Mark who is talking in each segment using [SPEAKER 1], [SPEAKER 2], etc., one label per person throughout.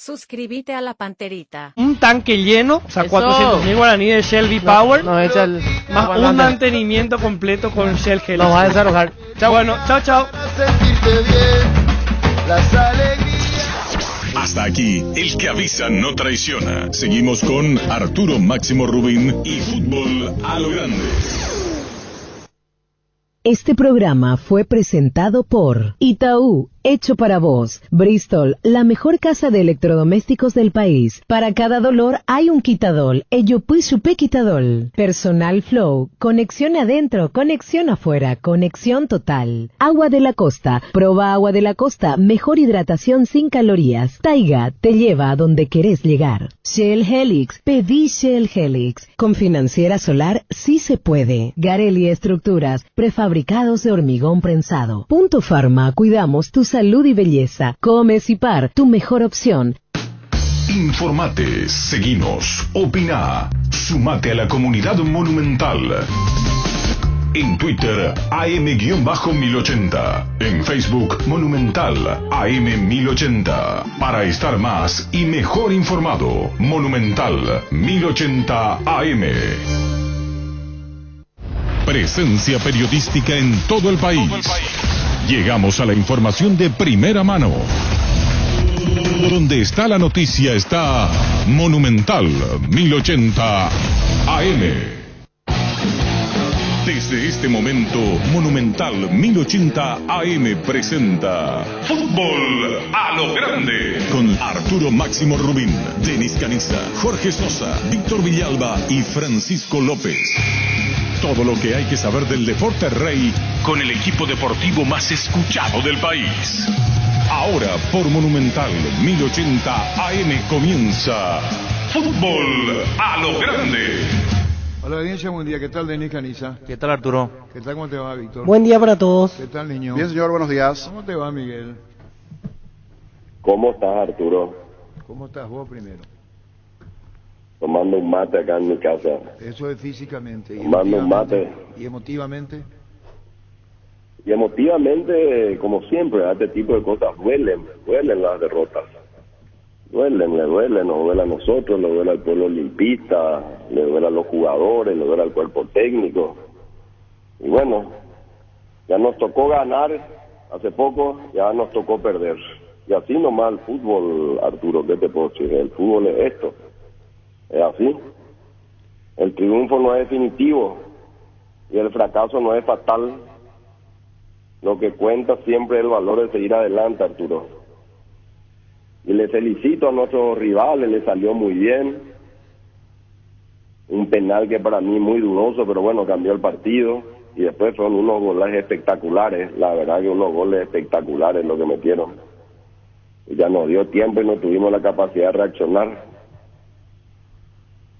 [SPEAKER 1] Suscríbete a la Panterita.
[SPEAKER 2] Un tanque lleno, o sea,
[SPEAKER 3] Eso.
[SPEAKER 2] 400.000 guaraníes de Shell V-Power,
[SPEAKER 3] No echa el...
[SPEAKER 2] más un
[SPEAKER 3] aguante.
[SPEAKER 2] mantenimiento completo con Shell Helix.
[SPEAKER 3] Nos va a desarrojar. Chao.
[SPEAKER 2] Bueno, chao.
[SPEAKER 4] Sentirte bien, las alegrías.
[SPEAKER 5] Hasta aquí, el que avisa no traiciona. Seguimos con Arturo Máximo Rubín y Fútbol a lo Grande.
[SPEAKER 6] Este programa fue presentado por Itaú, hecho para vos. Bristol, la mejor casa de electrodomésticos del país. Para cada dolor hay un quitadol. Ello pues supe quitadol. Personal Flow, conexión adentro, conexión afuera, conexión total. Agua de la Costa, proba Agua de la Costa, mejor hidratación sin calorías. Taiga, te lleva a donde querés llegar. Shell Helix, pedí Shell Helix. Con Financiera Solar sí se puede. Garelli Estructuras, prefabricados de hormigón prensado. Punto Pharma, cuidamos tu salud y belleza. Come Cipar, tu mejor opción.
[SPEAKER 5] Informate, seguinos, opina, sumate a la comunidad monumental. En Twitter, AM-1080. En Facebook, Monumental, AM1080. Para estar más y mejor informado, Monumental 1080 AM. Presencia periodística en todo el país. Llegamos a la información de primera mano. Donde está la noticia está Monumental 1080 AM. Desde este momento, Monumental 1080 AM presenta Fútbol a lo Grande. Con Arturo Máximo Rubín, Denis Caniza, Jorge Sosa, Víctor Villalba y Francisco López. Todo lo que hay que saber del deporte rey con el equipo deportivo más escuchado del país. Ahora por Monumental 1080 AM comienza Fútbol a lo Grande.
[SPEAKER 7] Hola, audiencia, buen día. ¿Qué tal, Denis Caniza?
[SPEAKER 3] ¿Qué tal, Arturo?
[SPEAKER 7] ¿Qué tal? ¿Cómo te va, Víctor?
[SPEAKER 2] Buen día para todos.
[SPEAKER 7] ¿Qué tal, niño?
[SPEAKER 8] Bien, señor, buenos días.
[SPEAKER 7] ¿Cómo te va, Miguel?
[SPEAKER 9] ¿Cómo estás, Arturo?
[SPEAKER 7] ¿Cómo estás vos primero?
[SPEAKER 9] Tomando un mate acá en mi casa.
[SPEAKER 7] Eso es físicamente. ¿Y
[SPEAKER 9] Tomando un mate.
[SPEAKER 7] ¿Y emotivamente?
[SPEAKER 9] Y emotivamente, como siempre, este tipo de cosas duelen las derrotas. Le duelen, nos duele a nosotros, le duele al pueblo olimpista, le duele a los jugadores, le duele al cuerpo técnico. Y bueno, ya nos tocó ganar hace poco, ya nos tocó perder. Y así nomás el fútbol, Arturo, ¿qué te puedo decir? El fútbol es esto. Es así. El triunfo no es definitivo y el fracaso no es fatal. Lo que cuenta siempre es el valor de seguir adelante, Arturo. Y le felicito a nuestros rivales, le salió muy bien. Un penal que para mí muy dudoso, pero bueno, cambió el partido. Y después fueron unos goles espectaculares, la verdad que unos goles espectaculares lo que metieron. Y ya nos dio tiempo y no tuvimos la capacidad de reaccionar.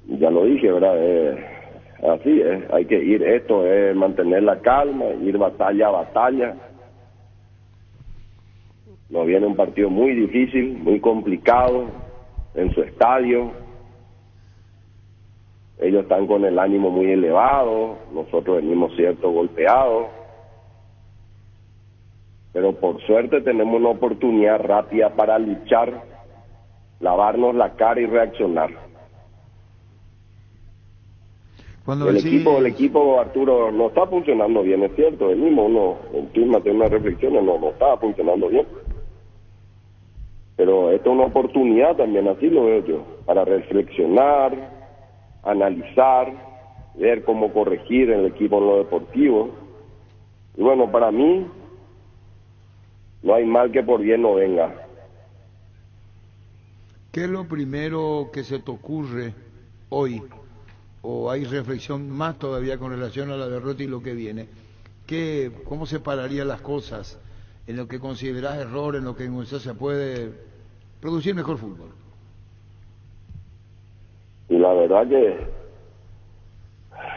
[SPEAKER 9] Ya lo dije, ¿verdad? Así es, hay que ir, esto es mantener la calma, ir batalla a batalla. Nos viene un partido muy difícil, muy complicado, en su estadio. Ellos están con el ánimo muy elevado, nosotros venimos cierto golpeados. Pero por suerte tenemos una oportunidad rápida para luchar, lavarnos la cara y reaccionar. El equipo, Arturo, no está funcionando bien, es cierto. El mismo uno, en clima tiene una reflexión, no está funcionando bien. Pero esta es una oportunidad también, así lo veo yo, para reflexionar, analizar, ver cómo corregir el equipo en lo deportivo. Y bueno, para mí, no hay mal que por bien no venga.
[SPEAKER 7] ¿Qué es lo primero que se te ocurre hoy? ¿O hay reflexión más todavía con relación a la derrota y lo que viene? ¿Cómo separarían las cosas en lo que considerás error, en lo que se puede producir mejor fútbol?
[SPEAKER 9] Y la verdad que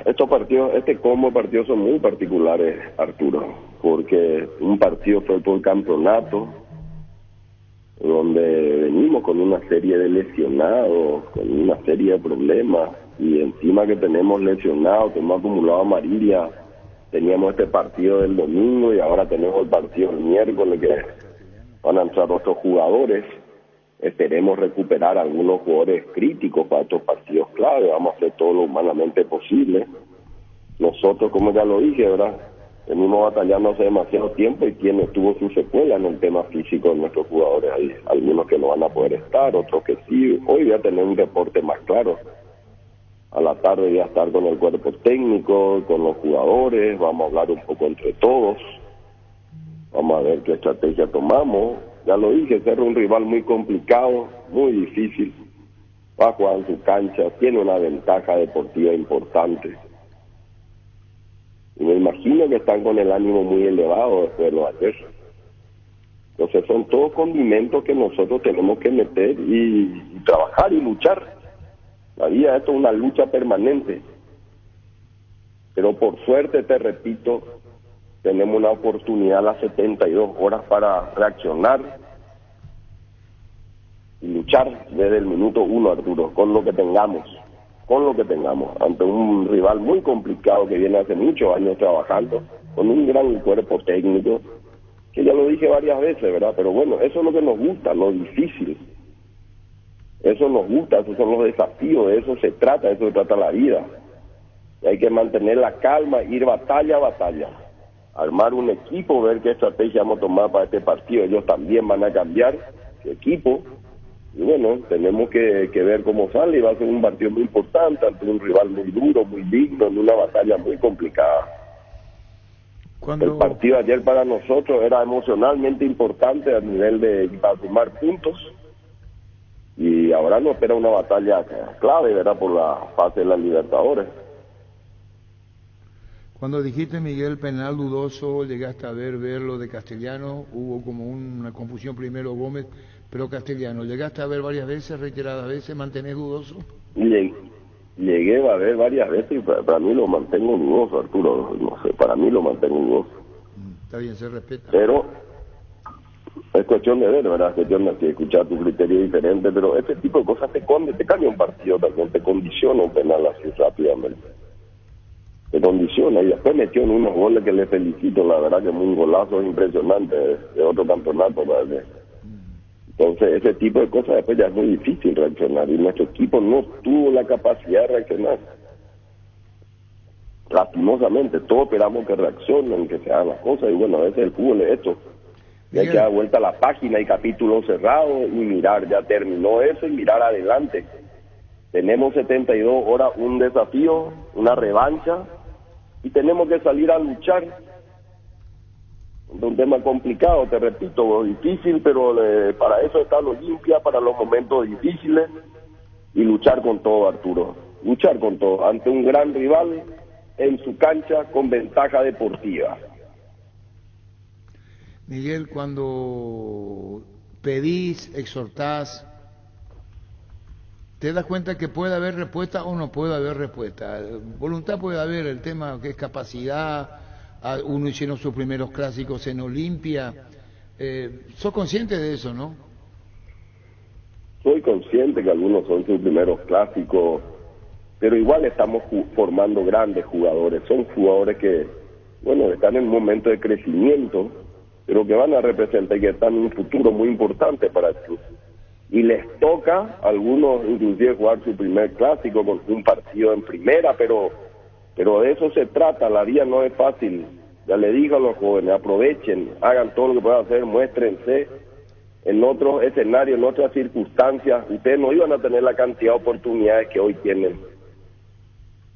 [SPEAKER 9] estos partidos, combo de partidos son muy particulares, Arturo, porque un partido fue por campeonato, donde venimos con una serie de lesionados, con una serie de problemas, y encima que tenemos lesionados, que hemos acumulado amarilla, teníamos este partido del domingo y ahora tenemos el partido del miércoles que van a entrar otros jugadores. esperemos recuperar algunos jugadores críticos para estos partidos clave. Vamos a hacer todo lo humanamente posible. Nosotros, como ya lo dije, ¿verdad?, venimos batallando hace demasiado tiempo y tuvo su secuela en el tema físico de nuestros jugadores. Hay algunos que no van a poder estar, otros que sí. Hoy voy a tener un reporte más claro. A la tarde voy a estar con el cuerpo técnico, con los jugadores, vamos a hablar un poco entre todos. Vamos a ver qué estrategia tomamos. Ya lo dije, Cerro es un rival muy complicado, muy difícil. Va a jugar en su cancha, tiene una ventaja deportiva importante. Y me imagino que están con el ánimo muy elevado después de lo de ayer. Entonces son todos condimentos que nosotros tenemos que meter y trabajar y luchar. La vida esto es una lucha permanente. Pero por suerte, te repito, tenemos una oportunidad a las 72 horas para reaccionar y luchar desde el minuto 1, Arturo, con lo que tengamos, ante un rival muy complicado que viene hace muchos años trabajando, con un gran cuerpo técnico, que ya lo dije varias veces, ¿verdad? Pero bueno, eso es lo que nos gusta, lo difícil. Eso nos gusta, esos son los desafíos, de eso se trata la vida. Y hay que mantener la calma, ir batalla a batalla, armar un equipo, ver qué estrategia vamos a tomar para este partido. Ellos también van a cambiar su equipo. Y bueno, tenemos que ver cómo sale, y va a ser un partido muy importante ante un rival muy duro, muy digno, en una batalla muy complicada. El partido de ayer para nosotros era emocionalmente importante a nivel de para sumar puntos, y ahora nos espera una batalla clave, ¿verdad?, por la fase de la Libertadores.
[SPEAKER 7] Cuando dijiste, Miguel, penal dudoso, llegaste a ver lo de Castellano, hubo como una confusión primero Gómez, pero Castellano, ¿llegaste a ver varias veces, reiteradas veces, mantenés dudoso?
[SPEAKER 9] Llegué a ver varias veces y para mí lo mantengo dudoso, Arturo, no sé, para mí lo mantengo dudoso.
[SPEAKER 7] Está bien, se respeta.
[SPEAKER 9] Pero es cuestión de ver, ¿verdad? Es cuestión de escuchar tu criterio diferente, pero este tipo de cosas te cambia un partido también, te condiciona un penal así rápidamente. Te condiciona, y después metió en unos goles que le felicito, la verdad que es un golazo impresionante de otro campeonato, ¿verdad? Entonces ese tipo de cosas después ya es muy difícil reaccionar, y nuestro equipo no tuvo la capacidad de reaccionar. Lastimosamente, todos esperamos que reaccionen, que se hagan las cosas, y bueno, a veces el fútbol es esto. Y hay que dar vuelta a la página y capítulo cerrado y mirar, ya terminó eso, y mirar adelante. Tenemos 72 horas, un desafío, una revancha, y tenemos que salir a luchar. Es un tema complicado, te repito, difícil, pero para eso está la Olimpia, para los momentos difíciles, y luchar con todo, Arturo. Luchar con todo, ante un gran rival, en su cancha, con ventaja deportiva.
[SPEAKER 7] Miguel, cuando pedís, exhortás, ¿te das cuenta que puede haber respuesta o no puede haber respuesta? Voluntad puede haber, el tema que es capacidad. Uno hicieron sus primeros clásicos en Olimpia. ¿Sos consciente de eso, no?
[SPEAKER 9] Soy consciente que algunos son sus primeros clásicos, pero igual estamos formando grandes jugadores. Son jugadores que, bueno, están en un momento de crecimiento, pero que van a representar y que están en un futuro muy importante para el club. Y les toca a algunos inclusive jugar su primer clásico con un partido en primera, pero de eso se trata. La vida no es fácil. Ya le digo a los jóvenes, aprovechen, hagan todo lo que puedan hacer, muéstrense. En otros escenarios, en otras circunstancias, ustedes no iban a tener la cantidad de oportunidades que hoy tienen,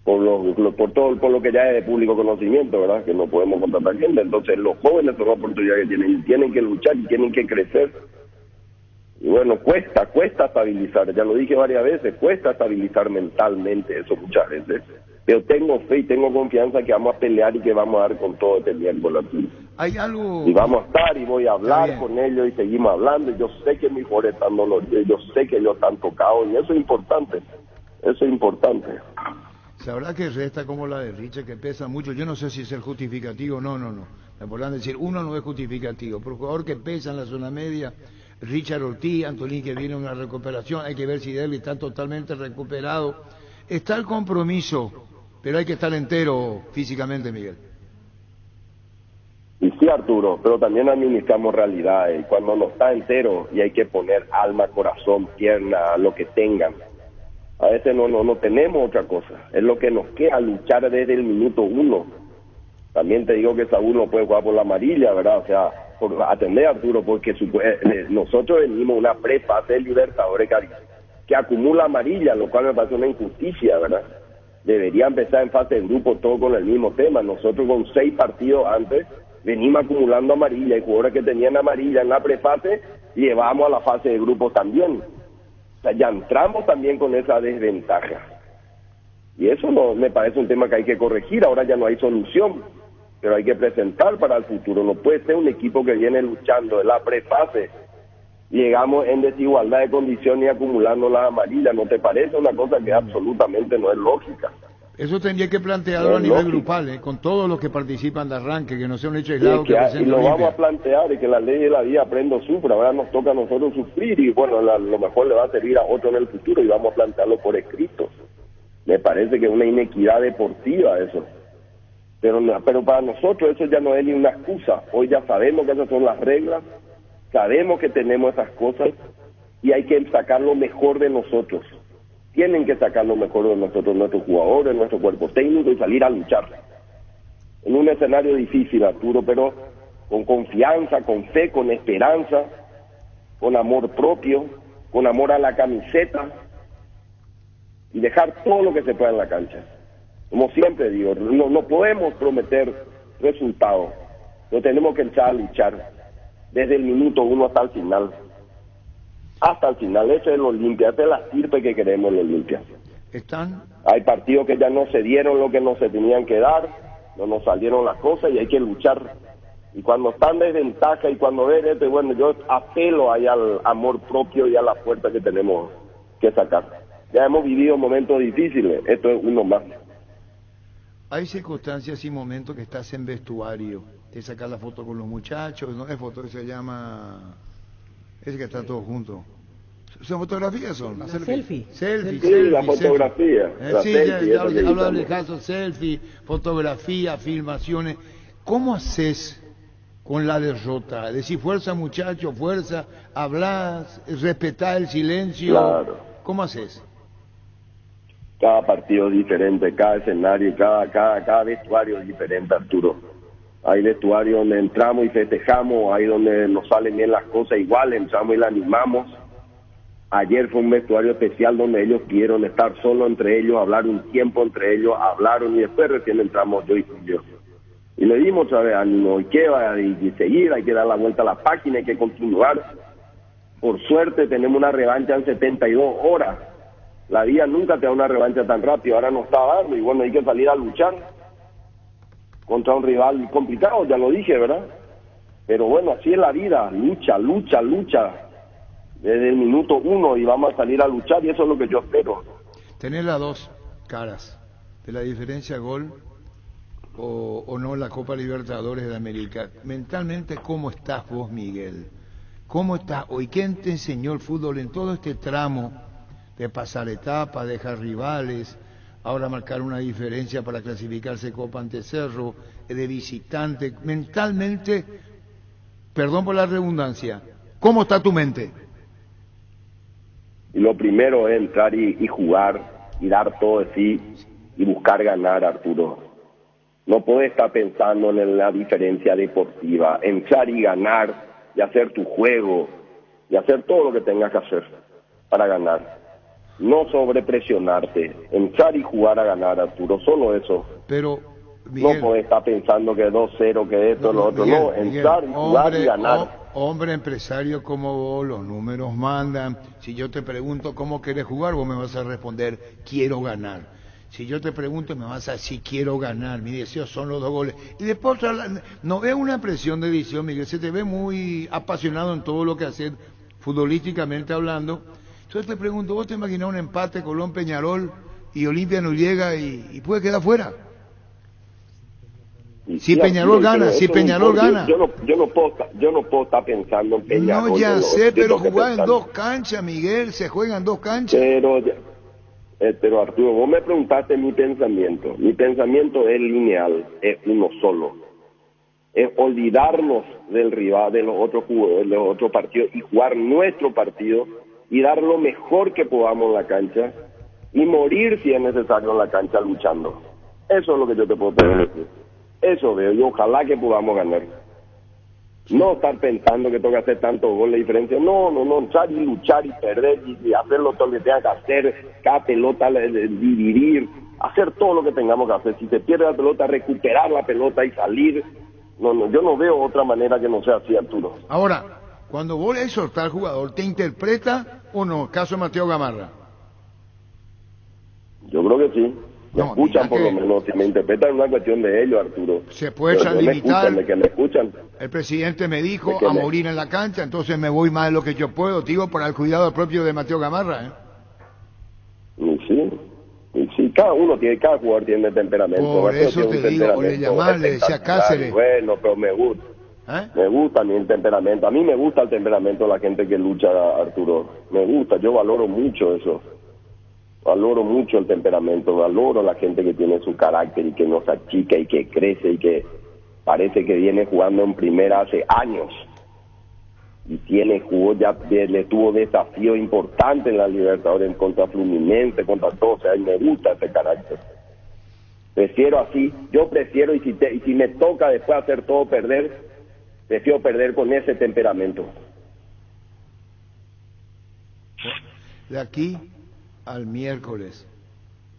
[SPEAKER 9] por lo que ya es de público conocimiento, ¿verdad? Que no podemos contratar gente. Entonces los jóvenes son oportunidades que tienen que luchar y tienen que crecer. Y bueno, cuesta estabilizar, ya lo dije varias veces, cuesta estabilizar mentalmente eso muchas veces, pero tengo fe y tengo confianza que vamos a pelear y que vamos a dar con todo este miércoles.
[SPEAKER 7] ¿Hay algo?
[SPEAKER 9] Y vamos a estar y voy a hablar con ellos y seguimos hablando, y yo sé que mis jugadores están doloridos, yo sé que ellos están tocados, y eso es importante,
[SPEAKER 7] Sabrá que resta como la de Richard, que pesa mucho. Yo no sé si es el justificativo, no. Me podrán decir, uno no es justificativo, pero el jugador que pesa en la zona media, Richard Ortiz, Antolín, que viene una recuperación, hay que ver si Derby está totalmente recuperado. Está el compromiso, pero hay que estar entero físicamente, Miguel.
[SPEAKER 9] Y sí, Arturo, pero también administramos realidades. Y cuando no está entero y hay que poner alma, corazón, pierna, lo que tengan. A veces no tenemos otra cosa. Es lo que nos queda, luchar desde el minuto 1. También te digo que Saúl no puede jugar por la amarilla, ¿verdad? O sea, por atender, Arturo, porque nosotros venimos una prefase de Libertadores que acumula amarilla, lo cual me parece una injusticia, ¿verdad? Debería empezar en fase de grupo todo con el mismo tema. Nosotros con 6 partidos antes venimos acumulando amarilla y jugadores que tenían amarilla en la prefase llevamos a la fase de grupos también. O sea, ya entramos también con esa desventaja. Y eso no me parece un tema que hay que corregir. Ahora ya no hay solución, pero hay que presentar para el futuro. No puede ser un equipo que viene luchando en la prefase, llegamos en desigualdad de condiciones y acumulando las amarillas. ¿No te parece una cosa que absolutamente no es lógica?
[SPEAKER 7] Eso tendría que plantearlo a nivel grupal, con todos los que participan de arranque, que no sea un hecho aislado
[SPEAKER 9] y lo vamos a plantear, y que la ley de la vida aprenda o sufra. Ahora nos toca a nosotros sufrir, y bueno, lo mejor le va a servir a otro en el futuro, y vamos a plantearlo por escrito. Me parece que es una inequidad deportiva eso. Pero para nosotros eso ya no es ni una excusa. Hoy ya sabemos que esas son las reglas, sabemos que tenemos esas cosas, y hay que sacar lo mejor de nosotros. Tienen que sacar lo mejor de nosotros, nuestros jugadores, nuestro cuerpo técnico, y salir a luchar. En un escenario difícil, Arturo, pero con confianza, con fe, con esperanza, con amor propio, con amor a la camiseta, y dejar todo lo que se pueda en la cancha. Como siempre digo, no podemos prometer resultados, no tenemos que echar a luchar desde el minuto 1 hasta el final. Hasta el final, eso es el Olimpia, esa es la estirpe que queremos el Olimpia. Hay partidos que ya no se dieron lo que no se tenían que dar, no nos salieron las cosas y hay que luchar. Y cuando están de desventaja y cuando ven bueno, yo apelo ahí al amor propio y a la fuerza que tenemos que sacar. Ya hemos vivido momentos difíciles, esto es uno más.
[SPEAKER 7] Hay circunstancias y momentos que estás en vestuario, te sacas la foto con los muchachos, ¿no? Es foto que se llama... Es que está todo junto. ¿Son fotografías? Son
[SPEAKER 6] selfie.
[SPEAKER 9] Sí, la fotografía.
[SPEAKER 7] Sí, ya hablo del caso selfie, fotografía, filmaciones. ¿Cómo haces con la derrota? Es decir, fuerza muchacho, fuerza, hablas, respetar el silencio.
[SPEAKER 9] Claro.
[SPEAKER 7] ¿Cómo haces?
[SPEAKER 9] Cada partido es diferente, cada escenario, cada vestuario es diferente, Arturo. Hay vestuarios donde entramos y festejamos, hay donde nos salen bien las cosas igual, entramos y la animamos. Ayer fue un vestuario especial donde ellos pidieron estar solo entre ellos, hablar un tiempo entre ellos, hablaron y después recién entramos yo y Julio. Y le dimos otra vez ánimo, y que va y seguir, hay que dar la vuelta a la página, hay que continuar. Por suerte tenemos una revancha en 72 horas. La vida nunca te da una revancha tan rápido, ahora nos está dando y bueno, hay que salir a luchar contra un rival complicado, ya lo dije, ¿verdad? Pero bueno, así es la vida, lucha, desde el minuto 1 y vamos a salir a luchar y eso es lo que yo espero.
[SPEAKER 7] Tener las dos caras de la diferencia gol o no en la Copa Libertadores de América. Mentalmente, ¿cómo estás vos, Miguel? ¿Cómo estás hoy? ¿Quién te enseñó el fútbol en todo este tramo de pasar etapas, dejar rivales, ahora marcar una diferencia para clasificarse Copa ante Cerro, de visitante? Mentalmente, perdón por la redundancia, ¿cómo está tu mente?
[SPEAKER 9] Y lo primero es entrar y jugar y dar todo de sí y buscar ganar, Arturo. No puedes estar pensando en la diferencia deportiva, entrar y ganar y hacer tu juego y hacer todo lo que tengas que hacer para ganar. No sobrepresionarte, entrar y jugar a ganar, Arturo, solo eso.
[SPEAKER 7] Pero, Miguel,
[SPEAKER 9] no podés estar pensando que 2-0, que esto, lo otro,
[SPEAKER 7] Miguel,
[SPEAKER 9] no, entrar y jugar y ganar.
[SPEAKER 7] Hombre empresario como vos, los números mandan. Si yo te pregunto cómo querés jugar, vos me vas a responder, quiero ganar. Si yo te pregunto, me vas a decir, quiero ganar, mi deseo son los 2 goles. Y después, no veo una presión de edición, Miguel, se te ve muy apasionado en todo lo que haces, futbolísticamente hablando. Entonces te pregunto, ¿vos te imaginás un empate Colón-Peñarol y Olimpia no llega y puede quedar fuera? Si Peñarol gana, si Peñarol gana.
[SPEAKER 9] Yo no puedo estar pensando en Peñarol.
[SPEAKER 7] No, ya sé, pero jugar en 2 canchas, Miguel, se juegan 2 canchas.
[SPEAKER 9] Pero Arturo, vos me preguntaste mi pensamiento. Mi pensamiento es lineal, es uno solo. es olvidarnos del rival, de los otros jugadores, de los otros partidos y jugar nuestro partido y dar lo mejor que podamos en la cancha y morir si es necesario en la cancha luchando. Eso es lo que yo te puedo decir. Eso veo y ojalá que podamos ganar. No estar pensando que tengo que hacer tantos goles de diferencia. No, entrar y luchar y perder y hacerlo todo lo que tenga que hacer, cada pelota dividir, hacer todo lo que tengamos que hacer. Si se pierde la pelota, recuperar la pelota y salir. No, yo no veo otra manera que no sea así, Arturo.
[SPEAKER 7] Ahora, cuando vos le exhortás al jugador, ¿te interpreta o no? Caso de Mateo Gamarra.
[SPEAKER 9] Yo creo que sí. Me
[SPEAKER 7] No,
[SPEAKER 9] escuchan por
[SPEAKER 7] mira
[SPEAKER 9] lo
[SPEAKER 7] que-
[SPEAKER 9] menos. Si me interpretan es una cuestión de ellos, Arturo.
[SPEAKER 7] Se puede
[SPEAKER 9] Pero no me
[SPEAKER 7] extralimitar.
[SPEAKER 9] escuchan, de que me escuchan.
[SPEAKER 7] El presidente me dijo
[SPEAKER 9] ¿De qué
[SPEAKER 7] a
[SPEAKER 9] me-
[SPEAKER 7] morir en la cancha, entonces me voy más de lo que yo puedo, digo, para el cuidado propio de Mateo Gamarra, ¿eh?
[SPEAKER 9] Y sí, cada jugador tiene temperamento.
[SPEAKER 7] Por
[SPEAKER 9] Mateo
[SPEAKER 7] eso
[SPEAKER 9] tiene un
[SPEAKER 7] te digo, o le
[SPEAKER 9] temperamento
[SPEAKER 7] llamás, le decía
[SPEAKER 9] espectacular,
[SPEAKER 7] Cáceres.
[SPEAKER 9] y bueno, pero me gusta a mí el temperamento. A mí me gusta el temperamento de la gente que lucha, Arturo. Me gusta, yo valoro mucho eso. Valoro mucho el temperamento, valoro la gente que tiene su carácter y que no se achica y que crece y que parece que viene jugando en primera hace años. Y le tuvo desafío importante en la Libertadores contra Fluminense, contra todos. O sea, me gusta ese carácter. Prefiero así, yo prefiero, y si me toca después hacer todo perder, prefiero perder con ese temperamento.
[SPEAKER 7] De aquí al miércoles,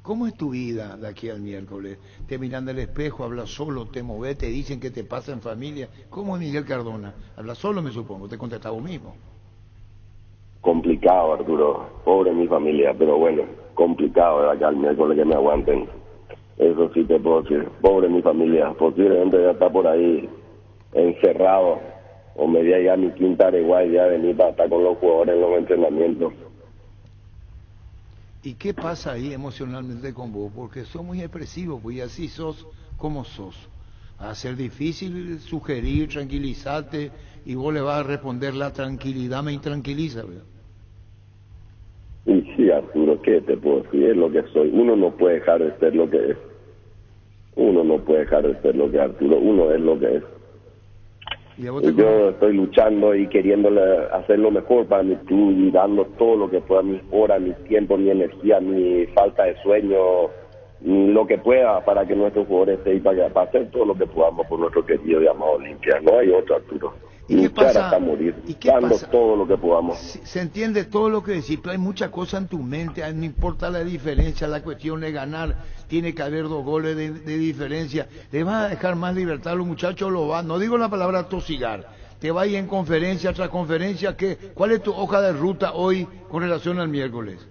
[SPEAKER 7] ¿cómo es tu vida de aquí al miércoles? Te miran del espejo, hablas solo, te moves, te dicen que te pasa en familia. ¿Cómo es Miguel Cardona? Hablas solo, me supongo, te contestás vos mismo.
[SPEAKER 9] Complicado, Arturo, pobre mi familia, pero bueno, complicado de acá al miércoles que me aguanten. Eso sí te puedo decir, pobre mi familia, posiblemente ya está por ahí encerrado, o me voy a ir a mi quinta Areguay ya venir para estar con los jugadores en los entrenamientos.
[SPEAKER 7] ¿Y qué pasa ahí emocionalmente con vos? Porque sos muy expresivo, pues, y así sos como sos. Va a ser difícil sugerir, tranquilizarte, y vos le vas a responder la tranquilidad me intranquiliza, ¿verdad?
[SPEAKER 9] Y sí, Arturo, ¿qué te puedo decir? Es lo que soy. Uno no puede dejar de ser lo que es. Uno no puede dejar de ser lo que es, Arturo. Uno es lo que es.
[SPEAKER 7] Y a vos te
[SPEAKER 9] Yo estoy luchando y queriéndole hacer lo mejor para mi club y dando todo lo que pueda, mis horas, mi tiempo, mi energía, mi falta de sueño, lo que pueda para que nuestros jugadores estén y para hacer todo lo que podamos por nuestro querido y amado Olimpia. No hay otro, Arturo.
[SPEAKER 7] ¿Y qué
[SPEAKER 9] Luchar
[SPEAKER 7] pasa?
[SPEAKER 9] hasta morir,
[SPEAKER 7] ¿Y qué
[SPEAKER 9] dando
[SPEAKER 7] pasa?
[SPEAKER 9] todo lo que podamos.
[SPEAKER 7] Se entiende todo lo que decís, pero hay muchas cosas en tu mente, no importa la diferencia, la cuestión es ganar, tiene que haber 2 goles de diferencia. ¿Le vas a dejar más libertad a los muchachos? No digo la palabra tosigar, te va a ir en conferencia tras conferencia, ¿cuál es tu hoja de ruta hoy con relación al miércoles?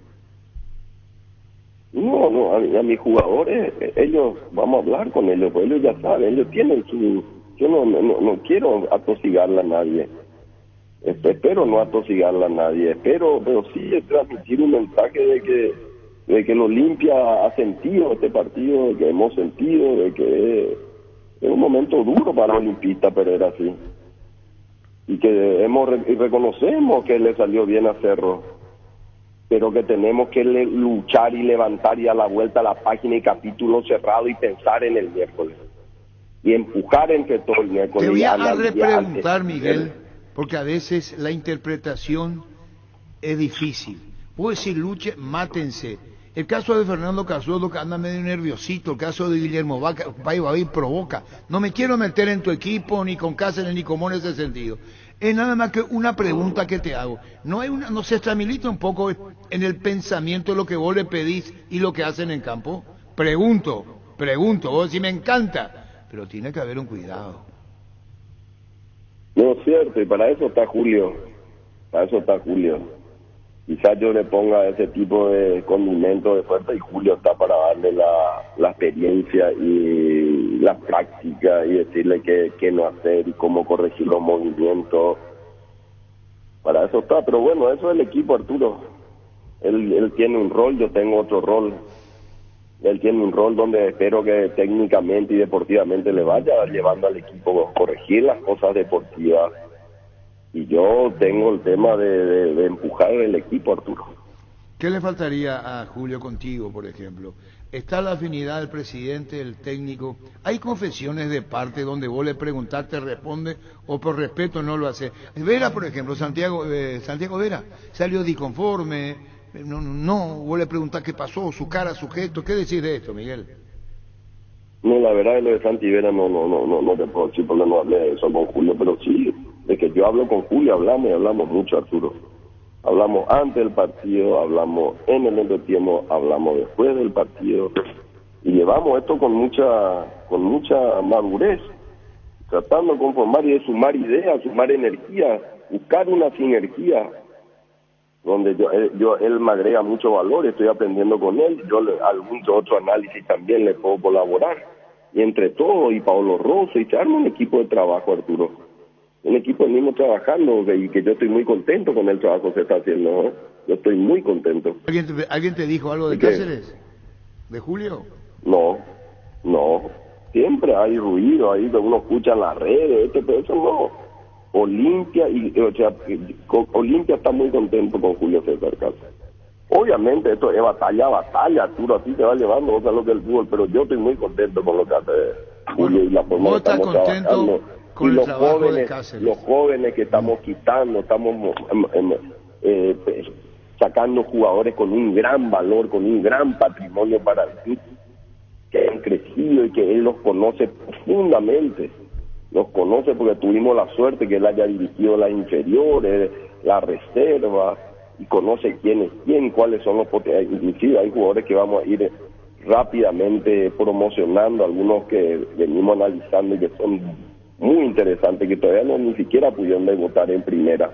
[SPEAKER 9] No, a mis jugadores, ellos, vamos a hablar con ellos, pues ellos ya saben, ellos tienen su... Yo no quiero atosigarle a nadie, espero no atosigarle a nadie, pero sí es transmitir un mensaje de que el Olimpia ha sentido este partido, de que hemos sentido, de que es un momento duro para el olimpista perder así, y que y reconocemos que le salió bien a Cerro, pero que tenemos que luchar y levantar y a la vuelta a la página y capítulo cerrado y pensar en el miércoles. Y empujar entre todo el miércoles.
[SPEAKER 7] Te voy a
[SPEAKER 9] analizar,
[SPEAKER 7] repreguntar, Miguel, porque a veces la interpretación es difícil. Puedo decir, luche, mátense. El caso de Fernando Casuelo, que anda medio nerviosito, el caso de Guillermo Paiva provoca. No me quiero meter en tu equipo, ni con Cáceres, ni con Mon en ese sentido. Es nada más que una pregunta que te hago. ¿No se extramilita un poco en el pensamiento lo que vos le pedís y lo que hacen en campo? Pregunto, vos decís, me encanta. Pero tiene que haber un cuidado.
[SPEAKER 9] No es cierto, y para eso está Julio. Quizás yo le ponga ese tipo de condimento de fuerza y Julio está para darle la experiencia y la práctica y decirle qué no hacer y cómo corregir los movimientos. Para eso está, pero bueno, eso es el equipo, Arturo. Él tiene un rol, yo tengo otro rol. Él tiene un rol donde espero que técnicamente y deportivamente le vaya llevando al equipo a corregir las cosas deportivas. Y yo tengo el tema de empujar el equipo, Arturo.
[SPEAKER 7] ¿Qué le faltaría a Julio contigo, por ejemplo? ¿Está la afinidad del presidente, del técnico? ¿Hay confesiones de parte donde vos le preguntás, te responde o por respeto no lo hace? Vera, por ejemplo, Santiago Vera, salió disconforme, vos le preguntás qué pasó, su cara, su gesto, ¿qué decís de esto, Miguel?
[SPEAKER 9] No, la verdad es lo de Santi Vera no te puedo decir porque no hablé de eso con Julio, pero sí, de que yo hablo con Julio, hablamos mucho, Arturo. Hablamos antes del partido, hablamos en el entretiempo, hablamos después del partido y llevamos esto con mucha madurez, tratando de conformar y de sumar ideas, sumar energía, buscar una sinergia donde él me agrega mucho valor, estoy aprendiendo con él, algún otro análisis también le puedo colaborar y entre todos y Paolo Rosso y se arma un equipo de trabajo, Arturo. Un equipo mismo trabajando y que yo estoy muy contento con el trabajo que se está haciendo, ¿no? Yo estoy muy contento.
[SPEAKER 7] ¿Alguien te dijo algo de Cáceres? ¿De Julio?
[SPEAKER 9] No. Siempre hay ruido ahí que uno escucha en las redes, pero eso no. Olimpia está muy contento con Julio César Cáceres. Obviamente esto es batalla, Arturo, así se va llevando, o sea, lo que es el fútbol, pero yo estoy muy contento con lo que hace Julio y la forma que estamos trabajando. Y los jóvenes que estamos quitando, estamos sacando jugadores con un gran valor, con un gran patrimonio para el club, que han crecido y que él los conoce profundamente. Los conoce porque tuvimos la suerte que él haya dirigido las inferiores, la reserva, y conoce quién es quién, cuáles son los potenciales. Inclusive hay jugadores que vamos a ir rápidamente promocionando, algunos que venimos analizando y que son muy interesante, que todavía ni siquiera pudieron debutar en primera,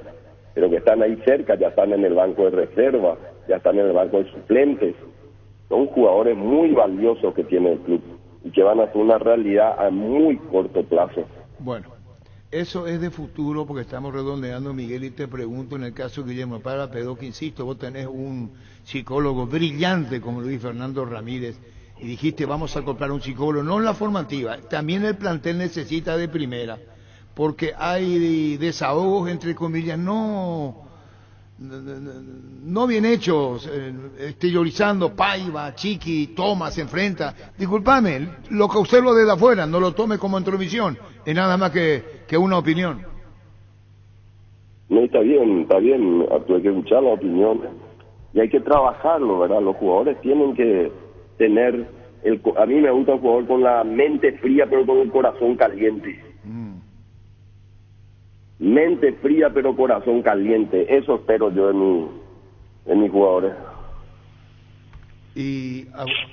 [SPEAKER 9] pero que están ahí cerca, ya están en el banco de reserva, ya están en el banco de suplentes. Son jugadores muy valiosos que tiene el club y que van a ser una realidad a muy corto plazo.
[SPEAKER 7] Bueno, eso es de futuro porque estamos redondeando, Miguel, y te pregunto en el caso de Guillermo Parra, pero que insisto, vos tenés un psicólogo brillante como Luis Fernando Ramírez, y dijiste vamos a comprar un psicólogo, no en la formativa, también el plantel necesita de primera, porque hay desahogos entre comillas no bien hechos, exteriorizando Paiva, Chiqui, toma, se enfrenta. Disculpame, lo que observo desde afuera, no lo tome como intromisión, es nada más que una opinión.
[SPEAKER 9] No, está bien, Arturo, hay que escuchar la opinión y hay que trabajarlo, ¿verdad? Los jugadores tienen que tener, a mí me gusta un jugador con la mente fría pero con el corazón caliente. Mente fría pero corazón caliente, eso espero yo en mis jugadores.
[SPEAKER 7] Y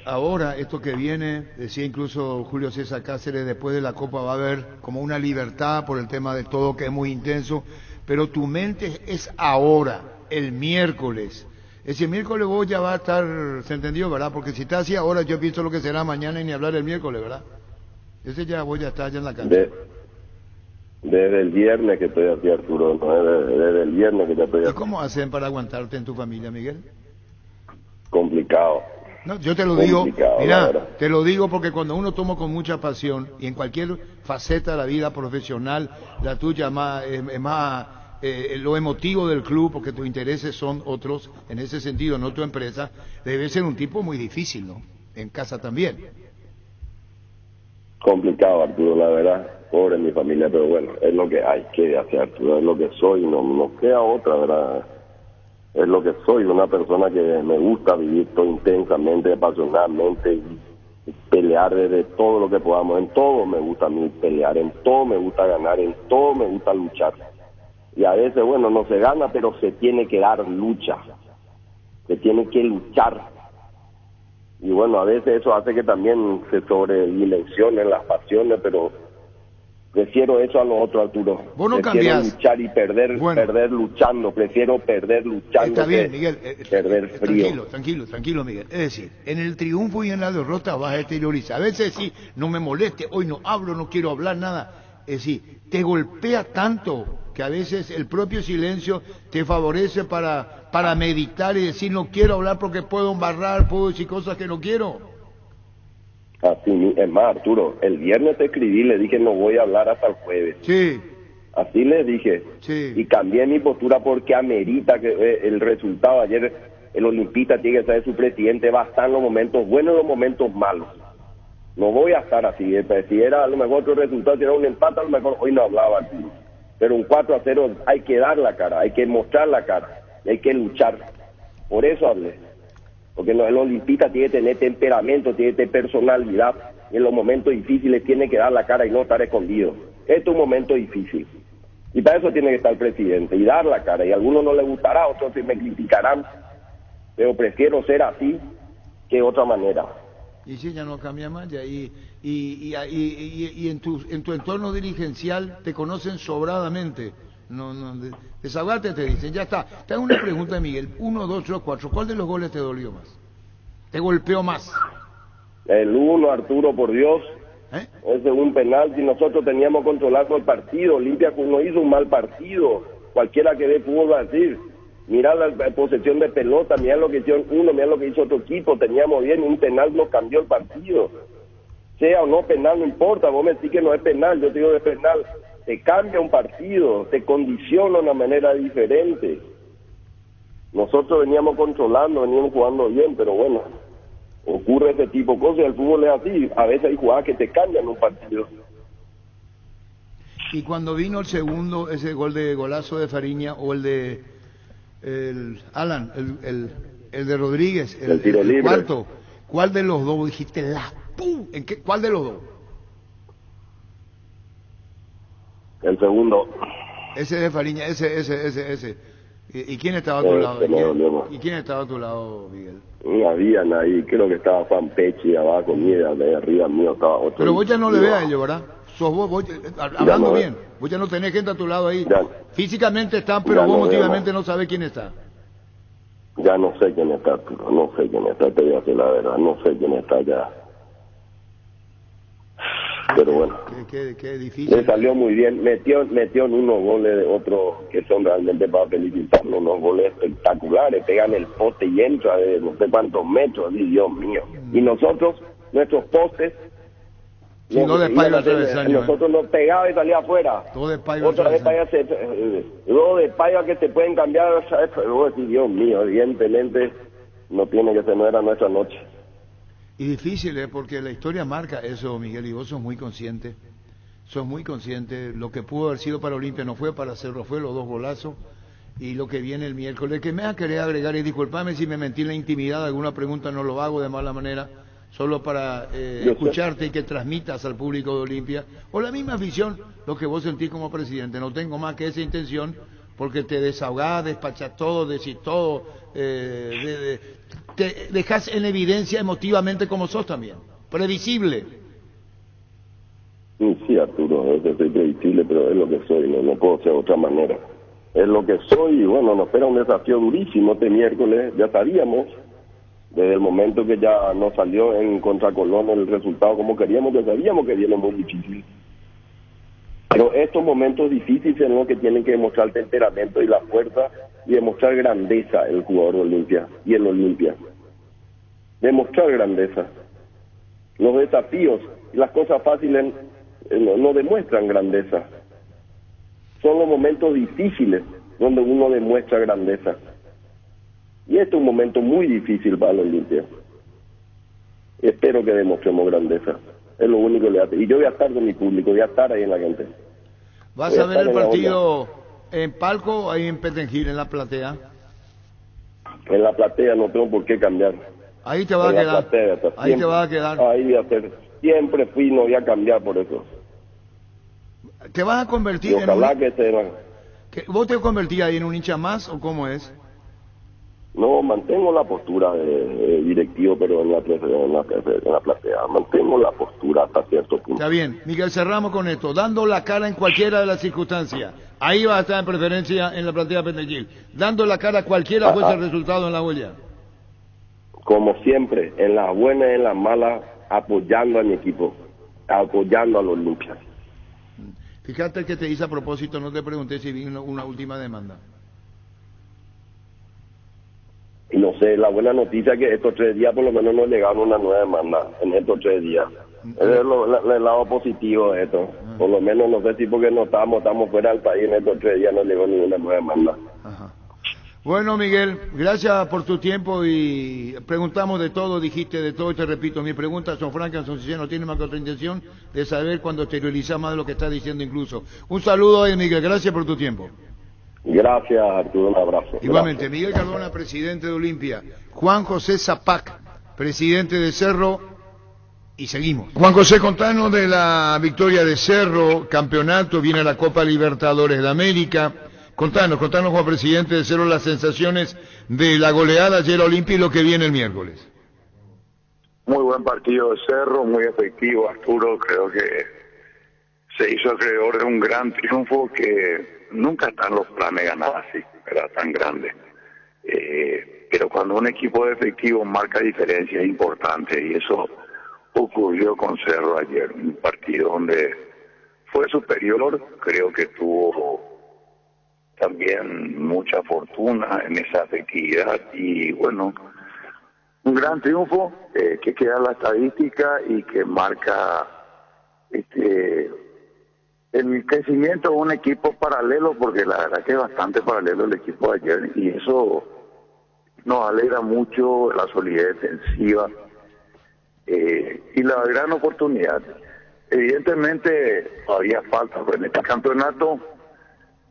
[SPEAKER 7] ahora, esto que viene, decía incluso Julio César Cáceres, después de la Copa va a haber como una libertad por el tema de todo que es muy intenso, pero tu mente es ahora, el miércoles. Ese miércoles vos ya va a estar, ¿se entendió, verdad? Porque si está así ahora, yo pienso lo que será mañana y ni hablar el miércoles, ¿verdad? Ese ya vos ya estás ya en la cancha.
[SPEAKER 9] Desde el viernes que estoy aquí, Arturo, desde el viernes que ya estoy aquí.
[SPEAKER 7] ¿Y cómo hacen para aguantarte en tu familia, Miguel?
[SPEAKER 9] Complicado.
[SPEAKER 7] No, yo te lo digo, mira, te lo digo porque cuando uno toma con mucha pasión y en cualquier faceta de la vida profesional, la tuya es más lo emotivo del club, porque tus intereses son otros, en ese sentido, no tu empresa, debe ser un tipo muy difícil, ¿no? En casa también.
[SPEAKER 9] Complicado, Arturo, la verdad, pobre mi familia, pero bueno, es lo que hay que hacer, Arturo, es lo que soy, no queda otra, ¿verdad? Es lo que soy, una persona que me gusta vivir todo intensamente, apasionadamente, y pelear desde todo lo que podamos, en todo me gusta a mí pelear, en todo me gusta ganar, en todo me gusta luchar. Y a veces, bueno, no se gana, pero se tiene que dar lucha, se tiene que luchar. Y bueno, a veces eso hace que también se sobredimensionen las pasiones, pero prefiero eso a lo otro, Arturo.
[SPEAKER 7] Vos no
[SPEAKER 9] prefiero
[SPEAKER 7] cambiás.
[SPEAKER 9] Luchar y perder luchando, prefiero perder luchando.
[SPEAKER 7] Está bien, Miguel,
[SPEAKER 9] perder frío.
[SPEAKER 7] Tranquilo, Miguel. Es decir, en el triunfo y en la derrota vas a exteriorizar. A veces sí, no me moleste, hoy no hablo, no quiero hablar nada. Es decir, te golpea tanto que a veces el propio silencio te favorece para meditar y decir no quiero hablar porque puedo embarrar, puedo decir cosas que no quiero.
[SPEAKER 9] Así es más, Arturo, el viernes te escribí, le dije no voy a hablar hasta el jueves.
[SPEAKER 7] Sí.
[SPEAKER 9] Así le dije.
[SPEAKER 7] Sí.
[SPEAKER 9] Y cambié mi postura porque amerita que el resultado ayer el olimpista tiene que ser su presidente, va a estar en los momentos buenos y los momentos malos. No voy a estar así, si era a lo mejor otro resultado, si era un empate, a lo mejor hoy no hablaba así. Pero un 4-0 hay que dar la cara, hay que mostrar la cara, hay que luchar. Por eso hablé. Porque el olimpista tiene que tener temperamento, tiene que tener personalidad. Y en los momentos difíciles tiene que dar la cara y no estar escondido. Este es un momento difícil. Y para eso tiene que estar el presidente y dar la cara. Y a algunos no les gustará, otros sí me criticarán. Pero prefiero ser así que de otra manera.
[SPEAKER 7] Y si ya no cambia más, ya. Y en tu entorno dirigencial te conocen sobradamente. Desahogate, te dicen, ya está. Te hago una pregunta, Miguel. 1, 2, 3, 4. ¿Cuál de los goles te dolió más? ¿Te golpeó más?
[SPEAKER 9] El 1, Arturo, por Dios. Ese es un penal. Si nosotros teníamos controlado el partido, Olimpia no hizo un mal partido. Cualquiera que ve fútbol va a decir, mirá la posesión de pelota, mirá lo que hicieron uno, mirá lo que hizo otro equipo, teníamos bien, un penal nos cambió el partido. Sea o no penal, no importa, vos me decís que no es penal, yo te digo de penal, te cambia un partido, te condiciona de una manera diferente. Nosotros veníamos controlando, veníamos jugando bien, pero bueno, ocurre ese tipo de cosas, el fútbol es así, a veces hay jugadas que te cambian un partido.
[SPEAKER 7] Y cuando vino el segundo, ese golazo de Fariña, o el de Alan, el de Rodríguez,
[SPEAKER 9] el tiro libre,
[SPEAKER 7] cuarto, ¿cuál de los dos dijiste ¡pum! ¿Cuál de los dos?
[SPEAKER 9] El segundo.
[SPEAKER 7] Ese de Fariña, ese. ¿Y quién estaba a tu lado? ¿Y quién estaba a tu lado, Miguel?
[SPEAKER 9] No habían ahí, creo que estaba Juan Pechi abajo mío, de arriba mío estaba otro.
[SPEAKER 7] Pero vos ya no le ves a ellos, ¿verdad? Sos vos hablando no bien, vos ya no tenés gente a tu lado ahí. Ya, físicamente están, pero vos emotivamente no sabés quién está.
[SPEAKER 9] Ya no sé quién está, Arturo, no sé quién está, te voy a decir la verdad, no sé quién está ya. Pero bueno,
[SPEAKER 7] qué difícil.
[SPEAKER 9] Le salió muy bien, metió en unos goles de otros que son realmente para felicitarlo, unos goles espectaculares, pegan el poste y entra de no sé cuántos metros, y Dios mío. Y nosotros, nuestros postes,
[SPEAKER 7] no de Paiva travesaño,
[SPEAKER 9] nosotros nos pegaba y salía afuera.
[SPEAKER 7] Todo de Paiva.
[SPEAKER 9] Otra vez luego de Paiva que se pueden cambiar, ¿sabes? Pero vos decís, Dios mío, evidentemente no tiene que ser, no era nuestra noche.
[SPEAKER 7] Y difícil, porque la historia marca eso, Miguel, y vos sos muy consciente. Sos muy consciente. Lo que pudo haber sido para Olimpia no fue para Cerro, fue los 2 golazos. Y lo que viene el miércoles, que me va a querer agregar, y disculpame si me mentí en la intimidad, alguna pregunta no lo hago de mala manera, solo para escucharte y que transmitas al público de Olimpia, o la misma afición, lo que vos sentís como presidente. No tengo más que esa intención, porque te desahogás, despachás todo, decís todo, te dejás en evidencia emotivamente como sos también, previsible.
[SPEAKER 9] Sí, Arturo, soy previsible, pero es lo que soy, no puedo ser de otra manera. Es lo que soy, y bueno, nos espera un desafío durísimo este miércoles, ya sabíamos, desde el momento que ya nos salió en contra Colón el resultado como queríamos, ya sabíamos que viene muy difícil. Pero estos momentos difíciles son los que tienen que demostrar el temperamento y la fuerza y demostrar grandeza el jugador de Olimpia y el Olimpia. Demostrar grandeza. Los desafíos y las cosas fáciles no demuestran grandeza. Son los momentos difíciles donde uno demuestra grandeza. Y este es un momento muy difícil para el Olimpia. Espero que demostremos grandeza. Es lo único que le hace. Y yo voy a estar con mi público, voy a estar ahí en la gente.
[SPEAKER 7] ¿Vas a ver el partido en Palco o ahí en Petengil, en la platea?
[SPEAKER 9] En la platea no tengo por qué cambiar.
[SPEAKER 7] Ahí te va a quedar. Ahí te va a quedar.
[SPEAKER 9] Ahí voy a hacer. Siempre fui, no voy a cambiar por eso.
[SPEAKER 7] ¿Te vas a convertir
[SPEAKER 9] en un...
[SPEAKER 7] ¿Vos te convertís ahí en un hincha más o cómo es?
[SPEAKER 9] No, mantengo la postura de directivo, pero en la platea. Mantengo la postura hasta cierto punto.
[SPEAKER 7] Está bien. Miguel, cerramos con esto. Dando la cara en cualquiera de las circunstancias. Ahí va a estar en preferencia en la platea Petengil. Dando la cara cualquiera fuese el resultado en la huella.
[SPEAKER 9] Como siempre, en las buenas y en las malas, apoyando a mi equipo. Apoyando a los Olimpia.
[SPEAKER 7] Fíjate que te hice a propósito, no te pregunté si vino una última demanda.
[SPEAKER 9] Y no sé, la buena noticia es que estos 3 días por lo menos nos llegaron una nueva demanda en estos 3 días. Ese es el lado positivo de esto. Por lo menos no sé si porque no estamos fuera del país en estos 3 días no llegó ninguna nueva demanda.
[SPEAKER 7] Ajá. Bueno, Miguel, gracias por tu tiempo y preguntamos de todo, dijiste de todo y te repito, mis preguntas son francas, son sinceras, no tienen más que otra intención de saber cuando exteriorizas más de lo que estás diciendo incluso. Un saludo ahí, Miguel, gracias por tu tiempo.
[SPEAKER 9] Gracias, Arturo, un abrazo.
[SPEAKER 7] Igualmente,
[SPEAKER 9] Gracias.
[SPEAKER 7] Miguel Cardona, presidente de Olimpia, Juan José Zapac, presidente de Cerro, y seguimos. Juan José, contanos de la victoria de Cerro, campeonato, viene la Copa Libertadores de América. Contanos, Juan presidente de Cerro, las sensaciones de la goleada ayer a Olimpia y lo que viene el miércoles.
[SPEAKER 3] Muy buen partido de Cerro, muy efectivo, Arturo. Creo que se hizo acreedor de un gran triunfo que nunca está en los planes ganar así, era tan grande. Pero cuando un equipo es efectivo marca diferencia, es importante, y eso ocurrió con Cerro ayer. Un partido donde fue superior, creo que tuvo también mucha fortuna en esa efectividad y bueno, un gran triunfo que queda en la estadística y que marca el crecimiento de un equipo paralelo, porque la verdad que es bastante paralelo el equipo de ayer y eso nos alegra mucho, la solidez defensiva y la gran oportunidad. Evidentemente todavía falta, pero en este campeonato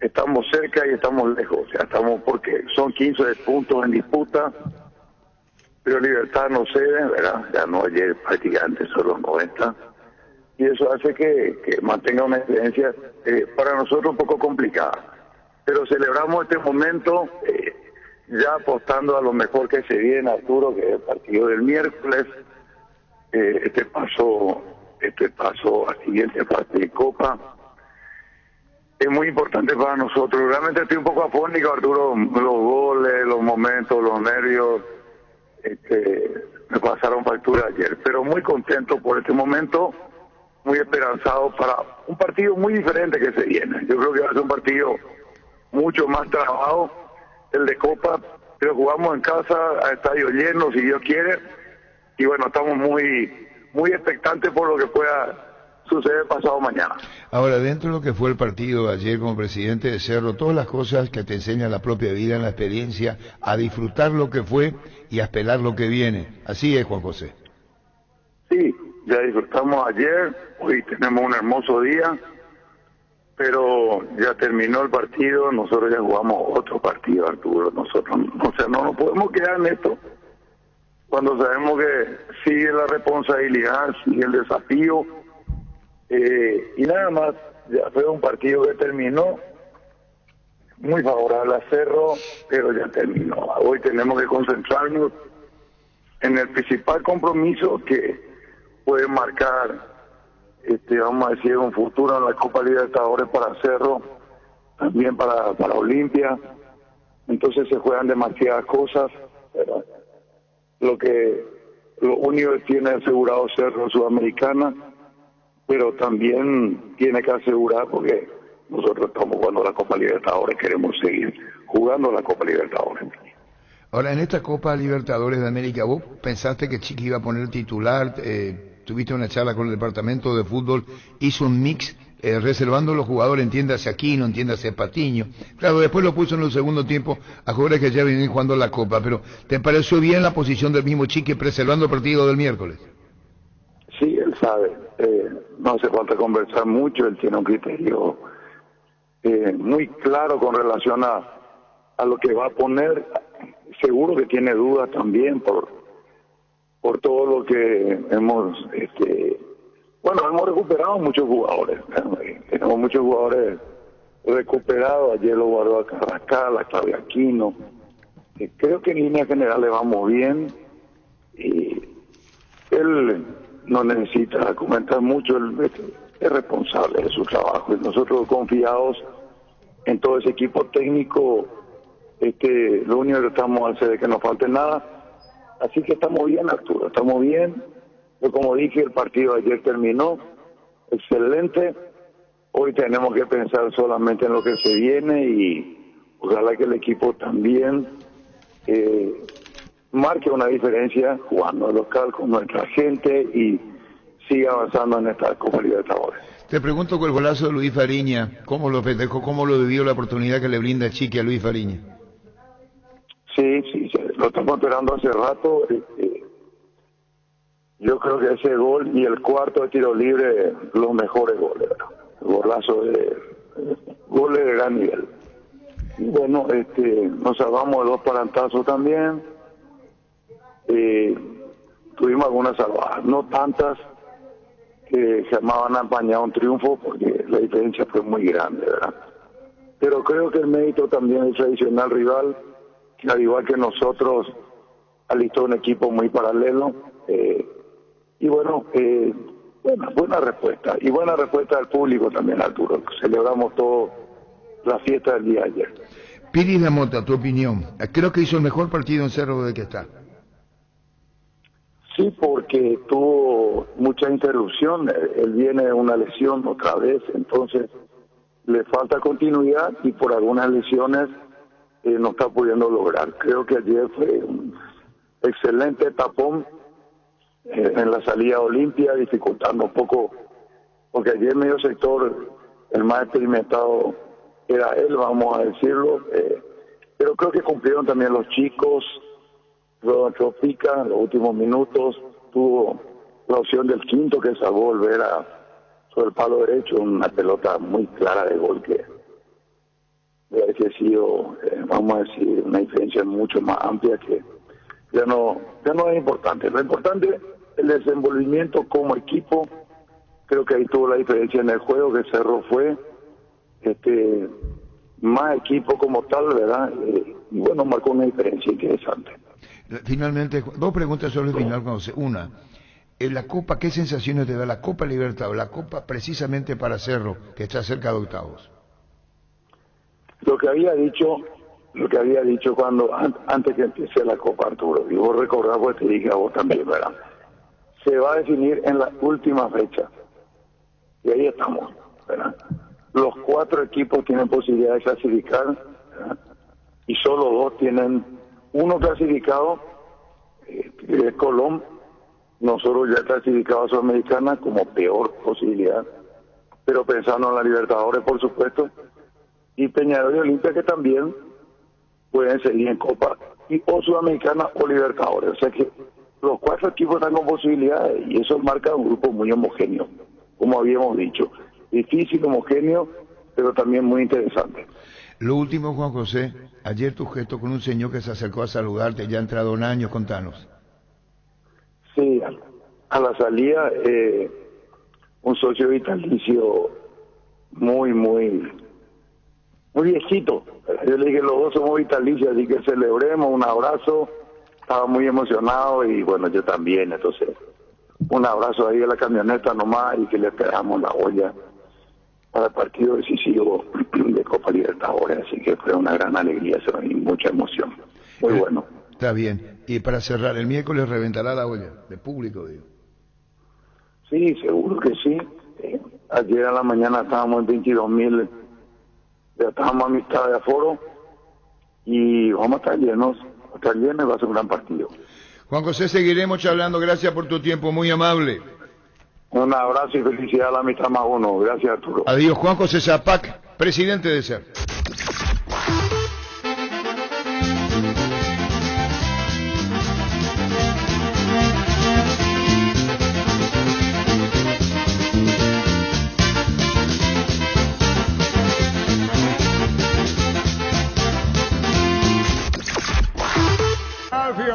[SPEAKER 3] estamos cerca y estamos lejos, o sea, estamos porque son 15 puntos en disputa, pero Libertad no cede, ¿verdad? Ganó ayer prácticamente solo 90, y eso hace que mantenga una experiencia para nosotros un poco complicada. Pero celebramos este momento ya apostando a lo mejor que se viene, Arturo, que es el partido del miércoles, este paso a siguiente fase de Copa. Es muy importante para nosotros. Realmente estoy un poco afónico, Arturo. Los goles, los momentos, los nervios, me pasaron factura ayer. Pero muy contento por este momento, muy esperanzado para un partido muy diferente que se viene. Yo creo que va a ser un partido mucho más trabajado, el de Copa, pero jugamos en casa, a estadio lleno, si Dios quiere. Y bueno, estamos muy expectantes por lo que pueda sucede pasado mañana.
[SPEAKER 7] Ahora, dentro de lo que fue el partido ayer como presidente de Cerro, todas las cosas que te enseña la propia vida, en la experiencia, a disfrutar lo que fue y a esperar lo que viene. Así es, Juan José.
[SPEAKER 3] Sí, ya disfrutamos ayer, hoy tenemos un hermoso día, pero ya terminó el partido, nosotros ya jugamos otro partido, Arturo. Nosotros, o sea, no nos podemos quedar en esto cuando sabemos que sigue la responsabilidad, sigue el desafío. Y nada más, ya fue un partido que terminó muy favorable a Cerro, pero ya terminó. Hoy tenemos que concentrarnos en el principal compromiso que puede marcar, vamos a decir, un futuro en la Copa Libertadores para Cerro, también para Olimpia. Entonces se juegan demasiadas cosas, pero lo único que tiene asegurado Cerro Sudamericana, pero también tiene que asegurar, porque nosotros estamos jugando la Copa Libertadores, queremos seguir jugando la Copa Libertadores.
[SPEAKER 7] Ahora, en esta Copa Libertadores de América, ¿vos pensaste que Chiqui iba a poner titular? Tuviste una charla con el departamento de fútbol, hizo un mix, reservando los jugadores, entiéndase Aquino, entiéndase Patiño. Claro, después lo puso en el segundo tiempo a jugadores que ya vienen jugando la Copa, pero ¿te pareció bien la posición del mismo Chiqui preservando el partido del miércoles?
[SPEAKER 3] Sí, él sabe. No hace falta conversar mucho, él tiene un criterio muy claro con relación a lo que va a poner. Seguro que tiene dudas también por todo lo que hemos hemos recuperado muchos jugadores, ¿no? Tenemos muchos jugadores recuperados. Ayer lo guardó a Carrascal, a Claudio Aquino. Creo que en líneas generales vamos bien y él no necesita comentar mucho, él es responsable de su trabajo y nosotros confiados en todo ese equipo técnico. Lo único que estamos a hacer es que no falte nada, así que estamos bien, Arturo, estamos bien. Pero como dije, el partido de ayer terminó excelente. Hoy tenemos que pensar solamente en lo que se viene y ojalá que el equipo también marque una diferencia jugando local con nuestra gente y siga avanzando en esta Copa Libertadores.
[SPEAKER 7] Te pregunto con el golazo de Luis Fariña, ¿cómo lo festejó, cómo lo vivió la oportunidad que le brinda Chiqui a Luis Fariña?
[SPEAKER 3] Sí, lo estamos esperando hace rato. Yo creo que ese gol y el cuarto de tiro libre, los mejores goles, ¿verdad? Goles de gran nivel. Y bueno, nos salvamos de 2 palantazos también. Tuvimos algunas salvadas, no tantas que jamás van a empañar un triunfo porque la diferencia fue muy grande, ¿verdad? Pero creo que el mérito también del tradicional rival, que al igual que nosotros, alistó un equipo muy paralelo. Y bueno, buena respuesta. Y buena respuesta del público también, Arturo. Celebramos todo la fiesta del día de ayer.
[SPEAKER 7] Piris La Mota, tu opinión. Creo que hizo el mejor partido en Cerro de que está.
[SPEAKER 3] Sí, porque tuvo mucha interrupción. Él viene de una lesión otra vez, entonces le falta continuidad y por algunas lesiones no está pudiendo lograr. Creo que ayer fue un excelente tapón en la salida Olimpia, dificultando un poco, porque ayer medio sector, el más experimentado era él, vamos a decirlo, pero creo que cumplieron también los chicos. Luego Pica en los últimos minutos tuvo la opción del quinto que salvó volver sobre el palo derecho, una pelota muy clara de gol que debe haber sido, vamos a decir, una diferencia mucho más amplia que ya no es importante. Lo importante es el desenvolvimiento como equipo. Creo que ahí tuvo la diferencia en el juego, que Cerro fue más equipo como tal, ¿verdad? Y bueno, marcó una diferencia interesante.
[SPEAKER 7] Finalmente, 2 preguntas sobre el final. Una, en la Copa, ¿qué sensaciones te da la Copa Libertadores, la Copa precisamente para Cerro, que está cerca de octavos?
[SPEAKER 3] Lo que había dicho cuando antes que empiece la Copa, Arturo, y vos recordás, pues te dije a vos también, ¿verdad? Se va a definir en la última fecha. Y ahí estamos, ¿verdad? Los 4 equipos tienen posibilidad de clasificar, ¿verdad? Y solo 2 tienen uno clasificado, que es Colón. Nosotros ya clasificados a Sudamericana como peor posibilidad, pero pensando en la Libertadores, por supuesto, y Peñarol y Olimpia, que también pueden seguir en Copa, y o Sudamericana o Libertadores. O sea que los 4 equipos están con posibilidades, y eso marca un grupo muy homogéneo, como habíamos dicho. Difícil, homogéneo, pero también muy interesante.
[SPEAKER 7] Lo último, Juan José, ayer tu gesto con un señor que se acercó a saludarte, ya ha entrado un año, contanos.
[SPEAKER 3] Sí, a la salida, un socio vitalicio muy viejito. Yo le dije, los 2 somos vitalicios, así que celebremos, un abrazo. Estaba muy emocionado y bueno, yo también. Entonces, un abrazo ahí en la camioneta nomás y que le esperamos la olla para el partido decisivo de Copa Libertadores. Así que fue una gran alegría y mucha emoción. Muy bueno.
[SPEAKER 7] Está bien. Y para cerrar, el miércoles reventará la olla, de público, digo.
[SPEAKER 3] Sí, seguro que sí. Ayer a la mañana estábamos en 22.000, ya estábamos a mitad de aforo y vamos a estar llenos. Hasta el viernes va a ser un gran partido.
[SPEAKER 7] Juan José, seguiremos charlando. Gracias por tu tiempo, muy amable.
[SPEAKER 3] Un abrazo y felicidad a la mitad más uno. Gracias, Arturo.
[SPEAKER 7] Adiós, Juan José Zapac, presidente de SER.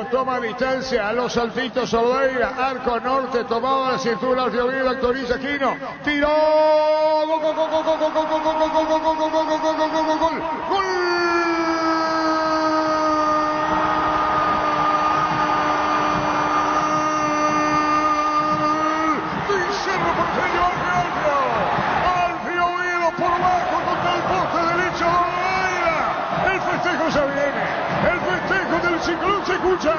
[SPEAKER 7] Toma distancia a los saltitos Olveira, arco norte, tomaba la cintura, Alfio Vila, actualiza Aquino, tiró, gol, gol, gol, gol, gol, gol, gol, gol, gol, gol, gol, gol, gol, gol, gol, gol, gol, gol. Cerro Porteño, Alfio Vila por abajo contra el poste derecho de Olveira. El festejo ya viene, el festejo del ciclón se escucha.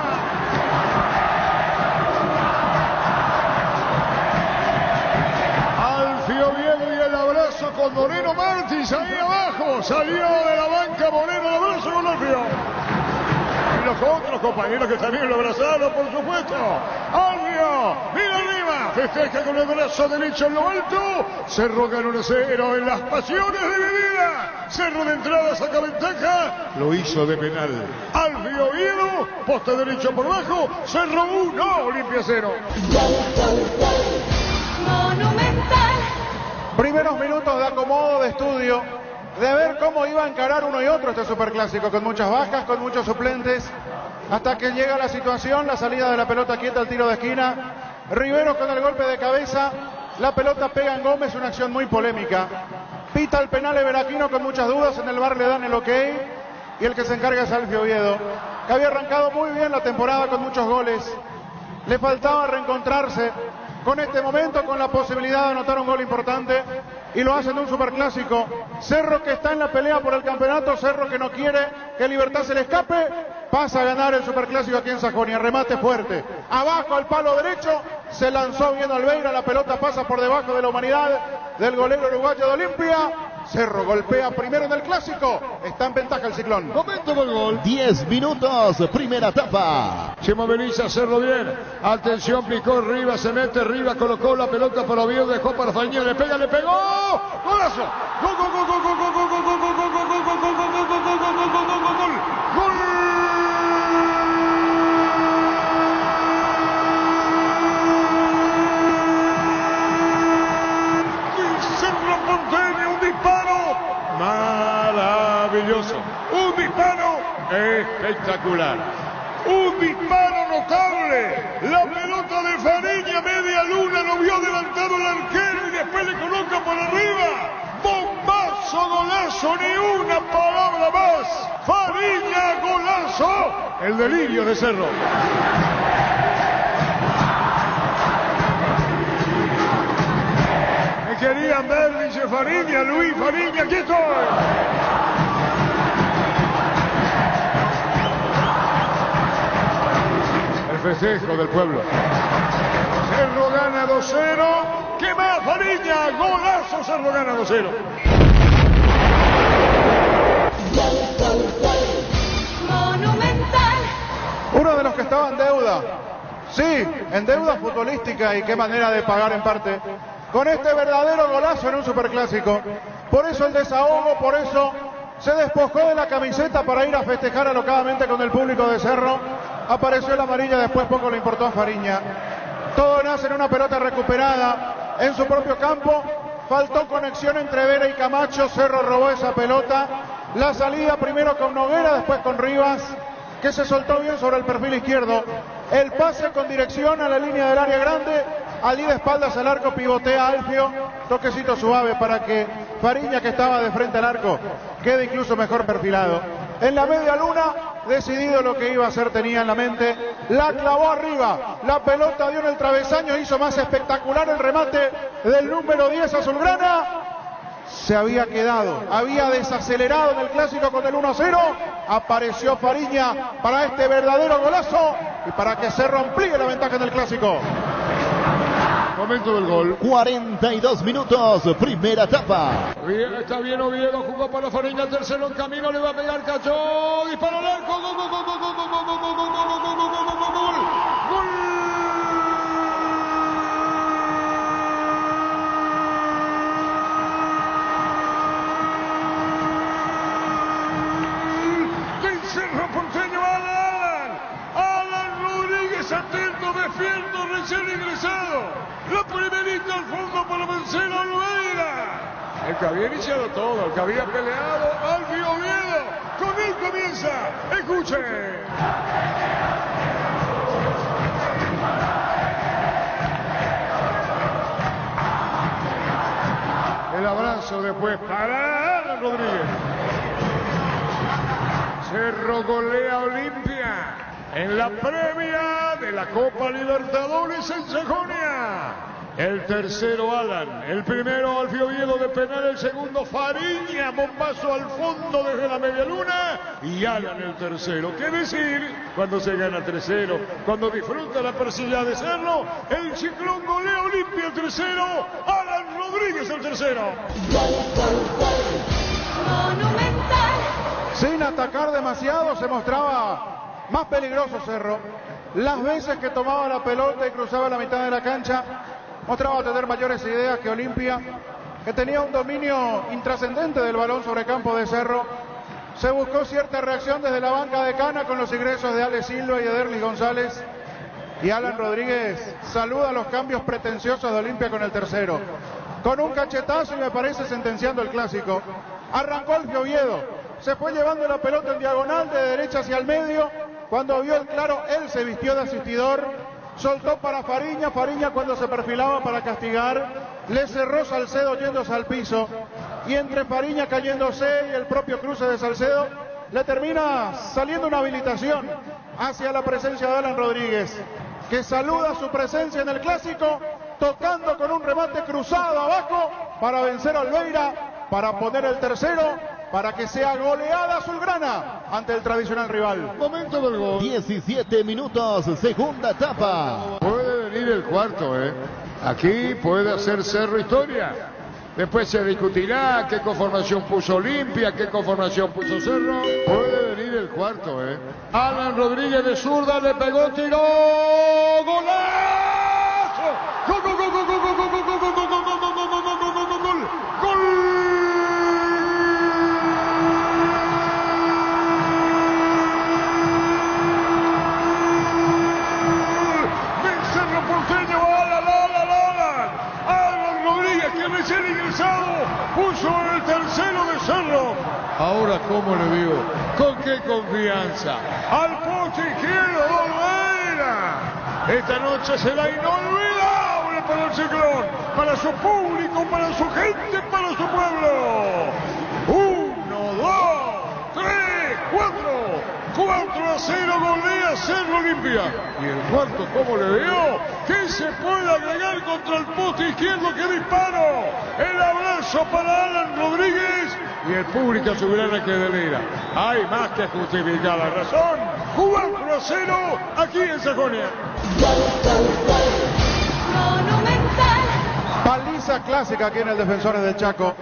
[SPEAKER 7] Alfio Viedo y el abrazo con Moreno Martins ahí abajo. Salió de la banca Moreno, el abrazo con Alfio.
[SPEAKER 8] los otros compañeros que también lo abrazaron, por supuesto. Alvio, mira arriba, festeja con el brazo derecho en lo alto. Cerro ganó 1-0 en las pasiones de mi vida. Cerro de entrada saca ventaja, lo hizo de penal. Alvio Oviedo, poste derecho por bajo, Cerro 1, Olimpia 0.
[SPEAKER 10] Monumental.
[SPEAKER 11] Primeros minutos de acomodo, de estudio, de ver cómo iba a encarar uno y otro este superclásico, con muchas bajas, con muchos suplentes, hasta que llega la situación, la salida de la pelota quieta, el tiro de esquina, Riveros con el golpe de cabeza, la pelota pega en Gómez, una acción muy polémica, pita el penal Everaquino con muchas dudas, en el VAR le dan el ok, y el que se encarga es Alfio Oviedo, que había arrancado muy bien la temporada con muchos goles, le faltaba reencontrarse con este momento, con la posibilidad de anotar un gol importante, y lo hace en un superclásico. Cerro que está en la pelea por el campeonato, Cerro que no quiere que Libertad se le escape, pasa a ganar el superclásico aquí en Sajonia, remate fuerte, abajo al palo derecho, se lanzó bien Albeira, la pelota pasa por debajo de la humanidad del golero uruguayo de Olimpia. Cerro golpea primero en el clásico, está en ventaja el Ciclón.
[SPEAKER 8] Momento del gol.
[SPEAKER 4] 10 minutos, primera etapa.
[SPEAKER 8] Se moviliza Cerro bien. Atención, picó Riva, se mete Riva, colocó la pelota para Oviedo, dejó para Fañez, le pega, le pegó. ¡Golazo! ¡Gol, gol, gol, gol, gol, gol, gol, gol, gol, gol, gol, gol, gol, gol, gol! Maravilloso, un disparo espectacular, un disparo notable, la pelota de Fariña, media luna, lo vio adelantado el arquero y después le coloca por arriba, bombazo, golazo, ni una palabra más, Fariña, golazo, el delirio de Cerro. Querían ver, dice Fariña, Luis Fariña, aquí estoy. El festejo del pueblo. Cerro gana 2-0. ¿Qué más, Fariña? Golazo, Cerro gana 2-0.
[SPEAKER 10] Monumental.
[SPEAKER 11] Uno de los que estaba en deuda, sí, en deuda futbolística, y qué manera de pagar en parte, con este verdadero golazo en un superclásico. Por eso el desahogo, por eso se despojó de la camiseta para ir a festejar alocadamente con el público de Cerro. Apareció la amarilla, después poco le importó a Fariña. Todo nace en una pelota recuperada en su propio campo. Faltó conexión entre Vera y Camacho, Cerro robó esa pelota. La salida primero con Noguera, después con Rivas, que se soltó bien sobre el perfil izquierdo. El pase con dirección a la línea del área grande. Ali de espaldas al arco, pivotea Alfio, toquecito suave para que Fariña, que estaba de frente al arco, quede incluso mejor perfilado. En la media luna, decidido lo que iba a hacer, tenía en la mente, la clavó arriba, la pelota dio en el travesaño, hizo más espectacular el remate del número 10 azulgrana. Se había quedado, había desacelerado en el clásico con el 1-0, apareció Fariña para este verdadero golazo y para que Cerro amplíe la ventaja en el clásico.
[SPEAKER 8] Momento del gol.
[SPEAKER 4] 42 minutos, primera etapa.
[SPEAKER 8] Bien, está bien Oviedo, jugó para Fariña, tercero en camino, le va a pegar Cachó, dispara al arco, gol, gol, gol, gol, gol, gol, gol, gol, gol, gol, gol, gol, gol, gol, gol. Alan Rodríguez, atento, despierto, recién ingresado. La primerita al fondo para vencer a Albeira. El que había iniciado todo, el que había peleado, Alfio Oviedo. Con él comienza. Escuchen. El abrazo después para Alan Rodríguez. Cerro golea a Olimpia en la previa de la Copa Libertadores en Sajonia. El tercero Alan, el primero Alfio Oviedo de penal, el segundo Fariña, bombazo al fondo desde la media luna, y Alan el tercero. ¿Qué decir cuando se gana 3-0? Cuando disfruta la persignada de Cerro, el Ciclón golea a Olimpia el tercero, Alan Rodríguez el tercero.
[SPEAKER 10] Monumental.
[SPEAKER 11] Sin atacar demasiado, se mostraba más peligroso Cerro. Las veces que tomaba la pelota y cruzaba la mitad de la cancha, mostraba tener mayores ideas que Olimpia, que tenía un dominio intrascendente del balón sobre campo de Cerro. Se buscó cierta reacción desde la banca de Cana con los ingresos de Ale Silva y de Derlis González. Y Alan Rodríguez saluda los cambios pretenciosos de Olimpia con el tercero. Con un cachetazo y me parece sentenciando el clásico. Arrancó Alfio Oviedo, se fue llevando la pelota en diagonal de derecha hacia el medio. Cuando vio el claro, él se vistió de asistidor, soltó para Fariña. Fariña, cuando se perfilaba para castigar, le cerró Salcedo yéndose al piso. Y entre Fariña cayéndose y el propio cruce de Salcedo, le termina saliendo una habilitación hacia la presencia de Alan Rodríguez, que saluda su presencia en el clásico, tocando con un remate cruzado abajo para vencer a Olveira, para poner el tercero, para que sea goleada azulgrana ante el tradicional rival.
[SPEAKER 8] Momento del gol.
[SPEAKER 4] 17 minutos, segunda etapa.
[SPEAKER 8] Puede venir el cuarto, Aquí puede hacer Cerro historia. Después se discutirá qué conformación puso Olimpia, qué conformación puso Cerro. Puede venir el cuarto, Alan Rodríguez de zurda le pegó, tiró. ¡Golazo! ¡Gol, gol, gol, gol, gol, gol, gol, gol, gol, gol, gol, gol, gol, gol! Recién ingresado, puso el tercero de Cerro. Ahora, ¿cómo le digo? ¿Con qué confianza? Al poste izquierdo, Olveira. Esta noche será inolvidable para el Ciclón, para su público, para su gente, para su pueblo. 1, 2, 3, 4. 4-0 golea Cerro Olimpia. Y el cuarto, ¿cómo le veo? ¿Qué se puede agregar contra el poste izquierdo? ¡Qué disparo! El abrazo para Alan Rodríguez y el público azulgrana que delira. Hay más que justificar la razón. 4-0 aquí en Sajonia.
[SPEAKER 11] Paliza clásica aquí en el Defensores del Chaco.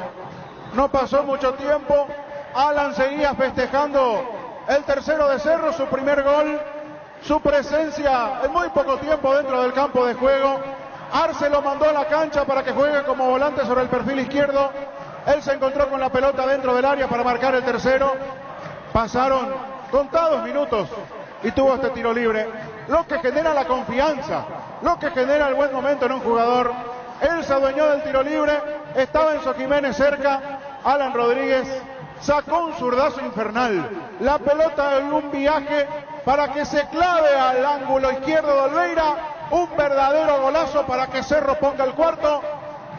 [SPEAKER 11] No pasó mucho tiempo. Alan seguía festejando el tercero de Cerro, su primer gol, su presencia en muy poco tiempo dentro del campo de juego. Arce lo mandó a la cancha para que juegue como volante sobre el perfil izquierdo. Él se encontró con la pelota dentro del área para marcar el tercero. Pasaron contados minutos y tuvo este tiro libre, lo que genera la confianza, lo que genera el buen momento en un jugador. Él se adueñó del tiro libre, estaba Enzo Jiménez cerca, Alan Rodríguez sacó un zurdazo infernal, la pelota en un viaje para que se clave al ángulo izquierdo de Olveira, un verdadero golazo para que Cerro ponga el cuarto.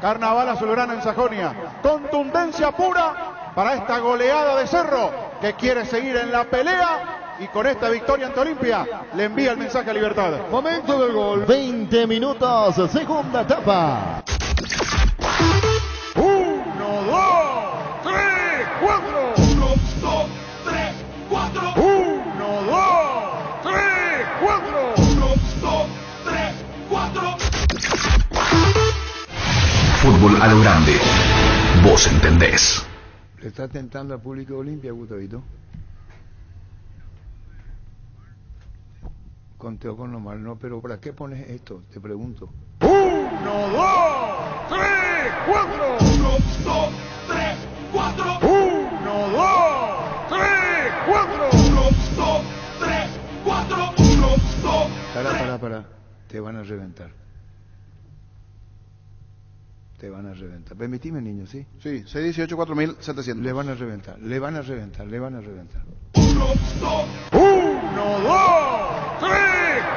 [SPEAKER 11] Carnaval azulgrana en Sajonia, contundencia pura para esta goleada de Cerro, que quiere seguir en la pelea y con esta victoria ante Olimpia le envía el mensaje a Libertad.
[SPEAKER 8] Momento del gol.
[SPEAKER 4] 20 minutos, segunda etapa.
[SPEAKER 8] 1, 2, 3, 4. 1, 2, 3, 4. 1, 2, 3, 4. 1, 2, 3, 4.
[SPEAKER 10] Fútbol a lo grande. Vos entendés.
[SPEAKER 7] ¿Le está tentando al público de Olimpia, Gustavito? Conteo con lo mal, no, pero ¿para qué pones esto? Te pregunto.
[SPEAKER 8] 1, 2, 3, 4. 1, 2, 3, 4. 1, 2, 3, 4. 1, 2, 3, 4. 1, 2.
[SPEAKER 7] Para. Te van a reventar. Te van a reventar. Permitime, niño, ¿sí?
[SPEAKER 11] Sí, 618-4700.
[SPEAKER 7] Le van a reventar. 1, 2,
[SPEAKER 8] 3,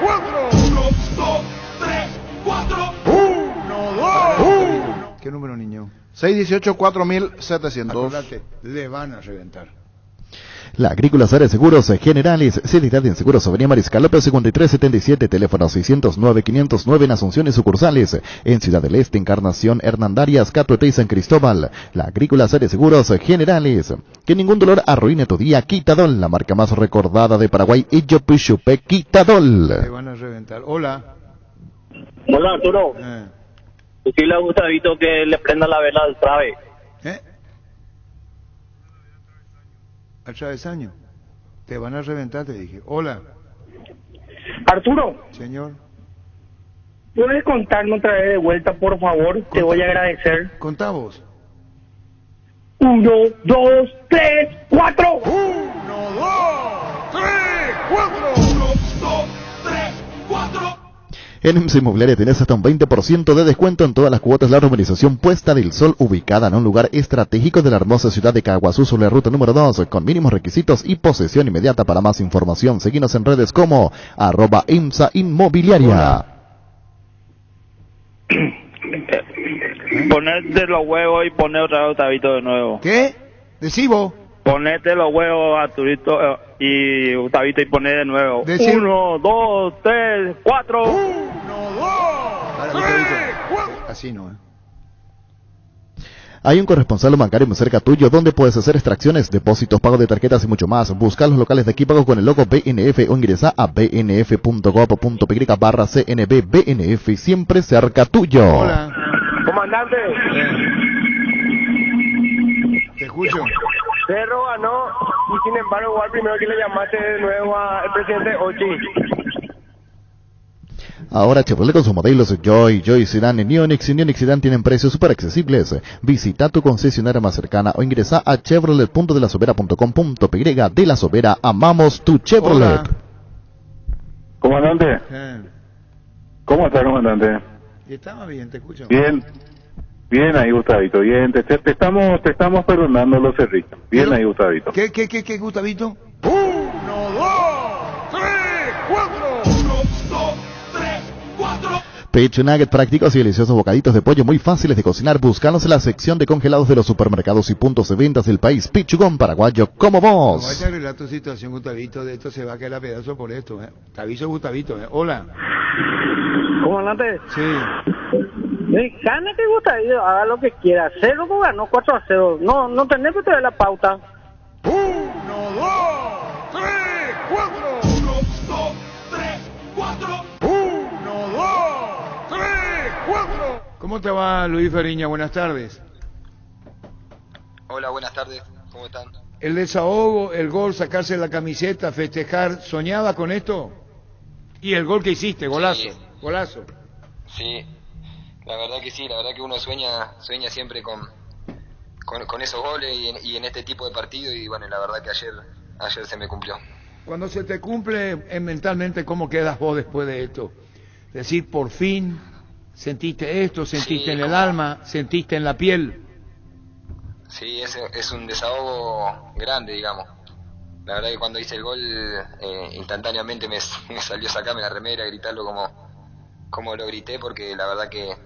[SPEAKER 8] 4. 1, 2, 3, 4. 1, 2.
[SPEAKER 7] ¿Qué número, niño?
[SPEAKER 11] 618-4700.
[SPEAKER 7] Acordate, le van a reventar.
[SPEAKER 4] La Agrícola Sara Seguros Generales, Seriedad en Seguros Avenida Mariscal López 5377, teléfono 609-509 en Asunción y sucursales, en Ciudad del Este, Encarnación, Hernandarias, Catuete y San Cristóbal. La Agrícola Sara Seguros Generales, que ningún dolor arruine tu día. Quitadol, la marca más recordada de Paraguay, y Yopuchupe Quitadol.
[SPEAKER 7] Le van a reventar. Hola.
[SPEAKER 12] Hola, Arturo. Decirle a Gustavito que le prenda la vela al trabe.
[SPEAKER 7] Al travesaño. Te van a reventar, te dije. Hola.
[SPEAKER 13] Arturo,
[SPEAKER 7] Señor.
[SPEAKER 13] ¿puedes contarme otra vez de vuelta, por favor? Te voy a agradecer.
[SPEAKER 7] Contá vos.
[SPEAKER 13] 1, 2, 3, 4.
[SPEAKER 8] 1, 2, 3, 4. 1, 2, 3, 4.
[SPEAKER 4] En IMSA Inmobiliaria tenés hasta un 20% de descuento en todas las cuotas. La urbanización Puesta del Sol, ubicada en un lugar estratégico de la hermosa ciudad de Caguazú, sobre la ruta número 2, con mínimos requisitos y posesión inmediata. Para más información, seguinos en redes como @IMSA Inmobiliaria.
[SPEAKER 12] Ponerte los huevos y poner otra vez Gustavito de nuevo.
[SPEAKER 7] ¿Qué? ¿Decibo?
[SPEAKER 12] Ponete los huevos a Arturito y Gustavito y poner de nuevo. 1, 2, 3, 4.
[SPEAKER 8] 1, 2, 3, 4.
[SPEAKER 7] Así no,
[SPEAKER 4] Hay un corresponsal bancario muy cerca tuyo donde puedes hacer extracciones, depósitos, pago de tarjetas y mucho más. Busca los locales de aquí pago con el logo BNF o ingresa a bnf.gov.py/CNB. BNF, siempre cerca tuyo.
[SPEAKER 7] Hola.
[SPEAKER 13] Comandante.
[SPEAKER 7] Te escucho.
[SPEAKER 13] Cerro ganó y sin embargo igual primero que le llamaste de nuevo al presidente Ochi.
[SPEAKER 4] Ahora Chevrolet con sus modelos Joy Sedan y Neonix Sedan tienen precios súper accesibles. Visita tu concesionaria más cercana o ingresa a chevrolet.delasobera.com.py. De La Sobera, amamos tu Chevrolet.
[SPEAKER 7] Hola.
[SPEAKER 14] Comandante, ¿cómo está, comandante?
[SPEAKER 7] Estaba bien, te escucho.
[SPEAKER 14] Bien, bien ahí, Gustavito, bien, te estamos perdonando los cerritos. Bien ahí, Gustavito.
[SPEAKER 7] ¿Qué, Gustavito?
[SPEAKER 8] 1, 2, 3, 4. 1, 2, 3, 4.
[SPEAKER 4] Pecho Nugget, prácticos y deliciosos bocaditos de pollo muy fáciles de cocinar. Búscanos en la sección de congelados de los supermercados y puntos de ventas del país. Pichugón paraguayo como vos.
[SPEAKER 7] Vaya a arreglar tu situación, Gustavito. De esto se va a caer a pedazo por esto. Te aviso, Gustavito. Hola.
[SPEAKER 13] Comandante.
[SPEAKER 7] Sí.
[SPEAKER 13] Gane que Gustavito, haga lo que quiera. Cerro ganó 4-0. No tenés que traer la pauta.
[SPEAKER 8] 1, 2, 3, 4. 1, 2, 3, 4. 1, 2, 3, 4.
[SPEAKER 7] ¿Cómo te va, Luis Fariña? Buenas tardes.
[SPEAKER 15] Hola, buenas tardes. ¿Cómo están?
[SPEAKER 7] El desahogo, el gol, sacarse la camiseta, festejar, ¿soñaba con esto? Y el gol que hiciste, golazo,
[SPEAKER 15] sí.
[SPEAKER 7] Golazo.
[SPEAKER 15] Sí, la verdad que sí, la verdad que uno sueña siempre con esos goles y en este tipo de partido, y bueno, la verdad que ayer se me cumplió.
[SPEAKER 7] Cuando se te cumple mentalmente, ¿cómo quedas vos después de esto? Decir, por fin, sentiste esto, sentiste en el alma, sentiste en la piel.
[SPEAKER 15] Sí, es un desahogo grande, digamos. La verdad que cuando hice el gol, instantáneamente me salió sacarme la remera, gritarlo como lo grité, porque la verdad que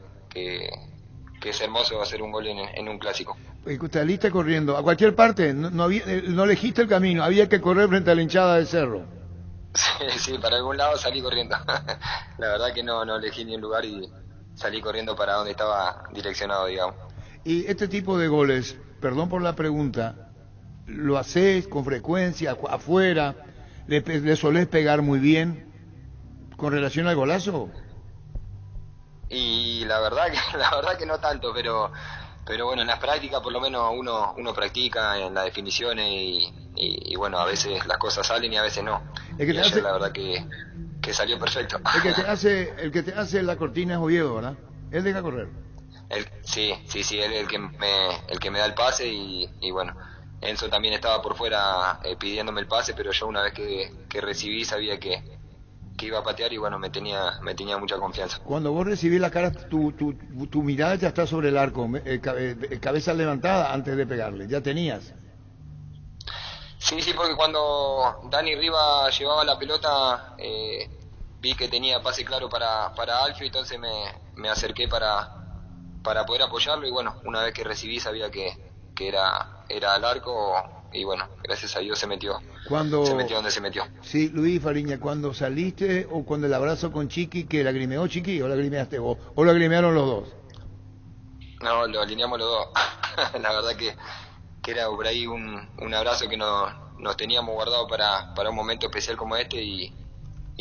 [SPEAKER 15] es hermoso hacer un gol en un clásico.
[SPEAKER 7] Porque usted saliste corriendo a cualquier parte, no elegiste el camino, había que correr frente a la hinchada del Cerro.
[SPEAKER 15] Sí, para algún lado salí corriendo. La verdad que no elegí ni un lugar y salí corriendo para donde estaba direccionado, digamos.
[SPEAKER 7] Y este tipo de goles, perdón por la pregunta, ¿lo hacés con frecuencia afuera? ¿Le solés pegar muy bien con relación al golazo?
[SPEAKER 15] Y la verdad que no tanto, pero bueno, en las prácticas por lo menos uno practica en las definiciones y bueno, a veces las cosas salen y a veces no.
[SPEAKER 7] El que
[SPEAKER 15] y
[SPEAKER 7] te
[SPEAKER 15] ayer
[SPEAKER 7] hace...
[SPEAKER 15] la verdad que salió perfecto.
[SPEAKER 7] El que te hace la cortina es Oviedo, ¿verdad? Él deja correr.
[SPEAKER 15] Sí, él es el que me da el pase y bueno, Enzo también estaba por fuera pidiéndome el pase, pero yo una vez que recibí sabía que iba a patear y bueno, me tenía mucha confianza.
[SPEAKER 7] Cuando vos recibís la cara, tu mirada ya está sobre el arco, cabeza levantada antes de pegarle, ya tenías.
[SPEAKER 15] Sí, porque cuando Dani Riva llevaba la pelota, vi que tenía pase claro para Alfio, entonces me acerqué para poder apoyarlo y bueno, una vez que recibí sabía que era al arco y bueno, gracias a Dios se metió donde se metió.
[SPEAKER 7] Sí, Luis Fariña, cuando saliste o cuando el abrazo con Chiqui, ¿que lagrimeó Chiqui o lagrimeaste vos? ¿O lagrimearon los dos?
[SPEAKER 15] No, lo alineamos los dos. La verdad que era por ahí un abrazo que nos teníamos guardado para un momento especial como este y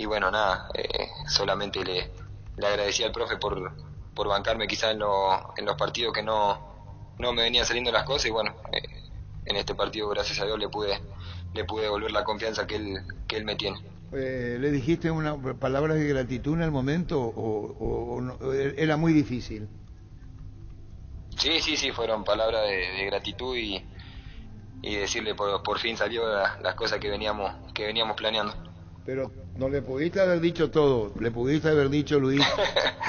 [SPEAKER 15] bueno, nada, solamente le agradecí al profe por bancarme quizás en los partidos que no me venían saliendo las cosas y bueno, en este partido gracias a Dios le pude devolver la confianza que él me tiene.
[SPEAKER 7] ¿Le dijiste una palabras de gratitud en el momento o no, era muy difícil?
[SPEAKER 15] Sí, fueron palabras de gratitud y decirle por fin salió las cosas que veníamos planeando.
[SPEAKER 7] Pero no le pudiste haber dicho todo, le pudiste haber dicho, Luis,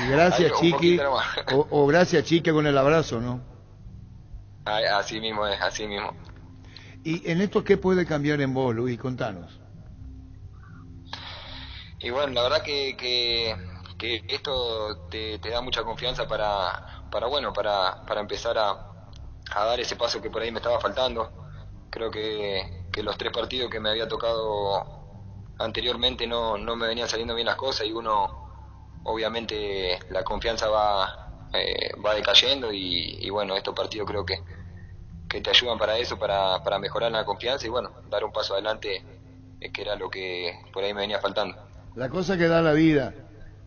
[SPEAKER 7] y gracias Chiqui, o gracias Chiqui con el abrazo, ¿no?
[SPEAKER 15] Así mismo es, así mismo.
[SPEAKER 7] ¿Y en esto qué puede cambiar en vos, Luis? Contanos.
[SPEAKER 15] Y bueno, la verdad que esto te da mucha confianza para empezar a dar ese paso que por ahí me estaba faltando. Creo que los 3 partidos que me había tocado anteriormente no me venían saliendo bien las cosas y uno, obviamente, la confianza va decayendo y bueno, estos partidos creo que te ayudan para eso, para mejorar la confianza y bueno, dar un paso adelante, que era lo que por ahí me venía faltando.
[SPEAKER 7] La cosa que da la vida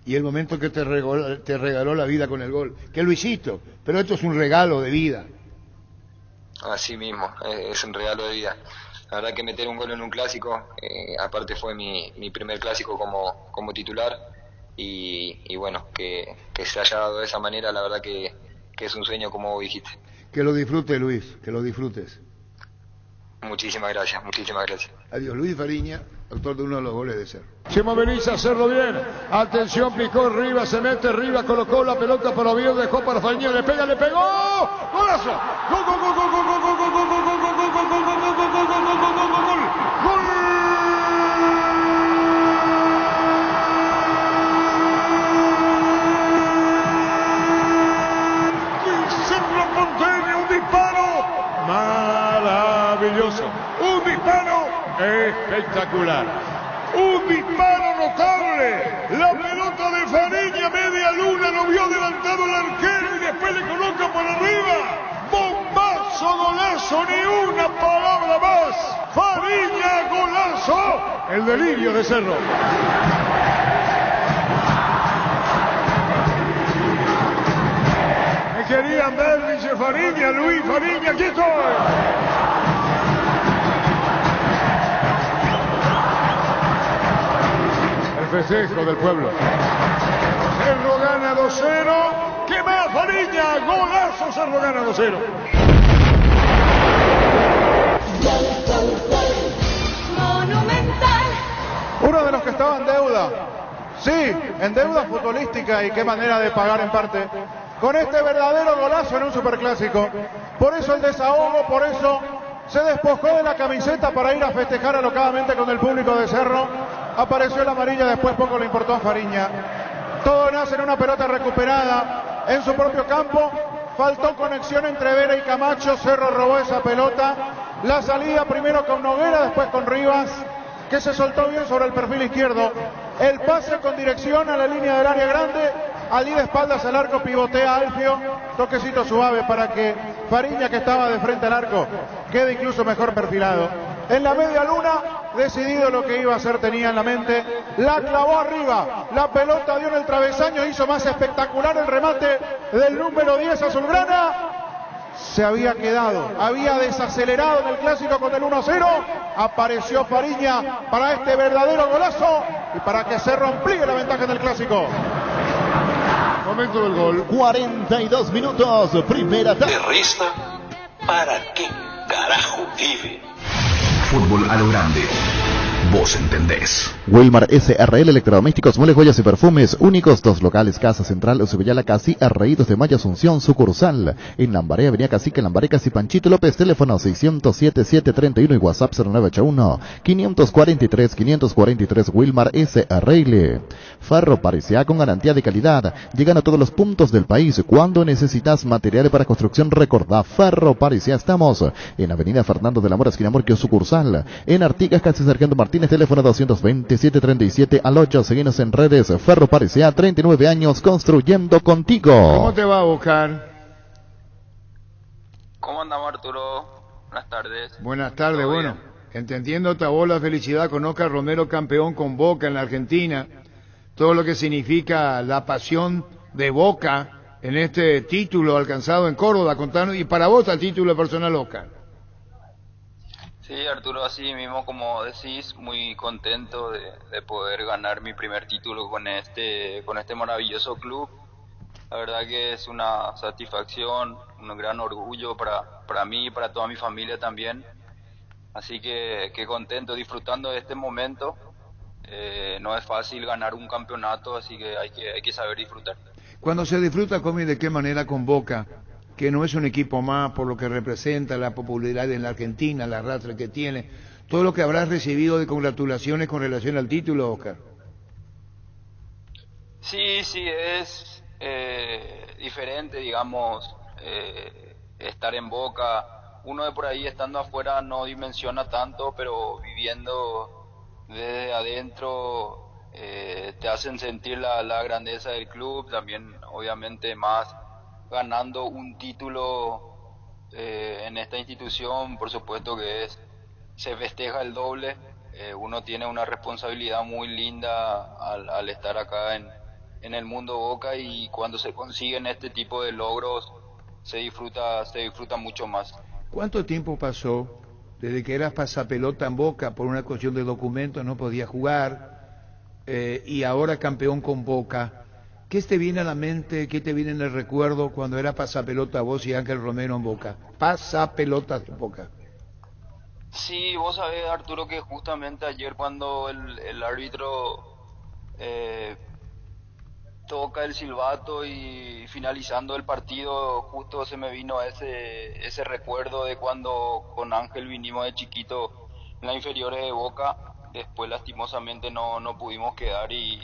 [SPEAKER 7] y el momento que te regaló la vida con el gol, que Luisito, pero esto es un regalo de vida.
[SPEAKER 15] Así mismo, es un regalo de vida. La verdad que meter un gol en un clásico, aparte fue mi primer clásico como titular y bueno, que se haya dado de esa manera, la verdad que es un sueño como vos dijiste.
[SPEAKER 7] Que lo disfrutes, Luis, que lo disfrutes.
[SPEAKER 15] Muchísimas gracias, muchísimas gracias.
[SPEAKER 7] Adiós, Luis Fariña, autor de uno de los goles de Cerro.
[SPEAKER 8] Chema Benítez a hacerlo bien. Atención, picó arriba, se mete arriba, colocó la pelota para Oviedo, dejó para Fariña, le pega, le pegó. ¡Golazo! ¡Gol, gol, gol, gol, gol, gol, gol, gol, gol, gol, gol, gol, gol, gol, gol, gol! Cerro Porteño, un disparo maravilloso, un disparo espectacular, un disparo notable, la pelota de Fariña, media luna, lo vio adelantado el arquero y después le coloca por arriba, bombazo, golazo, ni una palabra más, Fariña, golazo, el delirio de Cerro. Me querían ver, dice Fariña, Luis Fariña, aquí estoy. Festejo del pueblo. Cerro gana 2-0. ¿Qué más, Fariña? Golazo, Cerro gana 2-0.
[SPEAKER 11] Monumental. Uno de los que estaba en deuda. Sí, en deuda futbolística y qué manera de pagar en parte. Con este verdadero golazo en un superclásico. Por eso el desahogo, por eso se despojó de la camiseta para ir a festejar alocadamente con el público de Cerro. Apareció la amarilla, después poco le importó a Fariña. Todo nace en una pelota recuperada en su propio campo. Faltó conexión entre Vera y Camacho. Cerro robó esa pelota. La salida primero con Noguera, después con Rivas, que se soltó bien sobre el perfil izquierdo. El pase con dirección a la línea del área grande. Allí de espaldas al arco pivotea Alfio. Toquecito suave para que Fariña, que estaba de frente al arco, quede incluso mejor perfilado. En la media luna, decidido lo que iba a hacer, tenía en la mente, la clavó arriba, la pelota dio en el travesaño, hizo más espectacular el remate del número 10 azulgrana, se había quedado, había desacelerado en el clásico con el 1-0, apareció Fariña para este verdadero golazo y para que Cerro amplíe la ventaja en el clásico.
[SPEAKER 8] Momento del gol.
[SPEAKER 4] 42 minutos, primera etapa.
[SPEAKER 10] ¿Te resta? ¿Para qué carajo vive? Fútbol a lo grande. Vos entendés.
[SPEAKER 4] Wilmar SRL Electrodomésticos, muebles, joyas y perfumes únicos. 2 locales, Casa Central, Usubillala, Casi, Arraídos de Maya, Asunción, sucursal. En Lambaré, Avenida Cacique, Lambaré, Casi, Panchito López. Teléfono 607-731 y WhatsApp 0981-543-543. Wilmar SRL. Ferro Parecía con garantía de calidad. Llegan a todos los puntos del país. Cuando necesitas materiales para construcción, recordá Ferro Parecía. Estamos en Avenida Fernando de la Mora, esquina Morquio, sucursal. En Artigas, Casi Sargento Martínez, teléfono 227-37 al 8. Seguinos en redes. Ferro Parecía, 39 años construyendo contigo.
[SPEAKER 7] ¿Cómo te va a buscar?
[SPEAKER 16] ¿Cómo andamos, Arturo? Buenas tardes.
[SPEAKER 7] Buenas tardes, bueno. Entendiendo esta bola felicidad con Oscar Romero, campeón con Boca en la Argentina. Todo lo que significa la pasión de Boca en este título alcanzado en Córdoba. Contanos, y para vos el título personal, Oscar.
[SPEAKER 16] Sí, Arturo, así mismo como decís, muy contento de poder ganar mi primer título con este maravilloso club. La verdad que es una satisfacción, un gran orgullo para mí y para toda mi familia también. Así que contento, disfrutando de este momento. No es fácil ganar un campeonato, así que hay que saber disfrutar.
[SPEAKER 7] Cuando se disfruta, ¿cómo y de qué manera con Boca? Que no es un equipo más por lo que representa, la popularidad en la Argentina, la arrastre que tiene, todo lo que habrás recibido de congratulaciones con relación al título, Oscar.
[SPEAKER 16] Sí, es diferente, digamos, estar en Boca. Uno de por ahí estando afuera no dimensiona tanto, pero viviendo desde adentro te hacen sentir la grandeza del club, también obviamente más ganando un título en esta institución, por supuesto que se festeja el doble. Uno tiene una responsabilidad muy linda al estar acá en el mundo Boca, y cuando se consiguen este tipo de logros se disfruta mucho más.
[SPEAKER 7] ¿Cuánto tiempo pasó desde que eras pasapelota en Boca por una cuestión de documentos, no podías jugar, y ahora campeón con Boca? ¿Qué te viene a la mente, qué te viene en el recuerdo cuando era pasapelota vos y Ángel Romero en Boca? Pasapelota en Boca.
[SPEAKER 16] Sí, vos sabés, Arturo, que justamente ayer cuando el árbitro toca el silbato y finalizando el partido, justo se me vino ese recuerdo de cuando con Ángel vinimos de chiquito en las inferiores de Boca. Después lastimosamente no pudimos quedar y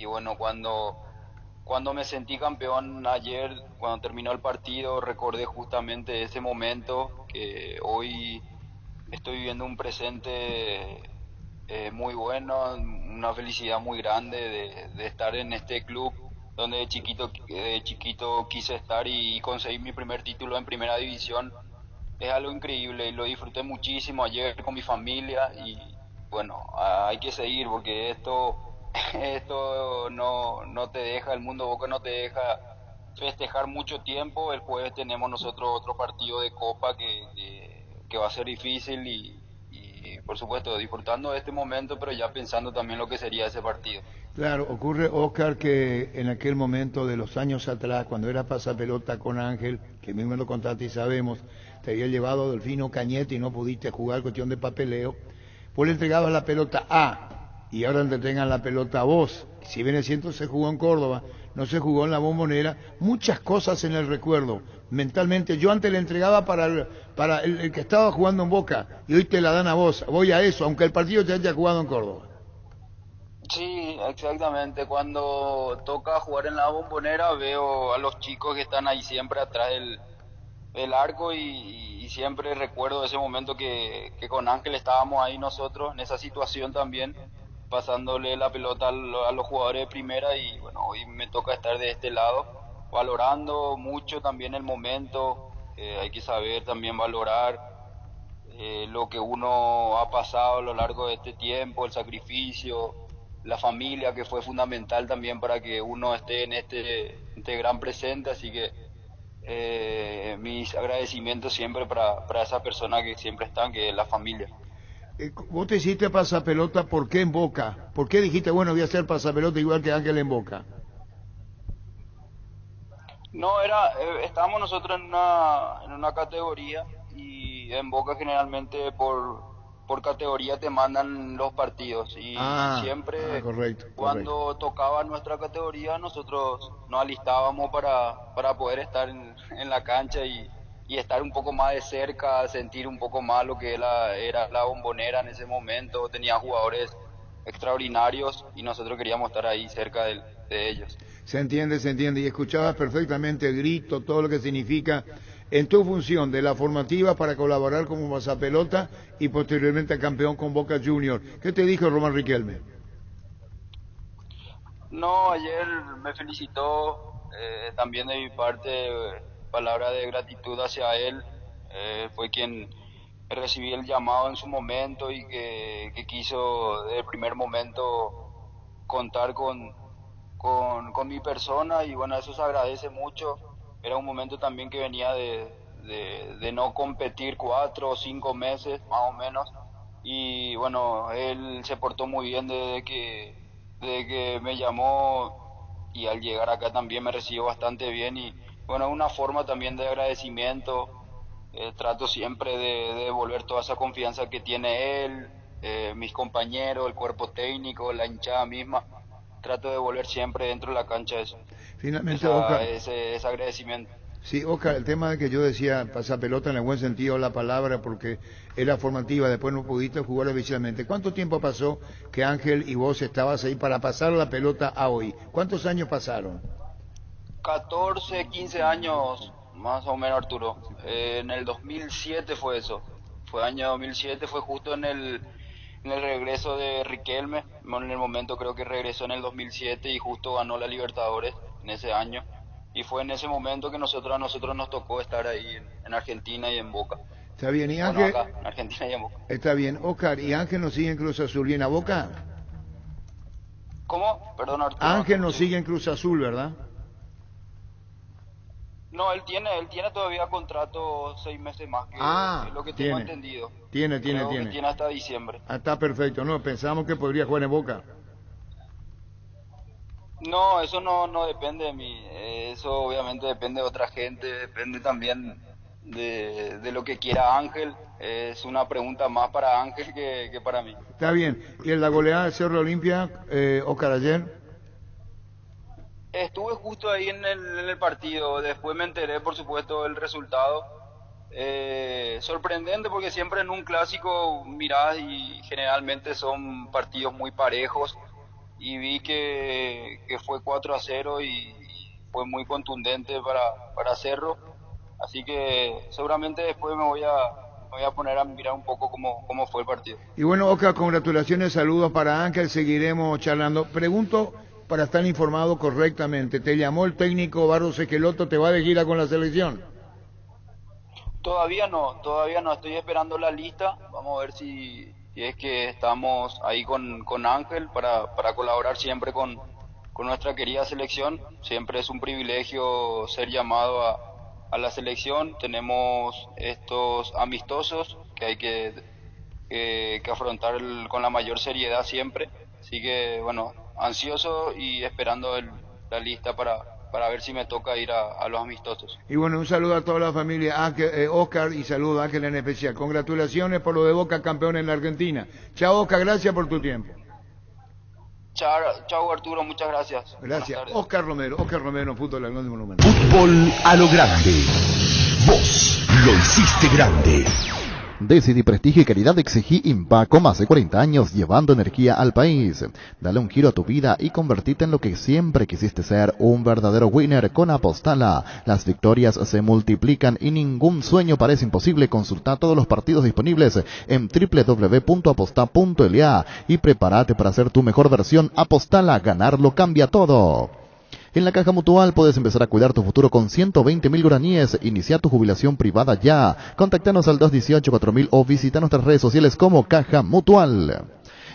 [SPEAKER 16] bueno, cuando me sentí campeón ayer, cuando terminó el partido, recordé justamente ese momento, que hoy estoy viviendo un presente muy bueno, una felicidad muy grande de estar en este club donde de chiquito quise estar y conseguir mi primer título en primera división. Es algo increíble y lo disfruté muchísimo ayer con mi familia, y bueno, hay que seguir porque esto no te deja, el mundo Boca no te deja festejar mucho tiempo. El jueves tenemos nosotros otro partido de Copa que va a ser difícil y por supuesto disfrutando de este momento, pero ya pensando también lo que sería ese partido.
[SPEAKER 7] Claro, ocurre, Oscar, que en aquel momento de los años atrás, cuando era pasapelota con Ángel, que mismo lo contaste y sabemos, te había llevado Delfino Cañete y no pudiste jugar, cuestión de papeleo, vos le entregabas la pelota y ahora te entregan la pelota a vos. Si bien es cierto, se jugó en Córdoba, no se jugó en la Bombonera, muchas cosas en el recuerdo. Mentalmente, yo antes le entregaba para el que estaba jugando en Boca, y hoy te la dan a vos. Voy a eso, aunque el partido te haya jugado en Córdoba.
[SPEAKER 16] Sí, exactamente. Cuando toca jugar en la Bombonera veo a los chicos que están ahí siempre atrás del arco y siempre recuerdo ese momento que con Ángel estábamos ahí nosotros en esa situación también, pasándole la pelota a los jugadores de primera, y bueno, hoy me toca estar de este lado, valorando mucho también el momento. Hay que saber también valorar lo que uno ha pasado a lo largo de este tiempo, el sacrificio, la familia, que fue fundamental también para que uno esté en este gran presente. Así que mis agradecimientos siempre para esa persona que siempre están, que es la familia.
[SPEAKER 7] Vos te hiciste pasapelota, ¿por qué en Boca? ¿Por qué dijiste, bueno, voy a hacer pasapelota igual que Ángel en Boca?
[SPEAKER 16] No, estábamos nosotros en una categoría, y en Boca generalmente por categoría te mandan los partidos, y siempre cuando tocaba nuestra categoría nosotros nos alistábamos para poder estar en la cancha y estar un poco más de cerca, sentir un poco más lo que era la Bombonera en ese momento. Tenía jugadores extraordinarios y nosotros queríamos estar ahí cerca de ellos.
[SPEAKER 7] Se entiende, y escuchabas perfectamente el grito, todo lo que significa en tu función de la formativa para colaborar como pasapelota y posteriormente campeón con Boca Juniors. ¿Qué te dijo Román Riquelme?
[SPEAKER 16] No, ayer me felicitó, también de mi parte, palabras de gratitud hacia él. Fue quien recibí el llamado en su momento y que quiso desde el primer momento contar con mi persona, y bueno, eso se agradece mucho. Era un momento también que venía de de no competir 4 o 5 meses más o menos, y bueno, él se portó muy bien desde que me llamó, y al llegar acá también me recibió bastante bien, y bueno, una forma también de agradecimiento. Trato siempre de devolver toda esa confianza que tiene él, mis compañeros, el cuerpo técnico, la hinchada misma. Trato de devolver siempre dentro de la cancha eso.
[SPEAKER 7] Finalmente, Oscar,
[SPEAKER 16] ese agradecimiento.
[SPEAKER 7] Sí, Oscar, el tema de que yo decía pasapelota en el buen sentido de la palabra, porque era formativa, después no pudiste jugar oficialmente. ¿Cuánto tiempo pasó que Ángel y vos estabas ahí para pasar la pelota a hoy? ¿Cuántos años pasaron?
[SPEAKER 16] 14, 15 años más o menos, Arturo. En el 2007 fue eso. Fue año 2007, fue justo en el regreso de Riquelme. En el momento creo que regresó en el 2007 y justo ganó la Libertadores en ese año. Y fue en ese momento que a nosotros nos tocó estar ahí en Argentina y en Boca.
[SPEAKER 7] Está bien, y Ángel...
[SPEAKER 16] Bueno, acá, en Argentina y en Boca.
[SPEAKER 7] Está bien, Oscar, ¿y Ángel nos sigue en Cruz Azul y en la Boca?
[SPEAKER 16] ¿Cómo? Perdón, Arturo.
[SPEAKER 7] Ángel nos sigue en Cruz Azul, ¿verdad?
[SPEAKER 16] No, él tiene todavía contrato 6 meses más, que es lo que tengo entendido.
[SPEAKER 7] Tiene.
[SPEAKER 16] Que tiene hasta diciembre.
[SPEAKER 7] Está perfecto, no, pensamos que podría jugar en Boca.
[SPEAKER 16] No, eso no depende de mí, eso obviamente depende de otra gente, depende también de lo que quiera Ángel, es una pregunta más para Ángel que para mí.
[SPEAKER 7] Está bien, ¿y en la goleada de Cerro Olimpia, Oscar, ayer?
[SPEAKER 16] Estuve justo ahí en el partido, después me enteré por supuesto del resultado, sorprendente porque siempre en un clásico mirás y generalmente son partidos muy parejos, y vi que fue 4-0 y fue muy contundente para Cerro, así que seguramente después me voy a poner a mirar un poco cómo fue el partido.
[SPEAKER 7] Y bueno, Oscar, congratulaciones, saludos para Ángel, seguiremos charlando. Pregunto para estar informado correctamente, ¿te llamó el técnico Barros Esqueloto, te va de gira con la selección?
[SPEAKER 16] Todavía no, estoy esperando la lista, vamos a ver si es que estamos ahí con Ángel para colaborar siempre con nuestra querida selección. Siempre es un privilegio ser llamado a la selección. Tenemos estos amistosos que hay que afrontar con la mayor seriedad siempre. Así que, bueno, ansioso y esperando la lista para ver si me toca ir a los amistosos.
[SPEAKER 7] Y bueno, un saludo a toda la familia, Oscar, y saludo a Ángel en especial. Congratulaciones por lo de Boca campeón en la Argentina. Chao, Oscar, gracias por tu tiempo.
[SPEAKER 16] Chao, Arturo, muchas gracias.
[SPEAKER 7] Gracias. Oscar Romero, Fútbol al Grande Monumento.
[SPEAKER 10] Fútbol a lo grande. Vos lo hiciste grande.
[SPEAKER 4] Decidí prestigio y calidad exigí Impaco, más de 40 años llevando energía al país. Dale un giro a tu vida y convertite en lo que siempre quisiste ser, un verdadero winner con Apostala. Las victorias se multiplican y ningún sueño parece imposible. Consulta todos los partidos disponibles en www.aposta.la y prepárate para ser tu mejor versión. Apostala, ganarlo cambia todo. En la Caja Mutual puedes empezar a cuidar tu futuro con 120.000 guaraníes. Inicia tu jubilación privada ya. Contáctanos al 218-4000 o visita nuestras redes sociales como Caja Mutual.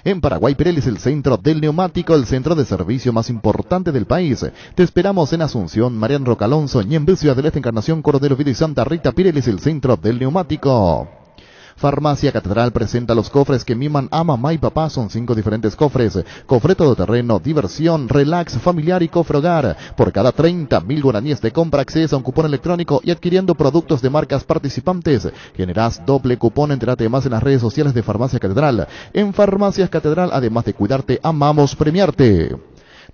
[SPEAKER 4] En Paraguay, Pirelli es el centro del neumático, el centro de servicio más importante del país. Te esperamos en Asunción, Mariano Roca Alonso, Ñemby, Ciudad del Este, Encarnación, Cordero Vida y Santa Rita. Pirelli es el centro del neumático. Farmacia Catedral presenta los cofres que miman a mamá y papá. Son 5 diferentes cofres: cofre todoterreno, diversión, relax, familiar y cofre hogar. Por cada 30.000 guaraníes de compra accesa a un cupón electrónico y adquiriendo productos de marcas participantes generás doble cupón. Entérate más en las redes sociales de Farmacia Catedral. En Farmacias Catedral, además de cuidarte, amamos premiarte.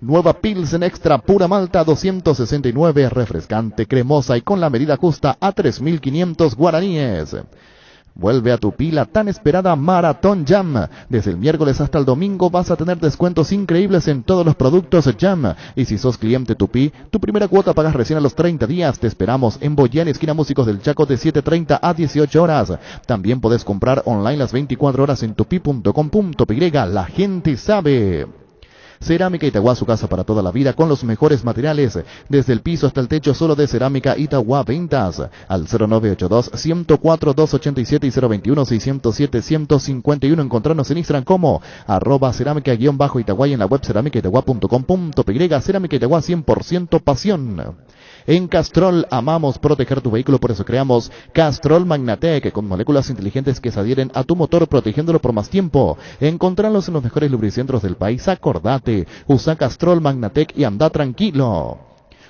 [SPEAKER 4] Nueva Pilsen Extra Pura Malta 269, refrescante, cremosa y con la medida justa a 3.500 guaraníes. Vuelve a tu pila tan esperada Maratón Jam. Desde el miércoles hasta el domingo vas a tener descuentos increíbles en todos los productos Jam. Y si sos cliente Tupi, tu primera cuota pagas recién a los 30 días. Te esperamos en Boyán, esquina Músicos del Chaco, de 7:30 a 18 horas. También podés comprar online las 24 horas en tupi.com.py. La gente sabe. Cerámica Itagua, su casa para toda la vida con los mejores materiales, desde el piso hasta el techo, solo de Cerámica Itagua. Ventas al 0982-104-287 y 021-607-151. Encontrarnos en Instagram como @cerámica_Itagua y en la web cerámicaitagua.com.py. Cerámica Itagua, 100% pasión. En Castrol amamos proteger tu vehículo, por eso creamos Castrol Magnatec, con moléculas inteligentes que se adhieren a tu motor protegiéndolo por más tiempo. Encontralos en los mejores lubricentros del país. Acordate, usa Castrol Magnatec y anda tranquilo.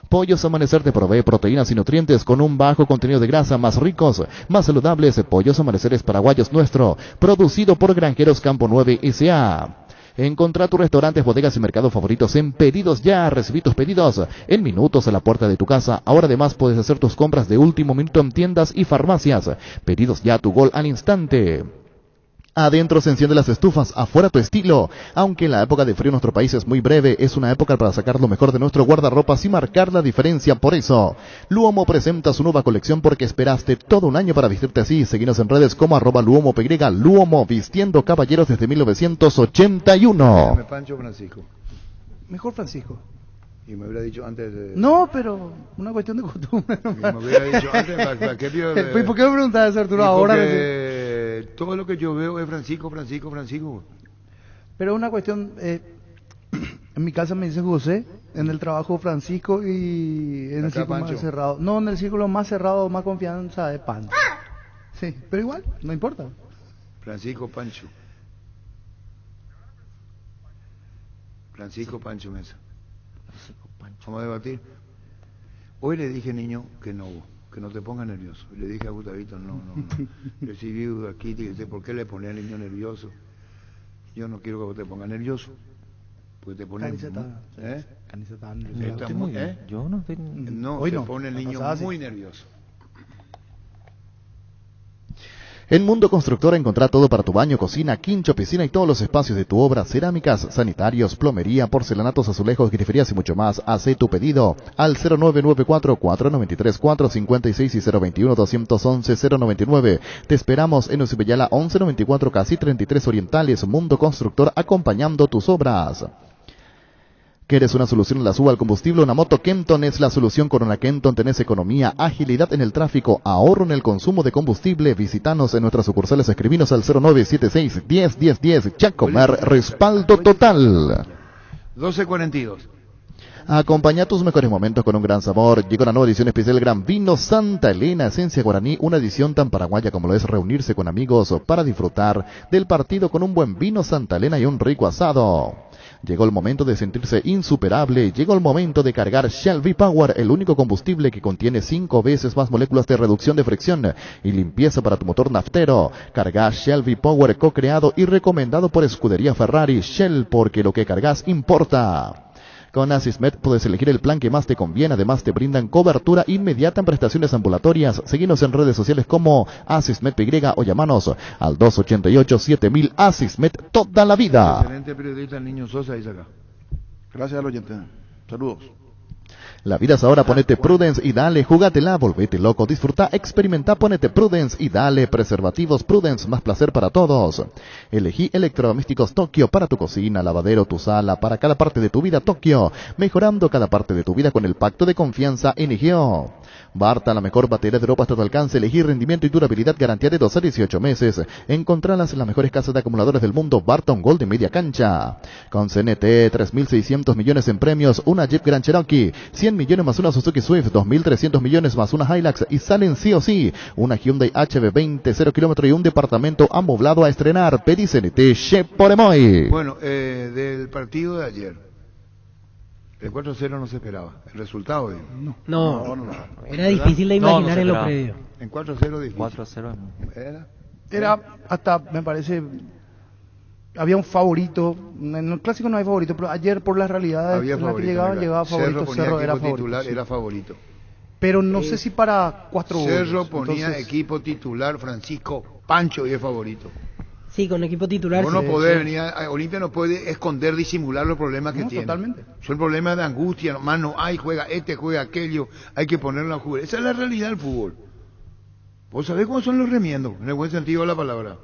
[SPEAKER 4] Pollos Amanecer te provee proteínas y nutrientes con un bajo contenido de grasa, más ricos, más saludables. Pollos Amaneceres Paraguayos Nuestro, producido por Granjeros Campo 9 S.A. Encontrá tus restaurantes, bodegas y mercados favoritos en Pedidos Ya. Recibí tus pedidos en minutos a la puerta de tu casa. Ahora además puedes hacer tus compras de último minuto en tiendas y farmacias. Pedidos Ya, tu gol al instante. Adentro se encienden las estufas, afuera tu estilo. Aunque la época de frío en nuestro país es muy breve, es una época para sacar lo mejor de nuestro guardarropas y marcar la diferencia. Por eso, Luomo presenta su nueva colección porque esperaste todo un año para vestirte así. Seguinos en redes como @LuomoPY. Luomo, vistiendo caballeros desde 1981.
[SPEAKER 7] Llame Pancho Francisco.
[SPEAKER 17] Mejor Francisco.
[SPEAKER 7] Y me hubiera dicho antes de...
[SPEAKER 17] No, pero una cuestión de costumbre.
[SPEAKER 7] Y me hubiera dicho antes, ¿para qué pido de...
[SPEAKER 17] ¿Por qué me preguntas, Arturo, ahora?
[SPEAKER 7] Todo lo que yo veo es Francisco.
[SPEAKER 17] Pero una cuestión, en mi casa me dice José, en el trabajo Francisco y en el círculo más cerrado. No, en el círculo más cerrado, más confianza de Pancho. Sí, pero igual, no importa.
[SPEAKER 7] Francisco Pancho Mesa. Vamos a debatir. Hoy le dije, niño, que no te pongas nervioso. Le dije a Gustavito, no. Recibí aquí, dije, ¿por qué le ponía al niño nervioso? Yo no quiero que vos te pongas nervioso. Porque te pone...
[SPEAKER 18] Yo no estoy...
[SPEAKER 7] No,
[SPEAKER 17] hoy
[SPEAKER 7] se
[SPEAKER 17] no.
[SPEAKER 7] pone el niño muy nervioso.
[SPEAKER 4] En Mundo Constructor encontrá todo para tu baño, cocina, quincho, piscina y todos los espacios de tu obra, cerámicas, sanitarios, plomería, porcelanatos, azulejos, griferías y mucho más. Haz tu pedido al 0994-493-456 y 021-211-099. Te esperamos en Usibellala 1194, casi 33 Orientales. Mundo Constructor, acompañando tus obras. ¿Quieres una solución en la suba al combustible? Una moto Kenton es la solución. Con una Kenton tenés economía, agilidad en el tráfico, ahorro en el consumo de combustible. Visítanos en nuestras sucursales, escribinos al 0976-101010. Chacomer, respaldo total.
[SPEAKER 7] 12:42.
[SPEAKER 4] Acompaña tus mejores momentos con un gran sabor. Llega una nueva edición especial Gran Vino Santa Elena, esencia guaraní, una edición tan paraguaya como lo es reunirse con amigos para disfrutar del partido con un buen vino Santa Elena y un rico asado. Llegó el momento de sentirse insuperable, llegó el momento de cargar Shell V-Power, el único combustible que contiene 5 veces más moléculas de reducción de fricción y limpieza para tu motor naftero. Carga Shell V-Power, co-creado y recomendado por Escudería Ferrari. Shell, porque lo que cargas importa. Con Asismed puedes elegir el plan que más te conviene. Además te brindan cobertura inmediata en prestaciones ambulatorias. Seguinos en redes sociales como Asismed PY o llamanos al 288-7000. Asismed, toda la vida.
[SPEAKER 7] Excelente periodista, el niño Sosa, dice acá.
[SPEAKER 11] Gracias al oyente. Saludos.
[SPEAKER 4] La vida es ahora, ponete Prudence y dale, jugátela, volvete loco, disfruta, experimenta, ponete Prudence y dale, preservativos Prudence, más placer para todos. Elegí electrodomésticos Tokio para tu cocina, lavadero, tu sala, para cada parte de tu vida Tokio, mejorando cada parte de tu vida con el pacto de confianza NGO. Barta, la mejor batería de ropa hasta tu alcance, elegí rendimiento y durabilidad, garantía de 12 a 18 meses. Encontralas en las mejores casas de acumuladores del mundo, Barton Gold de media cancha. Con CNT, 3.600 millones en premios, una Jeep Grand Cherokee, 100 millones más una Suzuki Swift, 2.300 millones más una Hilux y salen sí o sí, una Hyundai HB20, 0 kilómetros y un departamento amoblado a estrenar. Pedí CNT, Che Poremoy.
[SPEAKER 7] Bueno, del partido de ayer. El 4-0 no se esperaba. El resultado de...
[SPEAKER 2] No.
[SPEAKER 18] Era difícil de imaginar en lo previo.
[SPEAKER 7] En 4-0 difícil.
[SPEAKER 18] 4-0.
[SPEAKER 17] Era hasta, me parece, había un favorito. En el clásico no hay favorito, pero ayer por las realidades en las que llegaba favorito.
[SPEAKER 7] Cerro
[SPEAKER 17] era
[SPEAKER 7] ponía
[SPEAKER 17] favorito.
[SPEAKER 7] titular,
[SPEAKER 17] Sí.
[SPEAKER 7] era favorito.
[SPEAKER 17] Pero no sé si para 4 goles.
[SPEAKER 7] Cerro ponía
[SPEAKER 17] Entonces,
[SPEAKER 7] equipo titular, Francisco Pancho y es favorito.
[SPEAKER 18] Sí, con equipo titular.
[SPEAKER 7] Vos no podés venir Olimpia no puede esconder, disimular los problemas que tiene.
[SPEAKER 17] Totalmente.
[SPEAKER 7] Son problemas de angustia, más no hay, juega juega aquello, hay que ponerlo a jugar. Esa es la realidad del fútbol. Vos sabés cómo son los remiendos, en el buen sentido de la palabra.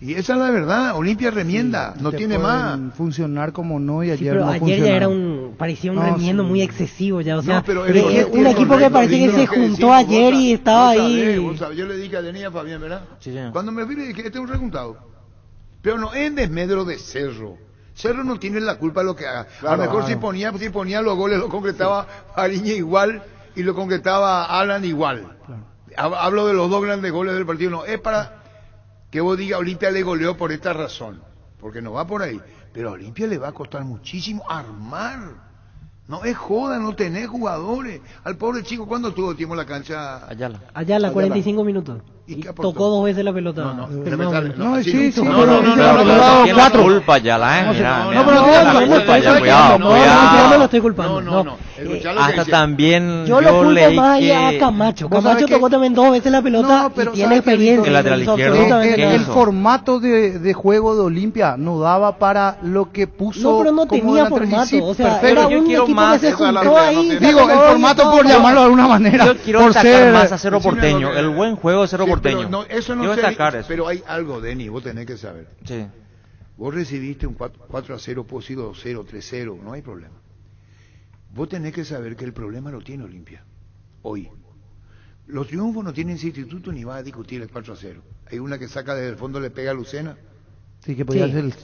[SPEAKER 7] Y esa es la verdad, Olimpia remienda, no tiene más.
[SPEAKER 17] Funcionar como no y ayer
[SPEAKER 18] Sí, pero
[SPEAKER 17] no
[SPEAKER 18] ayer
[SPEAKER 17] funcionaron.
[SPEAKER 18] ya parecía un remiendo muy excesivo ya, o sea,
[SPEAKER 7] pero
[SPEAKER 18] un equipo que parece que se juntó ayer y estaba ahí.
[SPEAKER 7] Vos sabés, yo le dije a Denis y a Fabián, ¿verdad?
[SPEAKER 18] Sí, señor.
[SPEAKER 7] Cuando me fui le dije, este es un resultado. Pero no en desmedro de Cerro. Cerro no tiene la culpa de lo que haga.
[SPEAKER 11] Claro,
[SPEAKER 7] a lo mejor si ponía los goles, lo concretaba Fariña igual y lo concretaba Alan igual. Hablo de los 2 grandes goles del partido, no, es para que vos digas, Olimpia le goleó por esta razón, porque no va por ahí, pero a Olimpia le va a costar muchísimo armar. No es joda, no tenés jugadores. Al pobre chico, ¿cuándo tuvo tiempo en la cancha?
[SPEAKER 18] Ayala, 45 minutos.
[SPEAKER 7] ¿Y qué
[SPEAKER 18] tocó 2 veces la pelota.
[SPEAKER 7] No,
[SPEAKER 18] No,
[SPEAKER 19] culpa Ayala,
[SPEAKER 18] no, no lo estoy culpando.
[SPEAKER 19] No. Hasta también
[SPEAKER 18] yo lo culpo más allá a Camacho. Camacho tocó también 2 veces la pelota y tiene experiencia.
[SPEAKER 19] El lateral izquierdo.
[SPEAKER 17] El formato de juego de Olimpia no daba para lo que puso.
[SPEAKER 18] No, pero no tenía formato. O sea, era un equipo que se juntó ahí.
[SPEAKER 17] Digo, el formato por llamarlo de alguna manera.
[SPEAKER 19] Yo quiero destacar más a Cerro Porteño. El buen juego de Cerro Porteño.
[SPEAKER 7] Eso no pero hay algo, Denis, vos tenés que saber.
[SPEAKER 19] Sí.
[SPEAKER 7] Vos recibiste un 4-0, puedo decir 2-0, 3-0, no hay problema. Vos tenés que saber que el problema lo tiene Olimpia, hoy. Los triunfos no tienen sustituto ni va a discutir el 4-0. Hay una que saca desde el fondo, le pega a Lucena.
[SPEAKER 17] Sí, que podía ser
[SPEAKER 18] el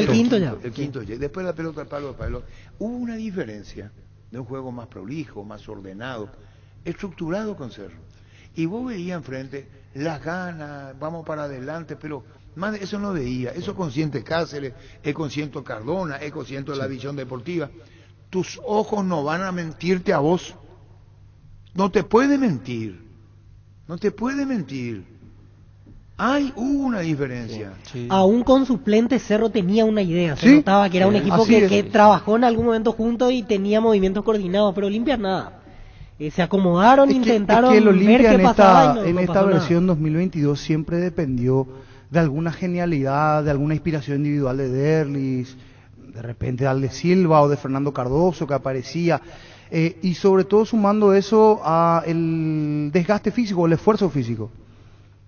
[SPEAKER 18] quinto ya.
[SPEAKER 7] El quinto ya. Después la pelota al palo. Hubo una diferencia de un juego más prolijo, más ordenado, estructurado con Cerro. Y vos veías enfrente las ganas, vamos para adelante, pero más de eso no veía. Eso consciente Cáceres, es consciente Cardona, es consciente la visión deportiva. Tus ojos no van a mentirte a vos. No te puede mentir. Hubo una diferencia.
[SPEAKER 18] Sí. Aún con suplente Cerro tenía una idea. Se notaba que era un equipo que trabajó en algún momento juntos y tenía movimientos coordinados, pero Olimpia nada. Se acomodaron, intentaron
[SPEAKER 17] el Olimpia
[SPEAKER 18] ver qué pasaba
[SPEAKER 17] en esta versión 2022 siempre dependió de alguna genialidad, de alguna inspiración individual de Derlis, de repente de Alde Silva o de Fernando Cardoso que aparecía, y sobre todo sumando eso a el desgaste físico, el esfuerzo físico.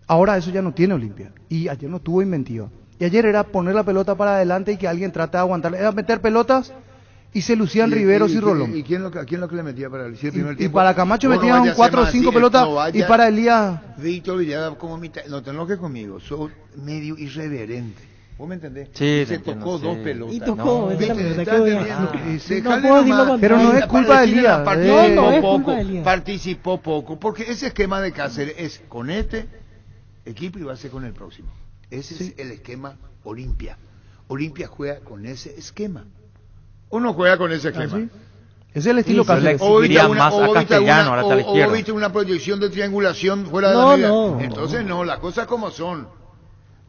[SPEAKER 17] Ahora eso ya no tiene Olimpia, y ayer no tuvo inventiva. Y ayer era poner la pelota para adelante y que alguien trate de aguantarla, era meter pelotas. Y se lucían Riveros y Rolón.
[SPEAKER 7] ¿Y a quién lo que le metía para el primer tiempo?
[SPEAKER 17] Y para Camacho metían 4 o 5 pelotas y para Elías...
[SPEAKER 7] Víctor Villada como mitad, no te enojes conmigo, sos medio irreverente. ¿Vos me entendés?
[SPEAKER 19] Sí,
[SPEAKER 7] se tocó 2 pelotas.
[SPEAKER 18] Y tocó,
[SPEAKER 17] pero no es culpa de Elías.
[SPEAKER 18] No es culpa de Elías.
[SPEAKER 7] Participó poco, porque ese esquema de Cáceres es con este equipo y va a ser con el próximo. Ese es el esquema Olimpia. Olimpia juega con ese esquema. Uno juega con ese esquema.
[SPEAKER 17] ¿Sí? Es el estilo
[SPEAKER 19] Cáceres. O
[SPEAKER 7] viste una proyección de triangulación fuera de la liga. Entonces las cosas como son.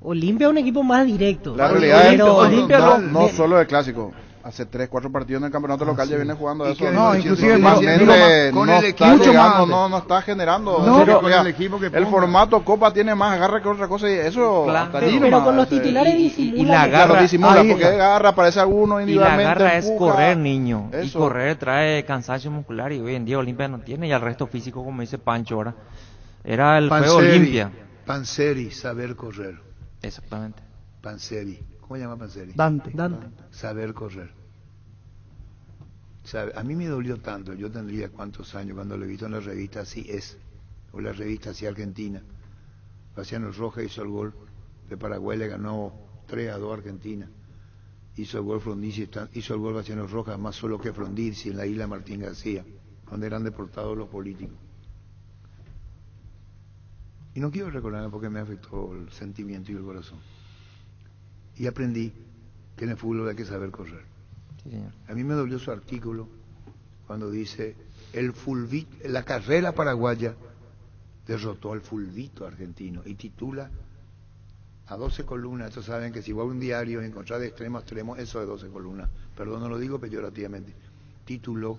[SPEAKER 18] Olimpia es un equipo más directo.
[SPEAKER 20] La realidad es que Olimpia no solo de clásico. Hace 3-4 partidos en el campeonato local ya viene jugando eso.
[SPEAKER 17] No, inclusive
[SPEAKER 20] no está llegando, no está generando. El formato Copa tiene más agarra que otra cosa y eso
[SPEAKER 18] pero con los titulares disimula.
[SPEAKER 19] Y la agarra
[SPEAKER 20] porque agarra, aparece alguno individualmente.
[SPEAKER 19] Y la agarra es correr, niño. Y correr trae cansancio muscular y hoy en día Olimpia no tiene, y el resto físico, como dice Pancho ahora. Era el juego Olimpia.
[SPEAKER 7] Panseri, saber correr.
[SPEAKER 19] Exactamente.
[SPEAKER 7] Panseri. ¿Cómo se llama Panseri?
[SPEAKER 17] Dante.
[SPEAKER 7] Saber correr. A mí me dolió tanto, yo tendría cuántos años cuando lo he visto en la revista Así Es, o la revista Así Argentina. Faciano Rojas hizo el gol de Paraguay, le ganó 3-2 a Argentina. Hizo el gol Frondizi, hizo el gol Faciano Rojas, más solo que Frondizi en la isla Martín García, donde eran deportados los políticos. Y no quiero recordarme porque me afectó el sentimiento y el corazón. Y aprendí que en el fútbol hay que saber correr.
[SPEAKER 19] Sí, señor.
[SPEAKER 7] A mí me dolió su artículo cuando dice la carrera paraguaya derrotó al fulvito argentino y titula a 12 columnas. Estos saben que si va a un diario y encontrar de extremo a extremo, eso de 12 columnas, perdón, no lo digo peyorativamente, tituló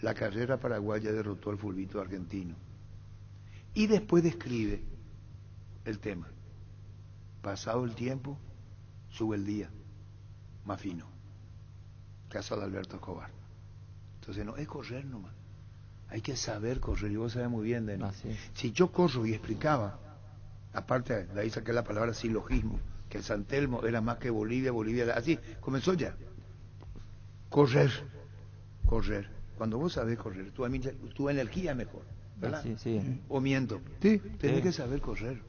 [SPEAKER 7] la carrera paraguaya derrotó al fulvito argentino y después describe el tema. Pasado el tiempo, sube el día, más fino. Caso de Alberto Escobar. Entonces no es correr nomás, hay que saber correr, y vos sabés muy bien de no. Si yo corro y explicaba, aparte de ahí saqué la palabra silogismo, que el San Telmo era más que Bolivia, así, comenzó ya. Correr. Cuando vos sabés correr, tu energía es mejor, ¿verdad?
[SPEAKER 19] Sí.
[SPEAKER 7] O miento. Sí. Tenés que saber correr.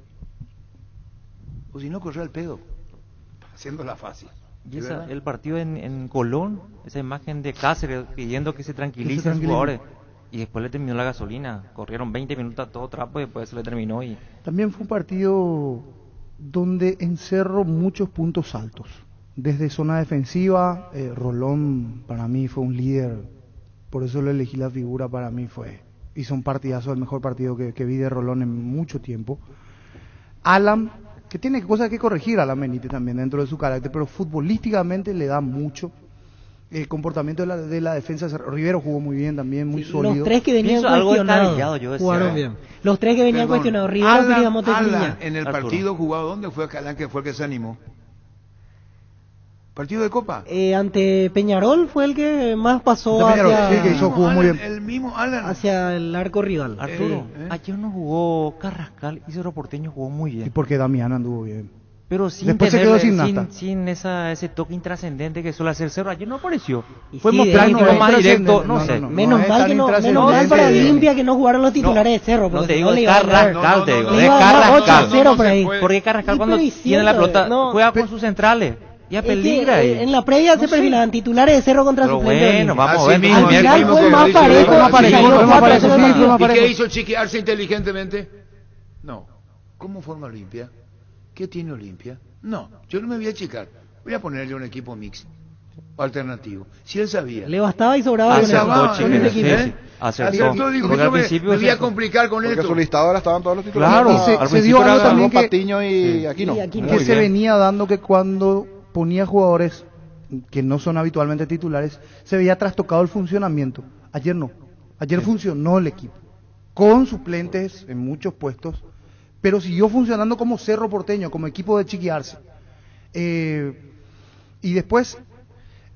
[SPEAKER 7] O si no, correr al pedo, haciéndola fácil.
[SPEAKER 19] Y el partido en Colón, esa imagen de Cáceres pidiendo que se tranquilicen los jugadores, y después le terminó la gasolina. Corrieron 20 minutos a todo trapo y después se le terminó. Y
[SPEAKER 17] también fue un partido donde en Cerro muchos puntos altos. Desde zona defensiva, Rolón para mí fue un líder, por eso le elegí la figura, para mí hizo un partidazo, el mejor partido que vi de Rolón en mucho tiempo. Alan, que tiene cosas que corregir, Alan Benítez también dentro de su carácter, pero futbolísticamente le da mucho. El comportamiento de la defensa, Rivero jugó muy bien también, muy sólido.
[SPEAKER 18] Los tres que venían cuestionados jugaron bien. Los tres que venían cuestionados, Rivero, Piriamo,
[SPEAKER 7] Alan en el partido jugado, ¿dónde fue Alan que fue el que se animó? ¿Partido de Copa?
[SPEAKER 18] Ante Peñarol fue el que más pasó
[SPEAKER 17] jugó muy bien.
[SPEAKER 7] El mismo Alan.
[SPEAKER 18] Hacia el arco rival.
[SPEAKER 19] Arturo, ayer no jugó Carrascal y Cerro Porteño jugó muy bien.
[SPEAKER 17] Y porque Damián anduvo bien.
[SPEAKER 19] Pero sin
[SPEAKER 17] después
[SPEAKER 19] tener,
[SPEAKER 17] se quedó sin
[SPEAKER 19] ese toque intrascendente que suele hacer Cerro. Ayer no apareció.
[SPEAKER 18] Fue
[SPEAKER 19] más directo, no sé.
[SPEAKER 18] Menos mal para Olimpia que no jugaron los titulares de Cerro.
[SPEAKER 19] No te digo de Carrascal, te digo de Carrascal. Porque Carrascal cuando tiene la pelota juega con sus centrales. Ya peligra ahí.
[SPEAKER 18] En la previa se perfilaban titulares de Cerro contra suplentes.
[SPEAKER 19] Bueno, vamos a ver.
[SPEAKER 18] Al final fue más parejo.
[SPEAKER 7] ¿Y qué hizo Chiqui Arce inteligentemente? No. ¿Cómo forma Olimpia? ¿Qué tiene Olimpia? No, yo no me voy a achicar. Voy a ponerle un equipo mixto o alternativo. Si él sabía.
[SPEAKER 18] Le bastaba y sobraba.
[SPEAKER 19] Acertó.
[SPEAKER 7] Dijo, yo me voy a complicar con esto.
[SPEAKER 20] Porque su listado ahora estaban todos los titulares.
[SPEAKER 17] Claro, se dio algo también que
[SPEAKER 20] Patiño y Aquino.
[SPEAKER 17] Que se venía dando, que cuando ponía jugadores que no son habitualmente titulares, se veía trastocado el funcionamiento. Ayer no. Ayer funcionó el equipo. Con suplentes en muchos puestos, pero siguió funcionando como Cerro Porteño, como equipo de Chiqui Arce. Y después,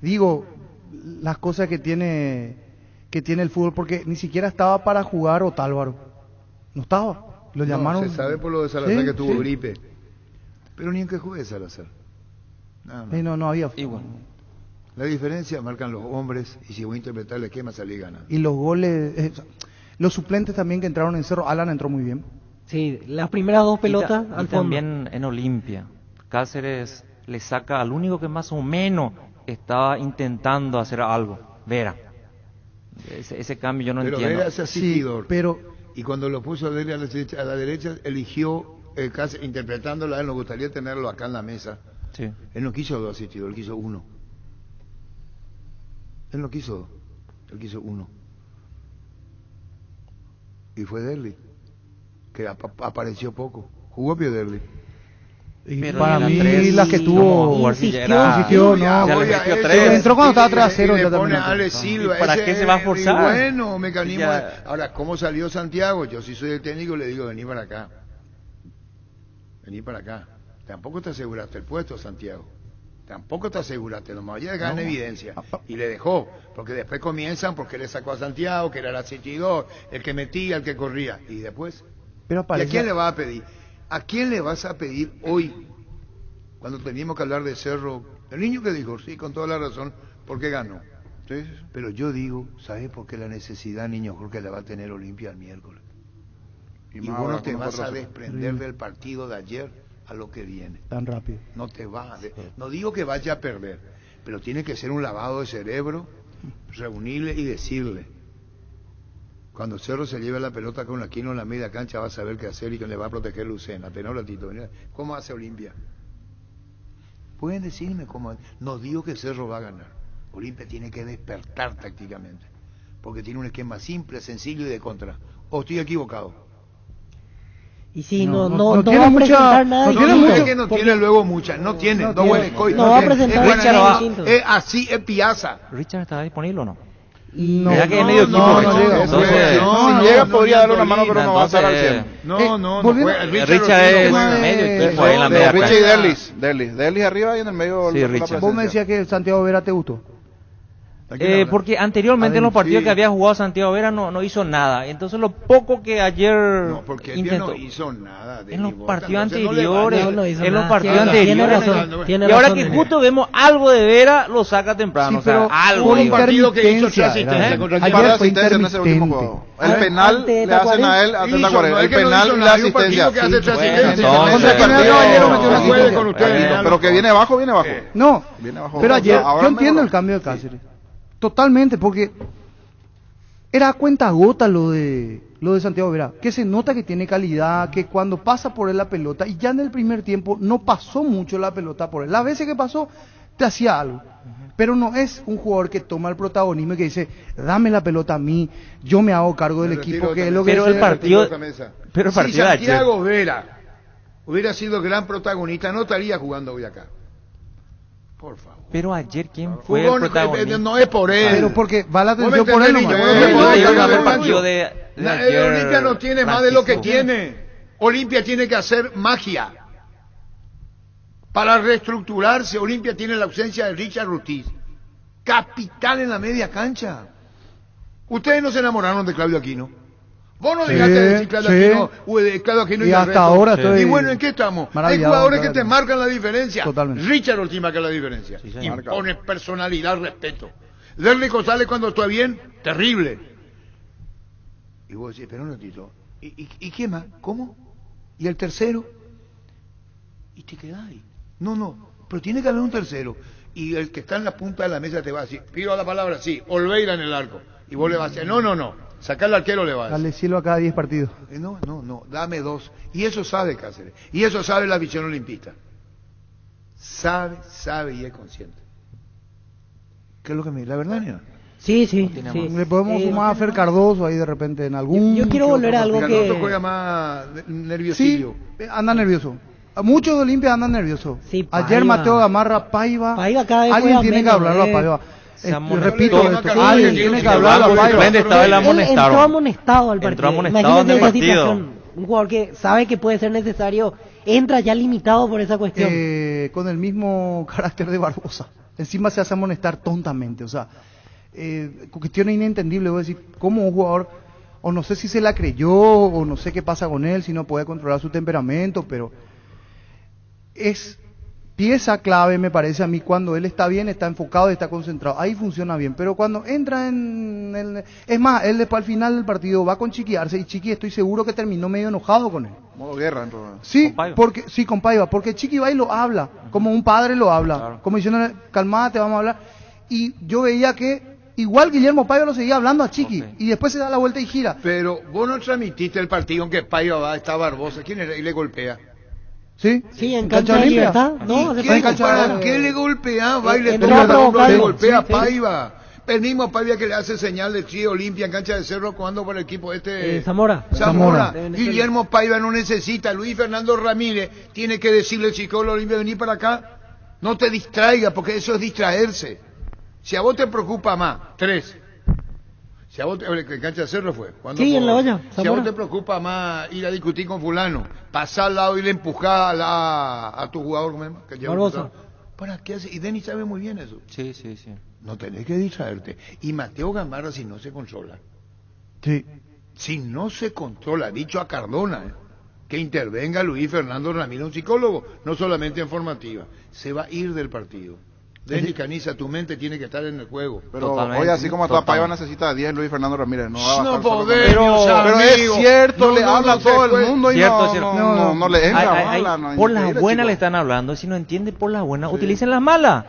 [SPEAKER 17] digo, las cosas que tiene el fútbol, porque ni siquiera estaba para jugar Otálvaro. No estaba. Lo llamaron.
[SPEAKER 7] Se sabe por lo de Salazar que tuvo gripe. Pero ni en que juegue Salazar.
[SPEAKER 17] No había.
[SPEAKER 7] Igual. La diferencia marcan los hombres, y si voy a interpretar el esquema, salí gana.
[SPEAKER 17] Y los goles, los suplentes también que entraron en Cerro. Alan entró muy bien.
[SPEAKER 18] Sí, las primeras dos pelotas al fondo.
[SPEAKER 19] También en Olimpia, Cáceres le saca al único que más o menos estaba intentando hacer algo, Vera. Ese cambio yo no entiendo.
[SPEAKER 7] Vera es asistidor.
[SPEAKER 17] Pero
[SPEAKER 7] y cuando lo puso a la derecha eligió Cáceres, interpretándola, él nos gustaría tenerlo acá en la mesa.
[SPEAKER 19] Sí.
[SPEAKER 7] Él no quiso dos asistidores, él quiso uno. Él no quiso dos, él quiso uno. Y fue Derli, que apareció poco. Jugó Derli.
[SPEAKER 17] Pero para mí las que tuvo insistió, entró cuando estaba 3-0.
[SPEAKER 19] ¿Para qué se va a forzar?
[SPEAKER 7] Bueno, mecanismo. Ahora, ¿cómo salió Santiago? Yo si soy el técnico le digo, vení para acá. Vení para acá. Tampoco te aseguraste el puesto, Santiago. Tampoco te aseguraste, nomás vaya a dejar en evidencia. Y le dejó, porque después comienzan porque le sacó a Santiago, que era el asistidor, el que metía, el que corría. Y después, ¿y a quién le vas a pedir? ¿A quién le vas a pedir hoy, cuando teníamos que hablar de Cerro? El niño que dijo, sí, con toda la razón, porque ganó. ¿Sí? Pero yo digo, ¿sabes por qué la necesidad, niño Jorge, la va a tener Olimpia el miércoles? Y vos no te vas a desprender del partido de ayer a lo que viene.
[SPEAKER 17] Tan rápido.
[SPEAKER 7] No te vas. No digo que vaya a perder, pero tiene que ser un lavado de cerebro, reunirle y decirle. Cuando Cerro se lleve la pelota con Aquino en la media cancha, va a saber qué hacer y que le va a proteger Lucena. Tenés un ratito. ¿Cómo hace Olimpia? Pueden decirme cómo. No digo que Cerro va a ganar. Olimpia tiene que despertar tácticamente, porque tiene un esquema simple, sencillo y de contra. ¿O estoy equivocado?
[SPEAKER 18] Y sí, no va a presentar nada.
[SPEAKER 7] No tiene luego muchas, no tiene. No
[SPEAKER 18] va a presentar nada distinto.
[SPEAKER 7] Así es Piazza.
[SPEAKER 19] ¿Richard está disponible o no?
[SPEAKER 7] No,
[SPEAKER 19] que es medio equipo,
[SPEAKER 20] si llega podría darle una mano, pero no va a estar al 100.
[SPEAKER 7] No.
[SPEAKER 19] Richard es medio equipo ahí en la media.
[SPEAKER 20] Richard y Derlis arriba y en el medio.
[SPEAKER 19] Sí, Richard.
[SPEAKER 17] Vos me decías que Santiago Vera te gustó.
[SPEAKER 19] Porque anteriormente en los partidos que había jugado Santiago Vera no hizo nada. Entonces lo poco que ayer intentó.
[SPEAKER 7] No hizo nada.
[SPEAKER 19] En los partidos anteriores. En los partidos anteriores. Y ahora que justo vemos algo de Vera, lo saca temprano.
[SPEAKER 17] Sí, pero
[SPEAKER 7] algo. Un partido que hizo 3 asistencias contra
[SPEAKER 20] el par de asistencias en ese último juego. El penal le hacen a él a Teta Cuarenta. El penal y la asistencia. Pero que viene abajo, viene abajo.
[SPEAKER 17] No, pero ayer yo entiendo el cambio de Cáceres. Totalmente, porque Era a cuenta gota lo de Santiago Vera, que se nota que tiene calidad, que cuando pasa por él la pelota, y ya en el primer tiempo no pasó mucho la pelota por él. Las veces que pasó, te hacía algo. Pero no es un jugador que toma el protagonismo y que dice, dame la pelota a mí, yo me hago cargo del equipo, que es lo que...
[SPEAKER 19] Pero el partido... Pero el
[SPEAKER 7] si
[SPEAKER 19] partido
[SPEAKER 7] Santiago Vera hubiera sido gran protagonista, no estaría jugando hoy acá. Por favor.
[SPEAKER 19] Pero ayer, ¿quién fue el protagonista?
[SPEAKER 7] No es por él.
[SPEAKER 17] Pero porque va la atención por él.
[SPEAKER 7] Olimpia no tiene más de lo que tiene. Olimpia tiene que hacer magia. Para reestructurarse, Olimpia tiene la ausencia de Richard Ortiz. Capital en la media cancha. Ustedes no se enamoraron de Claudio Aquino. Vos no dejaste de decir Claudio Aquino
[SPEAKER 17] y hasta ahora estoy...
[SPEAKER 7] Y bueno, ¿en qué estamos? Hay jugadores que te marcan la diferencia.
[SPEAKER 17] Totalmente.
[SPEAKER 7] Richard Ortiz marca la diferencia. Impone personalidad, respeto. Derly González cuando está bien, terrible. Y vos decís, pero un ratito, ¿y qué más? ¿Cómo? ¿Y el tercero? Y te quedás ahí. No, pero tiene que haber un tercero. Y el que está en la punta de la mesa te va a decir, pido la palabra, sí, Olveira en el arco. Y vos le vas a decir, no, sacar al arquero le vas a decir.
[SPEAKER 17] Dale cielo a cada 10 partidos.
[SPEAKER 7] No, dame 2. Y eso sabe Cáceres. Y eso sabe la visión olimpista. Sabe y es consciente. ¿Qué es lo que me dice? ¿La verdad, Nina?
[SPEAKER 18] Sí.
[SPEAKER 17] Le podemos sumar a Fer Cardoso ahí de repente en algún...
[SPEAKER 18] Yo quiero volver a algo que...
[SPEAKER 7] Cardoso juega más nerviosillo.
[SPEAKER 17] Sí, anda nervioso. Muchos de Olimpia andan nerviosos.
[SPEAKER 18] Sí,
[SPEAKER 17] ayer Mateo Gamarra, Paiva
[SPEAKER 18] cada vez
[SPEAKER 17] alguien tiene que hablarlo a Paiva. Repito esto, alguien tiene que hablarlo a Paiva.
[SPEAKER 18] Entró amonestado al partido.
[SPEAKER 19] Imagínate esa situación.
[SPEAKER 18] Un jugador que sabe que puede ser necesario, entra ya limitado por esa cuestión.
[SPEAKER 17] Con el mismo carácter de Barbosa. Encima se hace amonestar tontamente. O sea, cuestión inentendible. Voy a decir, ¿cómo un jugador, o no sé si se la creyó, o no sé qué pasa con él, si no puede controlar su temperamento, pero... es pieza clave, me parece a mí, cuando él está bien, está enfocado y está concentrado, ahí funciona bien, pero cuando entra es más, él después al final del partido va con Chiqui Arce, y Chiqui estoy seguro que terminó medio enojado con él.
[SPEAKER 20] Modo guerra, entonces.
[SPEAKER 17] Sí, con Paiva, porque Chiqui va y lo habla, como un padre lo habla, claro. Como diciendo, calmada, te vamos a hablar, y yo veía que igual Guillermo Paiva lo seguía hablando a Chiqui, y después se da la vuelta y gira.
[SPEAKER 7] Pero vos no transmitiste el partido en que Paiva va, está Barbosa, ¿quién era? Y le golpea.
[SPEAKER 17] Sí,
[SPEAKER 18] en cancha de Libertad. No,
[SPEAKER 7] ¿para qué le golpea? Va y le golpea a Paiva. Venimos Paiva que le hace señal de Tri Olimpia en cancha de Cerro cuando por el equipo
[SPEAKER 18] Zamora.
[SPEAKER 7] Guillermo Paiva no necesita. Luis Fernando Ramírez tiene que decirle al chico de Olimpia, vení para acá. No te distraiga, porque eso es distraerse. Si a vos te preocupa más, 3. Si a vos en cancha de Cerro fue.
[SPEAKER 18] En la olla.
[SPEAKER 7] Si a vos te preocupa más ir a discutir con fulano, pasar al lado y le empujar a tu jugador,
[SPEAKER 18] Barbosa.
[SPEAKER 7] ¿Para qué hace? Y Denis sabe muy bien eso.
[SPEAKER 19] Sí.
[SPEAKER 7] No tenés que distraerte. Y Mateo Gamarra, si no se controla.
[SPEAKER 17] Sí.
[SPEAKER 7] Si no se controla, dicho a Cardona, que intervenga Luis Fernando Ramírez, un psicólogo, no solamente en formativa, se va a ir del partido. Denis Caniza, tu mente tiene que estar en el juego.
[SPEAKER 20] Pero hoy, así como está Paiva, necesita 10 Luis Fernando Ramírez.
[SPEAKER 7] No podemos,
[SPEAKER 20] pero es cierto, le habla a todo el mundo y no le entra.
[SPEAKER 19] Por las buenas le están hablando, si no entiende por las buenas, utilicen las malas.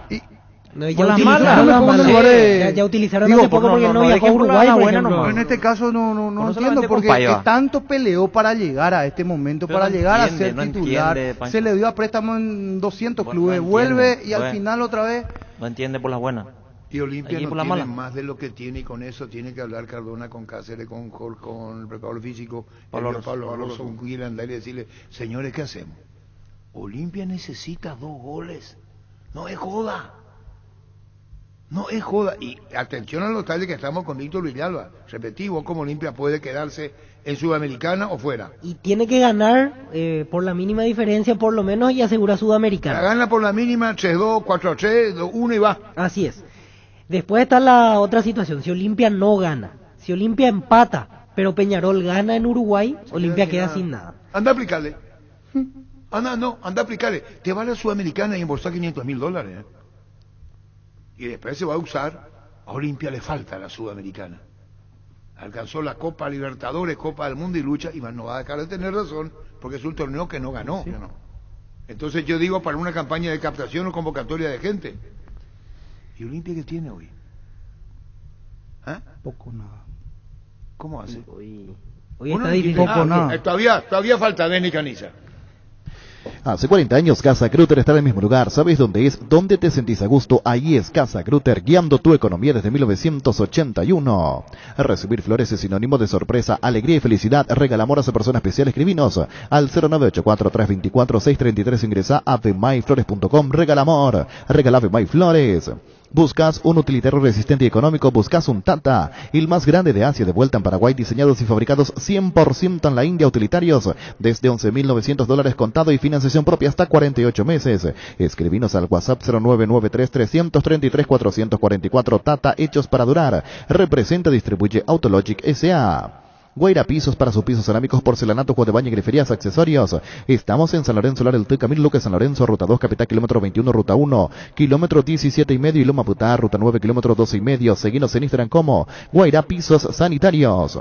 [SPEAKER 18] Ya utilizaron hace poco porque no viajó a Uruguay.
[SPEAKER 17] Pero en este caso no entiendo porque tanto peleó para llegar a este momento, para llegar a ser titular. Se le dio a préstamo en 200 clubes, vuelve y al final otra vez.
[SPEAKER 19] No entiende por las buenas.
[SPEAKER 7] Y Olimpia no tiene más de lo que tiene, y con eso tiene que hablar Cardona con Cáceres, con el preparador físico, Pablo Rosso, con Guilherme, y decirle, señores, ¿qué hacemos? Olimpia necesita 2 goles. No es joda. No es joda. Y atención a los detalles que estamos con Víctor Villalba. Repetimos, como Olimpia puede quedarse en Sudamericana o fuera.
[SPEAKER 18] Y tiene que ganar por la mínima diferencia, por lo menos, y asegura Sudamericana.
[SPEAKER 7] La gana por la mínima, 3-2, 4-3, 2-1 y va.
[SPEAKER 18] Así es. Después está la otra situación. Si Olimpia no gana, si Olimpia empata, pero Peñarol gana en Uruguay, Olimpia queda sin nada.
[SPEAKER 7] Anda a aplicarle. Anda a aplicarle. Te va a la Sudamericana y embolsar $500,000. Y después se va a usar, a Olimpia le falta la Sudamericana. Alcanzó la Copa Libertadores, Copa del Mundo y lucha, y no va a dejar de tener razón, porque es un torneo que no ganó. Sí. Entonces yo digo, para una campaña de captación o convocatoria de gente. ¿Y Olimpia qué tiene hoy?
[SPEAKER 17] Poco, nada.
[SPEAKER 7] ¿Cómo hace?
[SPEAKER 18] Hoy está difícil.
[SPEAKER 7] Todavía falta Denis Caniza.
[SPEAKER 4] Hace 40 años Casa Grutter está en el mismo lugar. ¿Sabes dónde es? ¿Dónde te sentís a gusto? Ahí es Casa Grutter, guiando tu economía desde 1981. Recibir flores es sinónimo de sorpresa, alegría y felicidad. Regala amor a esa persona especial. Escribinos al 0984-324-633. Ingresa a avemaiflores.com. Regala amor. Regala Avemay Flores. ¿Buscas un utilitario resistente y económico? ¿Buscas un Tata? El más grande de Asia, de vuelta en Paraguay, diseñados y fabricados 100% en la India, utilitarios desde $11.900 contado y financiación propia hasta 48 meses. Escribinos al WhatsApp 0993-333-444. Tata, hechos para durar. Representa, distribuye Autologic S.A. Guaira Pisos, para sus pisos cerámicos, porcelanato, juego de baño, griferías, accesorios. Estamos en San Lorenzo, Lar del Tuy, Camilo Luque, San Lorenzo, Ruta 2, Capital, kilómetro 21, Ruta 1, kilómetro 17,5 y Loma Putá, Ruta 9, kilómetro 12,5. Seguinos en Instagram como Guaira Pisos Sanitarios.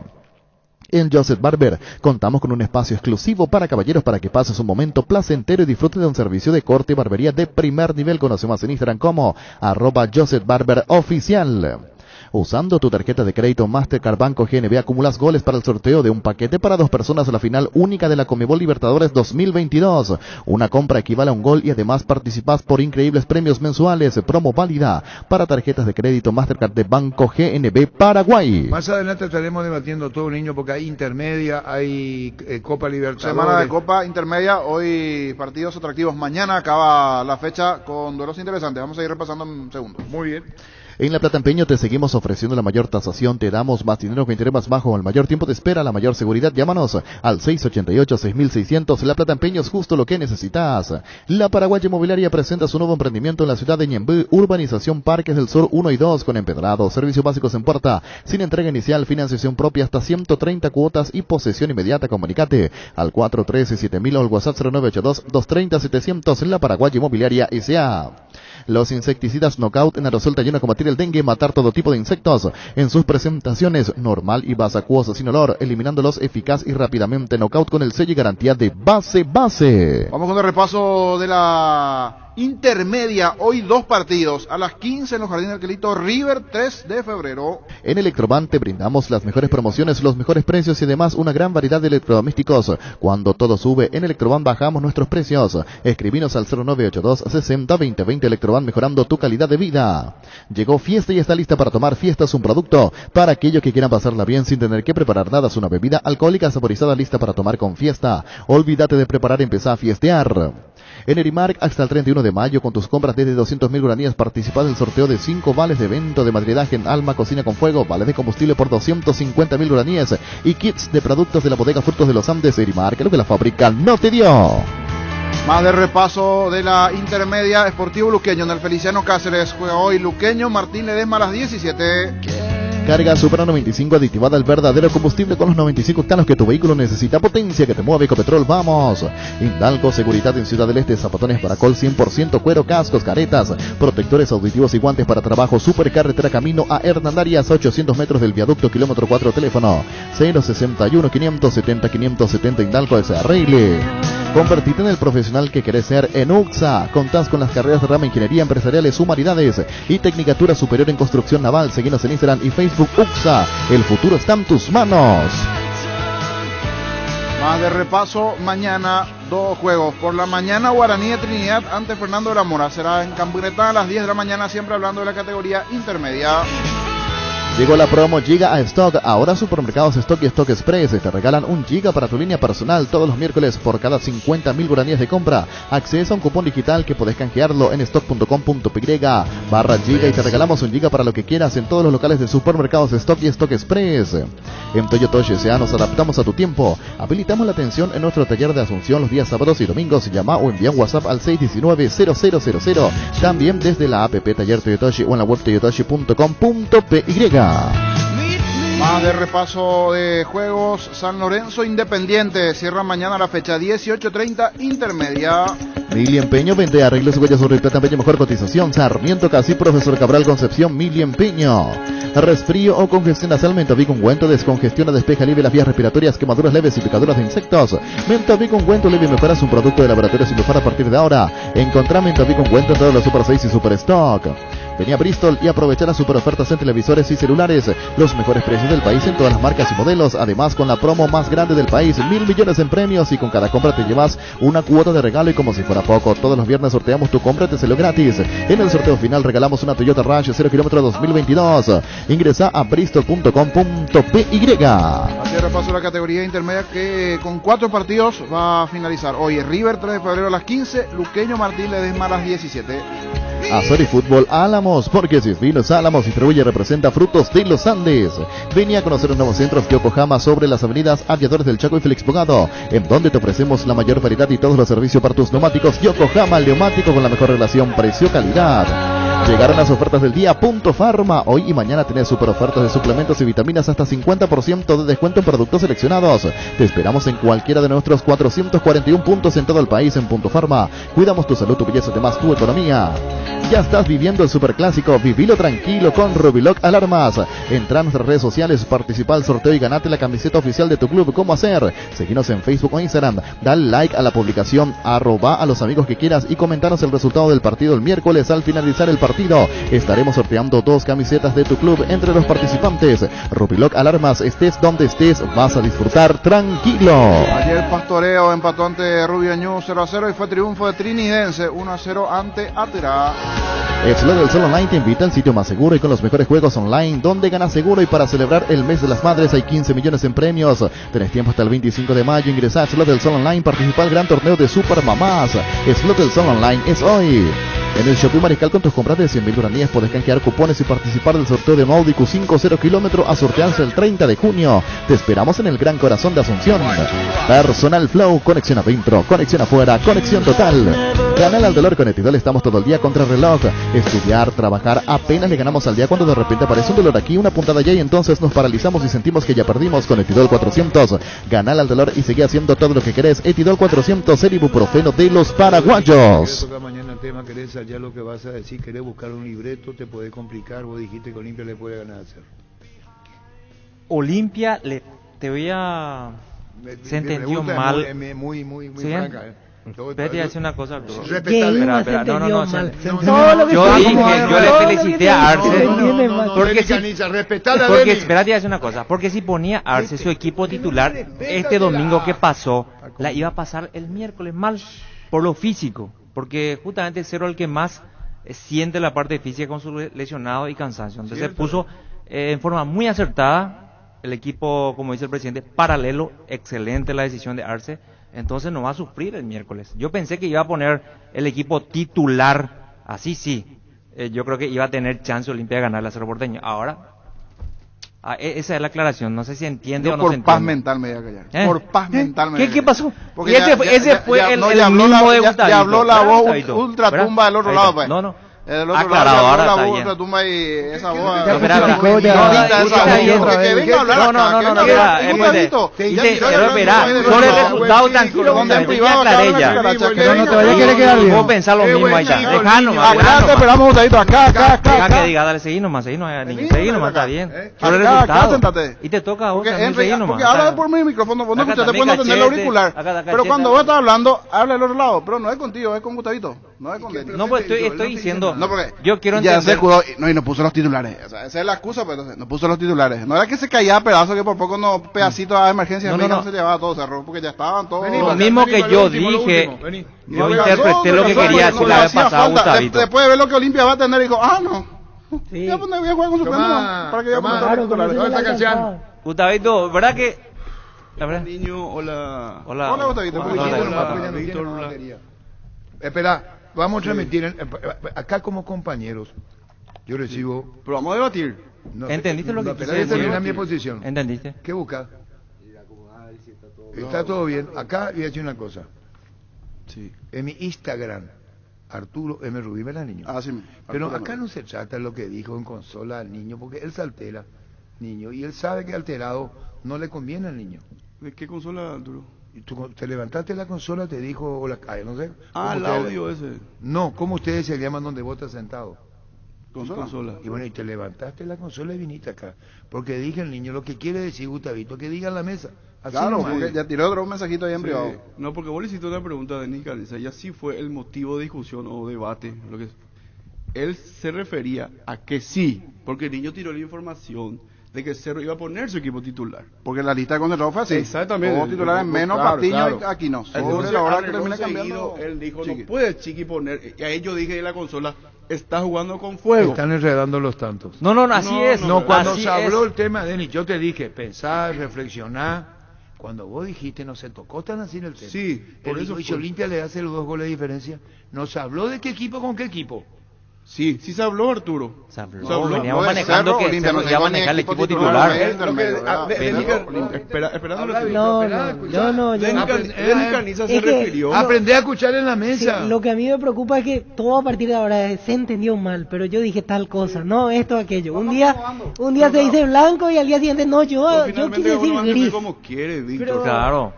[SPEAKER 4] En Joseph Barber contamos con un espacio exclusivo para caballeros para que pases un momento placentero y disfrute de un servicio de corte y barbería de primer nivel. Conoce más en Instagram como @JosephBarberOficial. Usando tu tarjeta de crédito Mastercard Banco GNB acumulas goles para el sorteo de un paquete para 2 personas a la final única de la Conmebol Libertadores 2022. Una compra equivale a un gol y además participas por increíbles premios mensuales. Promo válida para tarjetas de crédito Mastercard de Banco GNB Paraguay.
[SPEAKER 7] Más adelante estaremos debatiendo todo, niño, porque hay intermedia, hay Copa Libertadores.
[SPEAKER 20] Semana de Copa Intermedia, hoy partidos atractivos. Mañana acaba la fecha con duelos interesantes. Vamos a ir repasando en segundos.
[SPEAKER 7] Muy bien.
[SPEAKER 4] En La Plata Empeño te seguimos ofreciendo la mayor tasación, te damos más dinero que interés más bajo, el mayor tiempo de espera, la mayor seguridad. Llámanos al 688-6600. La Plata Empeño es justo lo que necesitas. La Paraguaya Inmobiliaria presenta su nuevo emprendimiento en la ciudad de Ñemby, Urbanización Parques del Sur 1 y 2, con empedrado, servicios básicos en puerta, sin entrega inicial, financiación propia hasta 130 cuotas y posesión inmediata. Comunicate al 413-7000 o al WhatsApp 0982-230-700. La Paraguaya Inmobiliaria S.A. Los insecticidas Knockout en aerosol te ayudan a combatir el dengue, matar todo tipo de insectos en sus presentaciones normal y vasacuosa sin olor, eliminándolos eficaz y rápidamente. Knockout con el sello y garantía de Base.
[SPEAKER 20] Vamos con el repaso de la intermedia. Hoy 2 partidos. A las 15 en los Jardines del Quelito, River 3 de febrero.
[SPEAKER 4] En Electroban te brindamos las mejores promociones, los mejores precios y además una gran variedad de electrodomésticos. Cuando todo sube, en Electroban bajamos nuestros precios. Escribinos al 0982 60 2020. Electroban, mejorando tu calidad de vida. Llegó Fiesta y está lista para tomar. Fiesta es un producto para aquellos que quieran pasarla bien sin tener que preparar nada. Es una bebida alcohólica saborizada lista para tomar con Fiesta. Olvídate de preparar, empezá a fiestear. En Erimark, hasta el 31 de mayo, con tus compras desde 200.000 guaraníes, participa del sorteo de 5 vales de evento de madridaje en Alma Cocina con Fuego, vales de combustible por 250.000 guaraníes y kits de productos de la bodega Frutos de los Andes. Erimark, lo que la fábrica no te dio.
[SPEAKER 20] Más de repaso de la intermedia. Sportivo Luqueño en el Feliciano Cáceres. Juega hoy Luqueño, Martín Ledesma a las 17.
[SPEAKER 4] Carga Supra 95 aditivada, el verdadero combustible con los 95 octanos que tu vehículo necesita. Potencia que te mueve. Ecopetrol, vamos. Indalco, seguridad en Ciudad del Este. Zapatones Baracol 100% cuero, cascos, caretas, protectores auditivos y guantes para trabajo. Supercarretera camino a Hernandarias, 800 metros del viaducto, kilómetro 4. Teléfono 061 570 570. Indalco S.R.L. Convertite en el profesional que querés ser en UXA. Contás con las carreras de rama Ingeniería Empresariales, Humanidades y Tecnicatura Superior en Construcción Naval. Seguinos en Instagram y Facebook. UXA, el futuro está en tus manos.
[SPEAKER 20] Más de repaso, mañana 2 juegos. Por la mañana, Guaraní de Trinidad ante Fernando de la Mora. Será en Campinetas a las 10 de la mañana, siempre hablando de la categoría intermedia.
[SPEAKER 4] Llegó la promo Giga a Stock. Ahora Supermercados Stock y Stock Express te regalan 1 giga para tu línea personal todos los miércoles por cada 50.000 guaraníes de compra. Accesa a un cupón digital que podés canjearlo en stock.com.py/giga y te regalamos 1 giga para lo que quieras en todos los locales de Supermercados Stock y Stock Express. En Toyota S.A. nos adaptamos a tu tiempo. Habilitamos la atención en nuestro taller de Asunción los días sábados y domingos. Llama o envía un WhatsApp al 619-0000. También desde la app Taller Toyotoshi o en la web toyotoshi.com.py.
[SPEAKER 20] Más de repaso de juegos. San Lorenzo Independiente cierra mañana la fecha 18:30 intermedia.
[SPEAKER 4] Mili Empeño, vende arreglos, huellas sobre plata, empeño, mejor cotización. Sarmiento Casi, Profesor Cabral Concepción. Mili Empeño. Resfrío o congestión nasal, Mentavic ungüento descongestiona, despeja, alivia las vías respiratorias, quemaduras leves y picaduras de insectos. Mentavic ungüento alivia y mejora, es un producto de laboratorio sin mejor a partir de ahora. Encontrá Mentavic ungüento en todos los Super 6 y Super Stock. Vení a Bristol y aprovecha las super ofertas en televisores y celulares. Los mejores precios del país en todas las marcas y modelos. Además, con la promo más grande del país, 1.000 millones en premios, y con cada compra te llevas una cuota de regalo, y como si fuera poco, todos los viernes sorteamos tu compra, te salió gratis. En el sorteo final regalamos una Toyota Rush 0 km 2022. Ingresa a bristol.com.py.
[SPEAKER 20] Así repaso la categoría intermedia, que con 4 partidos va a finalizar hoy. River 3 de febrero a las 15, Luqueño Martín Ledesma a las 17.
[SPEAKER 4] Azor y Fútbol Álamos, porque si es vinos Álamos distribuye y representa frutos de los Andes. Venía a conocer los nuevos centros Yokohama sobre las avenidas Aviadores del Chaco y Félix Bogado, en donde te ofrecemos la mayor variedad y todos los servicios para tus neumáticos. Yokohama, el neumático con la mejor relación precio-calidad. Llegaron las ofertas del día Punto Farma. Hoy y mañana tenés super ofertas de suplementos y vitaminas, hasta 50% de descuento en productos seleccionados. Te esperamos en cualquiera de nuestros 441 puntos en todo el país. En Punto Farma cuidamos tu salud, tu belleza, además tu economía. Ya estás viviendo el superclásico, vivilo tranquilo con Rubiloc Alarmas. Entra a nuestras redes sociales, participa al sorteo y ganate la camiseta oficial de tu club. ¿Cómo hacer? Seguinos en Facebook o Instagram, dale like a la publicación, arroba a los amigos que quieras y comentanos el resultado del partido el miércoles. Al finalizar el partido estaremos sorteando 2 camisetas de tu club entre los participantes. Rubiloc Alarmas, estés donde estés, vas a disfrutar tranquilo.
[SPEAKER 20] Ayer Pastoreo empató ante Rubio Ñu 0-0 y fue triunfo de Trinidense 1-0 ante Atera.
[SPEAKER 4] Slot del Sol Online te invita al sitio más seguro y con los mejores juegos online, donde ganas seguro. Y para celebrar el mes de las madres hay 15 millones en premios. Tenés tiempo hasta el 25 de mayo. Ingresá a Slot del Sol Online, participa al gran torneo de Super Mamás. Slot del Sol Online es hoy. En el Shopping Mariscal, con tus compras de 100.000 guaraníes podés canjear cupones y participar del sorteo de un Audi Q5 0 km a sortearse el 30 de junio. Te esperamos en el Gran Corazón de Asunción. Personal Flow, conexión adentro, conexión afuera, conexión total. Canal al dolor con Etidol, estamos todo el día contra el reloj. Estudiar, trabajar, apenas le ganamos al día cuando de repente aparece un dolor aquí, una puntada allá, y entonces nos paralizamos y sentimos que ya perdimos. Con Etidol 400, ganale al dolor y seguí haciendo todo lo que querés. Etidol 400, el ibuprofeno de los paraguayos.
[SPEAKER 7] Mañana el tema, querés ya lo que vas a decir, querés buscar un libreto, te puede complicar. Vos dijiste que Olimpia le puede ganar a Cerro.
[SPEAKER 19] Olimpia, te voy a... Se entendió mal.
[SPEAKER 7] Muy
[SPEAKER 19] ¿Sí?
[SPEAKER 7] franca,
[SPEAKER 19] Pero te hace una cosa, Arturo.
[SPEAKER 7] Respetable.
[SPEAKER 19] Yo le felicité a Arce. Porque espérate, hace una cosa. Porque si ponía a Arce su equipo titular este domingo que pasó, la iba a pasar el miércoles mal por lo físico. Porque justamente Cerro es el que más siente la parte física con su lesionado y cansancio. Entonces puso en forma muy acertada el equipo, como dice el presidente, paralelo. Excelente la decisión de Arce. Entonces no va a sufrir el miércoles. Yo pensé que iba a poner el equipo titular, así sí. Yo creo que iba a tener chance Olimpia de ganar la Cerro Porteño. Ahora, esa es la aclaración. No sé si entiende o no se entiende.
[SPEAKER 20] Por paz mental me voy a callar. Por paz mental me voy a callar.
[SPEAKER 19] ¿Qué pasó?
[SPEAKER 20] Porque
[SPEAKER 19] y ese fue el mismo de Gustavito.
[SPEAKER 20] Ya habló la voz ultratumba del otro lado, pues.
[SPEAKER 19] No.
[SPEAKER 20] Aclarado, ahora está bien. Tumba y esa voz. Que venga a hablar acá.
[SPEAKER 19] Sobre el resultado tranquilo, donde privado aclaré ya.
[SPEAKER 17] No te vayas a querer quedar bien.
[SPEAKER 19] Vos pensás lo mismo allá. Dejá nomás.
[SPEAKER 20] Acá te esperamos, Gustavito. Acá.
[SPEAKER 19] Deja que diga, dale, seguí nomás, seguí nomás, está bien. Sobre el resultado. Y te toca a vos también, seguí nomás.
[SPEAKER 20] Porque habla por mi micrófono, vos no escuchas, después no tenés el auricular. Pero cuando vos estás hablando, habla del otro lado. Pero no es contigo, es con Gustavito. No es con él.
[SPEAKER 19] No, pues estoy diciendo.
[SPEAKER 20] No, porque
[SPEAKER 19] yo quiero
[SPEAKER 20] entender.
[SPEAKER 19] Ya se
[SPEAKER 20] juró, y no puso los titulares. O sea, esa es la excusa, pero no puso los titulares. No era que se caía pedazos, que por poco pedacitos a emergencia no se llevaba todo Cerro, porque ya estaban todos.
[SPEAKER 19] Lo mismo que yo dije. Yo interpreté lo que quería decir la vez pasada, Gustavito.
[SPEAKER 20] Después de ver lo que Olimpia va a tener, dijo, no. Voy a jugar con su plano para que yo ponga los titulares.
[SPEAKER 19] Gustavito, ¿verdad que?
[SPEAKER 21] Niño, hola.
[SPEAKER 20] Hola, Gustavito.
[SPEAKER 7] Espera. Vamos a transmitir, acá como compañeros, yo recibo...
[SPEAKER 20] Pero vamos a debatir.
[SPEAKER 7] No,
[SPEAKER 19] ¿entendiste lo que
[SPEAKER 7] quise decir? Termina mi posición.
[SPEAKER 19] ¿Entendiste?
[SPEAKER 7] ¿Qué busca? Está todo bien. Acá voy a decir una cosa.
[SPEAKER 21] Sí.
[SPEAKER 7] En mi Instagram, Arturo M. Rubí, ¿verdad, niño?
[SPEAKER 20] Sí.
[SPEAKER 7] Pero acá no se trata de lo que dijo en consola al niño, porque él se altera, niño, y él sabe que alterado no le conviene al niño.
[SPEAKER 21] ¿De qué consola, Arturo?
[SPEAKER 7] Y tú te levantaste la consola, te dijo, no sé.
[SPEAKER 21] El audio ese.
[SPEAKER 7] No, ¿cómo ustedes se llaman donde vos estás sentado?
[SPEAKER 21] Consola.
[SPEAKER 7] Y bueno, y te levantaste la consola y viniste acá. Porque dije al niño lo que quiere decir Gustavito, que diga en la mesa. Así
[SPEAKER 20] claro, porque ya tiró otro mensajito ahí en privado.
[SPEAKER 21] No, porque vos le hiciste una pregunta a Denis Calesa, ya sí fue el motivo de discusión o debate. Lo que él se refería a que sí, porque el niño tiró la información de que Cerro iba a poner su equipo titular.
[SPEAKER 20] Porque la lista de concentrados fue así.
[SPEAKER 21] Exactamente.
[SPEAKER 20] Todos titulares menos
[SPEAKER 21] claro,
[SPEAKER 20] Patiño
[SPEAKER 21] claro.
[SPEAKER 20] y Aquino.
[SPEAKER 21] Entonces,
[SPEAKER 20] la hora que
[SPEAKER 21] arregló
[SPEAKER 20] termina
[SPEAKER 21] seguido,
[SPEAKER 20] cambiando.
[SPEAKER 21] él dijo,
[SPEAKER 20] Chiqui.
[SPEAKER 21] no puede Chiqui poner, y ahí yo dije en la consola, está jugando con fuego.
[SPEAKER 7] Están enredando los tantos.
[SPEAKER 19] No, así es.
[SPEAKER 7] No, cuando
[SPEAKER 19] así
[SPEAKER 7] se habló
[SPEAKER 19] es.
[SPEAKER 7] el tema, Denis, yo te dije, pensar, reflexionar. Cuando vos dijiste, no se tocó tan así en el tema.
[SPEAKER 21] Sí, por eso
[SPEAKER 7] Y
[SPEAKER 21] fue.
[SPEAKER 7] Olimpia le hace los 2 goles de diferencia. ¿Nos habló de qué equipo con qué equipo?
[SPEAKER 21] Sí se habló, Arturo.
[SPEAKER 19] Se habló.
[SPEAKER 21] Se habló.
[SPEAKER 19] Veníamos
[SPEAKER 20] Lo de
[SPEAKER 19] manejando
[SPEAKER 20] Cerro,
[SPEAKER 19] que
[SPEAKER 20] Olimpia
[SPEAKER 19] Cerro
[SPEAKER 20] no
[SPEAKER 19] iba a
[SPEAKER 20] llegó ni
[SPEAKER 19] manejar el
[SPEAKER 20] equipo
[SPEAKER 19] equipo
[SPEAKER 20] titular,
[SPEAKER 19] titular.
[SPEAKER 21] Esperando
[SPEAKER 18] No.
[SPEAKER 21] Caniza se
[SPEAKER 18] Es que-
[SPEAKER 21] refirió.
[SPEAKER 7] Aprendí a escuchar en la mesa.
[SPEAKER 18] Sí, lo que a mí me preocupa es que todo a partir de ahora se entendió mal, pero yo dije tal cosa, no esto, aquello. Un día se dice blanco y al día siguiente no, yo quise decir gris.
[SPEAKER 21] Como quiere, Víctor.
[SPEAKER 18] Pero-
[SPEAKER 19] Claro.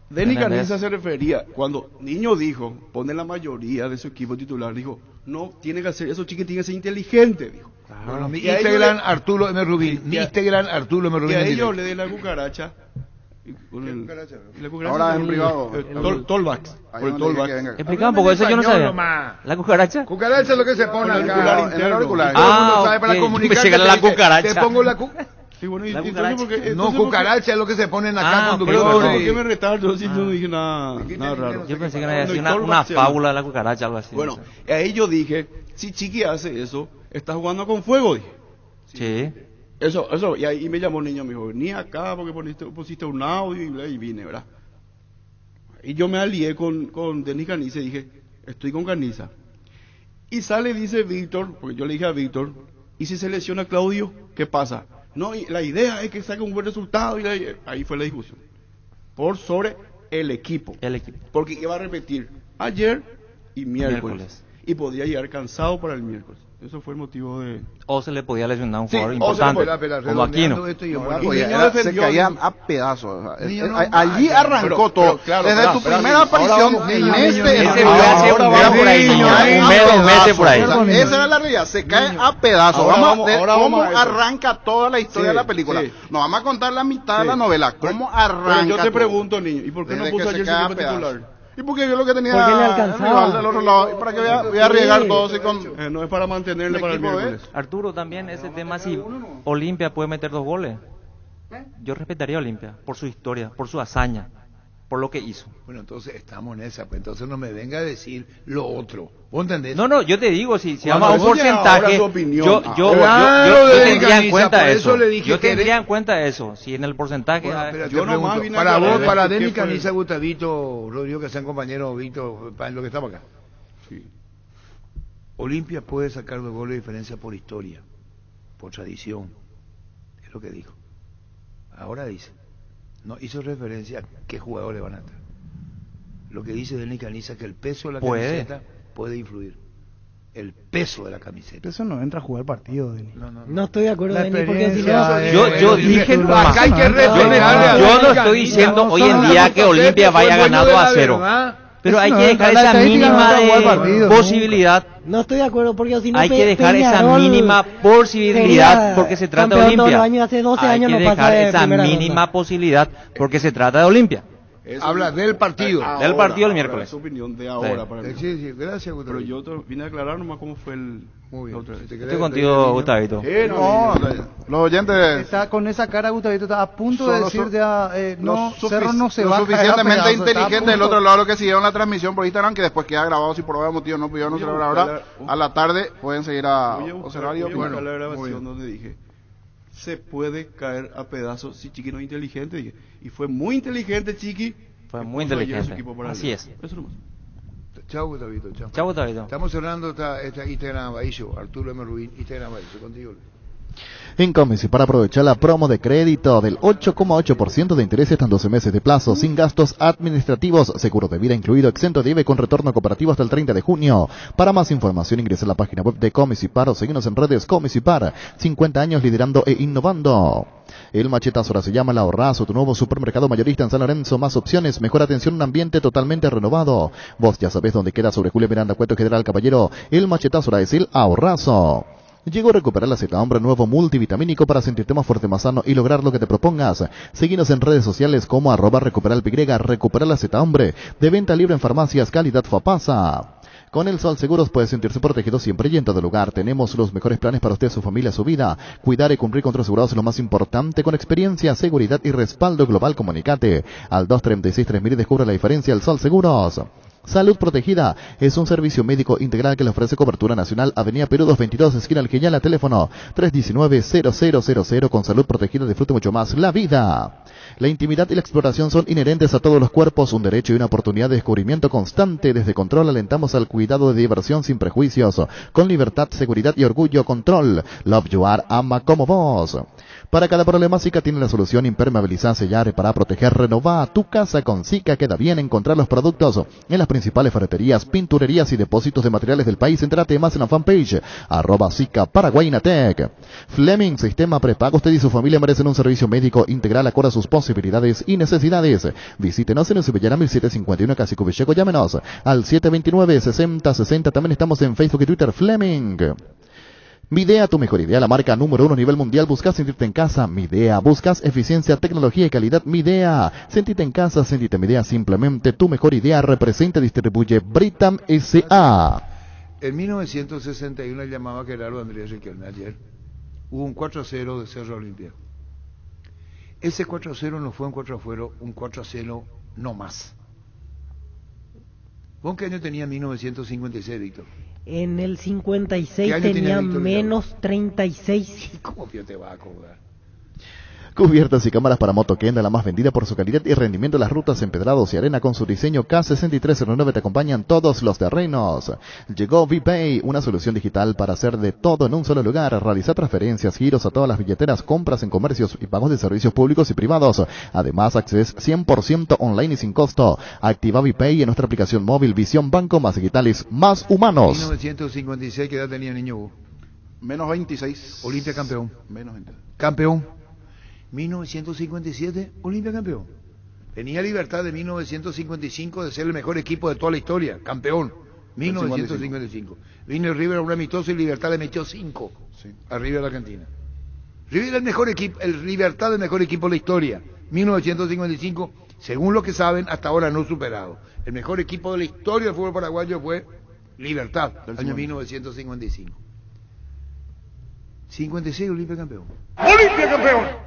[SPEAKER 21] Denis
[SPEAKER 19] ¿Entendés?
[SPEAKER 21] Caniza se refería, cuando Niño dijo, pone la mayoría de su equipo titular, dijo, no, tiene que hacer, esos chicos tienen que ser inteligentes, dijo.
[SPEAKER 7] Bueno, mi
[SPEAKER 21] Y a
[SPEAKER 7] Instagram,
[SPEAKER 21] ellos
[SPEAKER 7] Arturo M. Rubín. Mi Instagram, Arturo M.
[SPEAKER 21] Y
[SPEAKER 7] Rubín.
[SPEAKER 21] a
[SPEAKER 7] en
[SPEAKER 21] ellos
[SPEAKER 7] directo.
[SPEAKER 21] le de la cucaracha. La cucaracha
[SPEAKER 20] Ahora en privado.
[SPEAKER 21] Tollbacks.
[SPEAKER 20] Ahí
[SPEAKER 21] Por el
[SPEAKER 20] donde dije que
[SPEAKER 21] Tollbacks.
[SPEAKER 20] venga.
[SPEAKER 19] Explica un poco, eso yo no
[SPEAKER 7] español
[SPEAKER 19] sabía.
[SPEAKER 7] nomás.
[SPEAKER 19] ¿La cucaracha?
[SPEAKER 7] Cucaracha es lo que se pone
[SPEAKER 21] Con el
[SPEAKER 7] acá.
[SPEAKER 21] auricular
[SPEAKER 7] en el
[SPEAKER 21] interno.
[SPEAKER 7] auricular.
[SPEAKER 19] Ah,
[SPEAKER 7] Todo el mundo sabe
[SPEAKER 19] ok.
[SPEAKER 7] para
[SPEAKER 19] Yo
[SPEAKER 7] comunicar.
[SPEAKER 19] pensé que era
[SPEAKER 7] te
[SPEAKER 19] la
[SPEAKER 7] dice,
[SPEAKER 19] cucaracha.
[SPEAKER 7] Te pongo la
[SPEAKER 21] Y bueno,
[SPEAKER 19] La
[SPEAKER 21] entonces,
[SPEAKER 19] cucaracha.
[SPEAKER 21] porque-
[SPEAKER 7] No,
[SPEAKER 21] entonces,
[SPEAKER 7] cucaracha es lo que se ponen acá con tu
[SPEAKER 21] pero
[SPEAKER 7] cuerpo.
[SPEAKER 21] ¿por qué me retaron? Yo no dije nada raro.
[SPEAKER 19] Yo pensé que era así
[SPEAKER 21] Cuando
[SPEAKER 19] una
[SPEAKER 21] el Tollbacks
[SPEAKER 19] fábula de la cucaracha, algo así.
[SPEAKER 21] Bueno, ahí yo dije, si Chiqui hace eso, está jugando con fuego, dije.
[SPEAKER 19] Sí.
[SPEAKER 21] Eso, y ahí me llamó el niño, me dijo, ni acá porque pusiste un audio y vine, ¿verdad? Y yo me alié con Denis Caniza y dije, estoy con Caniza. Y sale, dice Víctor, porque yo le dije a Víctor, ¿y si se lesiona Claudio? ¿Qué pasa? No, y la idea es que saque un buen resultado, y ahí fue la discusión. Por sobre el equipo. Porque iba a repetir ayer y miércoles. Y podía llegar cansado para el miércoles. Eso fue el motivo de...
[SPEAKER 19] O se le podía lesionar a un
[SPEAKER 21] Sí,
[SPEAKER 19] jugador
[SPEAKER 21] o se le
[SPEAKER 19] importante,
[SPEAKER 21] podía-
[SPEAKER 19] como Aquino.
[SPEAKER 20] Se caían a pedazos. Allí
[SPEAKER 21] Pero-
[SPEAKER 20] arrancó todo.
[SPEAKER 21] claro,
[SPEAKER 20] Desde
[SPEAKER 21] claro,
[SPEAKER 20] tu
[SPEAKER 21] pero
[SPEAKER 20] primera
[SPEAKER 21] ahora
[SPEAKER 20] aparición
[SPEAKER 21] vamos,
[SPEAKER 20] en
[SPEAKER 21] niño,
[SPEAKER 20] este...
[SPEAKER 19] Ese fue hace un mes por ahí, señor. Un mes, 2 meses por ahí.
[SPEAKER 20] O sea, esa era la realidad, se cae a pedazos.
[SPEAKER 21] Ahora
[SPEAKER 20] Vamos
[SPEAKER 21] vamos-
[SPEAKER 20] a ver
[SPEAKER 21] ahora
[SPEAKER 20] cómo
[SPEAKER 21] vamos a eso.
[SPEAKER 20] arranca toda la historia
[SPEAKER 21] Sí,
[SPEAKER 20] de la película.
[SPEAKER 21] sí.
[SPEAKER 20] Nos vamos a contar la mitad de
[SPEAKER 21] Sí.
[SPEAKER 20] la novela. ¿Cómo arranca
[SPEAKER 21] Pero yo te
[SPEAKER 20] todo?
[SPEAKER 21] pregunto, niño, ¿y por qué
[SPEAKER 20] Desde
[SPEAKER 21] no puso
[SPEAKER 20] que se
[SPEAKER 21] ayer su
[SPEAKER 20] cae a
[SPEAKER 21] equipo
[SPEAKER 20] pedazos.
[SPEAKER 21] titular?
[SPEAKER 20] Y porque yo lo que tenía
[SPEAKER 18] Porque le
[SPEAKER 20] el
[SPEAKER 18] alcanzaba.
[SPEAKER 20] rival del otro lado. ¿Y para que voy a arriesgar todo? Si con...
[SPEAKER 21] No es para mantenerle
[SPEAKER 20] El
[SPEAKER 21] para el
[SPEAKER 20] equipo
[SPEAKER 21] miércoles.
[SPEAKER 19] Arturo, también ese tema, si Olimpia puede meter 2 goles, yo respetaría a Olimpia por su historia, por su hazaña, por lo que hizo.
[SPEAKER 7] Bueno, entonces estamos en esa, pues entonces no me venga a decir lo otro. ¿Vos entendés?
[SPEAKER 19] No, yo te digo, si
[SPEAKER 21] Cuando
[SPEAKER 19] vamos a un
[SPEAKER 21] vos llegas ahora
[SPEAKER 19] porcentaje,
[SPEAKER 21] tu opinión,
[SPEAKER 19] yo
[SPEAKER 7] Claro, de
[SPEAKER 19] tendría en
[SPEAKER 7] Caniza,
[SPEAKER 19] cuenta
[SPEAKER 7] por
[SPEAKER 19] eso.
[SPEAKER 7] eso le dije
[SPEAKER 19] Yo
[SPEAKER 7] que
[SPEAKER 19] tendría en cuenta eso. Si en el porcentaje...
[SPEAKER 7] Bueno, pero
[SPEAKER 21] yo
[SPEAKER 7] te
[SPEAKER 21] nomás
[SPEAKER 7] pregunto,
[SPEAKER 21] vine a
[SPEAKER 7] para
[SPEAKER 21] aclarar
[SPEAKER 7] vos, para
[SPEAKER 21] qué
[SPEAKER 7] Denis
[SPEAKER 21] fue.
[SPEAKER 7] Caniza, Gustavito, Rodrigo, que sean compañeros, Víctor, para lo que estamos acá. Olimpia puede sacar 2 goles de diferencia por historia, por tradición, es lo que dijo. Ahora dice, no hizo referencia a qué jugadores van a estar. Lo que dice Denis Caniza es que el peso de la camiseta puede influir. El peso de la camiseta.
[SPEAKER 17] Eso no entra a jugar partido, Denis.
[SPEAKER 18] No estoy de acuerdo,
[SPEAKER 17] La
[SPEAKER 18] Denis, porque si no...
[SPEAKER 17] experiencia,
[SPEAKER 19] Yo dije nomás.
[SPEAKER 7] Acá hay que respetarle a
[SPEAKER 19] Yo no
[SPEAKER 7] Denis
[SPEAKER 19] estoy
[SPEAKER 7] Caniza.
[SPEAKER 19] diciendo hoy en día que Olimpia vaya ganando a 0. Pero hay que dejar esa mínima de posibilidad.
[SPEAKER 18] No estoy de acuerdo, porque si no...
[SPEAKER 19] Hay que dejar esa
[SPEAKER 18] Peñarol
[SPEAKER 19] mínima posibilidad
[SPEAKER 18] sería
[SPEAKER 19] porque se trata de
[SPEAKER 18] campeón todos
[SPEAKER 19] Olimpia.
[SPEAKER 18] los años, hace 12
[SPEAKER 19] Hay
[SPEAKER 18] años
[SPEAKER 19] que
[SPEAKER 18] no pasa
[SPEAKER 19] dejar
[SPEAKER 18] de
[SPEAKER 19] esa
[SPEAKER 18] primera
[SPEAKER 19] mínima
[SPEAKER 18] ronda.
[SPEAKER 19] posibilidad porque se trata de Olimpia.
[SPEAKER 7] Habla del partido.
[SPEAKER 19] Del partido el miércoles.
[SPEAKER 21] Es su opinión de ahora
[SPEAKER 19] Sí.
[SPEAKER 21] para mí.
[SPEAKER 7] Sí, gracias,
[SPEAKER 21] Pero
[SPEAKER 7] Gustavo.
[SPEAKER 21] yo vine a aclarar nomás cómo fue el...
[SPEAKER 7] Muy bien.
[SPEAKER 21] la otra vez.
[SPEAKER 19] Estoy contigo, Gustavito.
[SPEAKER 20] Los oyentes
[SPEAKER 17] Está con esa cara, Gustavito, está a punto
[SPEAKER 20] Son
[SPEAKER 17] de
[SPEAKER 20] los
[SPEAKER 17] decir
[SPEAKER 20] su-
[SPEAKER 17] ya, no, Cerro no se
[SPEAKER 20] lo
[SPEAKER 17] va a caer a
[SPEAKER 20] suficientemente
[SPEAKER 17] pedazos, está a
[SPEAKER 20] inteligente del
[SPEAKER 17] punto.
[SPEAKER 20] otro lado que siguieron la transmisión por Instagram, que después queda grabado si por algún motivo no pudieron observar ahora. A la tarde pueden seguir a
[SPEAKER 21] Voy a
[SPEAKER 20] observar y
[SPEAKER 21] buscar
[SPEAKER 20] opinar.
[SPEAKER 21] la grabación donde dije, se puede caer a pedazos si Chiqui no es inteligente. Dije. Y fue muy inteligente Chiqui.
[SPEAKER 19] Fue
[SPEAKER 21] que
[SPEAKER 19] muy
[SPEAKER 21] puso ayer
[SPEAKER 19] inteligente.
[SPEAKER 21] su equipo para
[SPEAKER 19] Así
[SPEAKER 21] el-
[SPEAKER 19] es.
[SPEAKER 21] Eso nomás.
[SPEAKER 7] Chao, Gustavito. Chao.
[SPEAKER 19] Chao, Gustavito.
[SPEAKER 7] Estamos cerrando esta Instagram Baillo, Arturo M. Rubín, Instagram Baillo, contigo.
[SPEAKER 4] En Comici, para aprovechar la promo de crédito del 8,8% de interés hasta en 12 meses de plazo, sin gastos administrativos, seguro de vida incluido, exento de IVA y con retorno cooperativo hasta el 30 de junio. Para más información ingresa a la página web de Comicipar o seguinos en redes Comicipar, 50 años liderando e innovando. El Machetazo ahora se llama El Ahorrazo, tu nuevo supermercado mayorista en San Lorenzo, más opciones, mejor atención, un ambiente totalmente renovado. Vos ya sabés dónde queda, sobre Julio Miranda, Cueto General Caballero. El Machetazo ahora es El Ahorrazo. Llegó a recuperar la Z Hombre nuevo multivitamínico para sentirte más fuerte, más sano y lograr lo que te propongas. Seguinos en redes sociales como @recuperalpy, Recupera la Z Hombre, de venta libre en farmacias, calidad Fapasa. Con el Sol Seguros puede sentirse protegido siempre y en todo lugar. Tenemos los mejores planes para usted, su familia, su vida. Cuidar y cumplir con tus asegurados es lo más importante. Con experiencia, seguridad y respaldo global, comunicate al 236-3000 y descubre la diferencia. El Sol Seguros. Salud Protegida es un servicio médico integral que le ofrece cobertura nacional. Avenida Perú 222, esquina El Queñala, teléfono 319-0000. Con Salud Protegida disfrute mucho más la vida. La intimidad y la exploración son inherentes a todos los cuerpos, un derecho y una oportunidad de descubrimiento constante. Desde Control alentamos al cuidado de diversión sin prejuicios, con libertad, seguridad y orgullo. Control, Love You Are, ama como vos. Para cada problema, Zika tiene la solución. Impermeabilizar, sellar, para proteger, renovar. Tu casa con Zika queda bien. Encontrar los productos en las principales ferreterías, pinturerías y depósitos de materiales del país. Entrate más en la fanpage @Zika Paraguay Inatec. Fleming, sistema prepago. Usted y su familia merecen un servicio médico integral acorde a sus posibilidades y necesidades. Visítenos en el Subillana 1751 Casi Cubicheco. Llámenos al 729-6060. También estamos en Facebook y Twitter. Fleming. Midea, tu mejor idea, la marca número 1 a nivel mundial. Buscas sentirte en casa, Midea. Buscas eficiencia, tecnología y calidad, Midea. Sentirte en casa, sentirte Midea. Simplemente tu mejor idea. Representa y distribuye Britam S.A.
[SPEAKER 7] En 1961 llamaba Gerardo Andrés Riquelme. Ayer hubo un 4-0 de Cerro Olimpia. Ese 4-0 no fue un 4-0, un 4-0 no más. ¿Vos qué año tenía 1956, Víctor?
[SPEAKER 18] En el 56 tenía menos 36.
[SPEAKER 7] ¿Cómo que te va a cobrar?
[SPEAKER 4] Cubiertas y cámaras para moto Kenda, la más vendida por su calidad y rendimiento. Las rutas empedrados y arena con su diseño K6309 te acompañan todos los terrenos. Llegó VPay, una solución digital para hacer de todo en un solo lugar. Realizar transferencias, giros a todas las billeteras, compras en comercios y pagos de servicios públicos y privados. Además, accedes 100% online y sin costo. Activa VPay en nuestra aplicación móvil. Visión Banco, más digitales, más humanos.
[SPEAKER 7] 1956, ¿qué edad tenía el niño Hugo?
[SPEAKER 20] Menos 26.
[SPEAKER 7] Olimpia campeón.
[SPEAKER 20] Menos 20.
[SPEAKER 7] Campeón. 1957, Olimpia campeón. Tenía Libertad de 1955 de ser el mejor equipo de toda la historia, campeón. 1955. Vino River a un amistoso y Libertad le metió 5 a River de la Argentina. River el mejor equipo, el Libertad el mejor equipo de la historia. 1955, según lo que saben, hasta ahora no superado. El mejor equipo de la historia del fútbol paraguayo fue Libertad, año 1955. 56, Olimpia campeón.
[SPEAKER 8] ¡Olimpia campeón!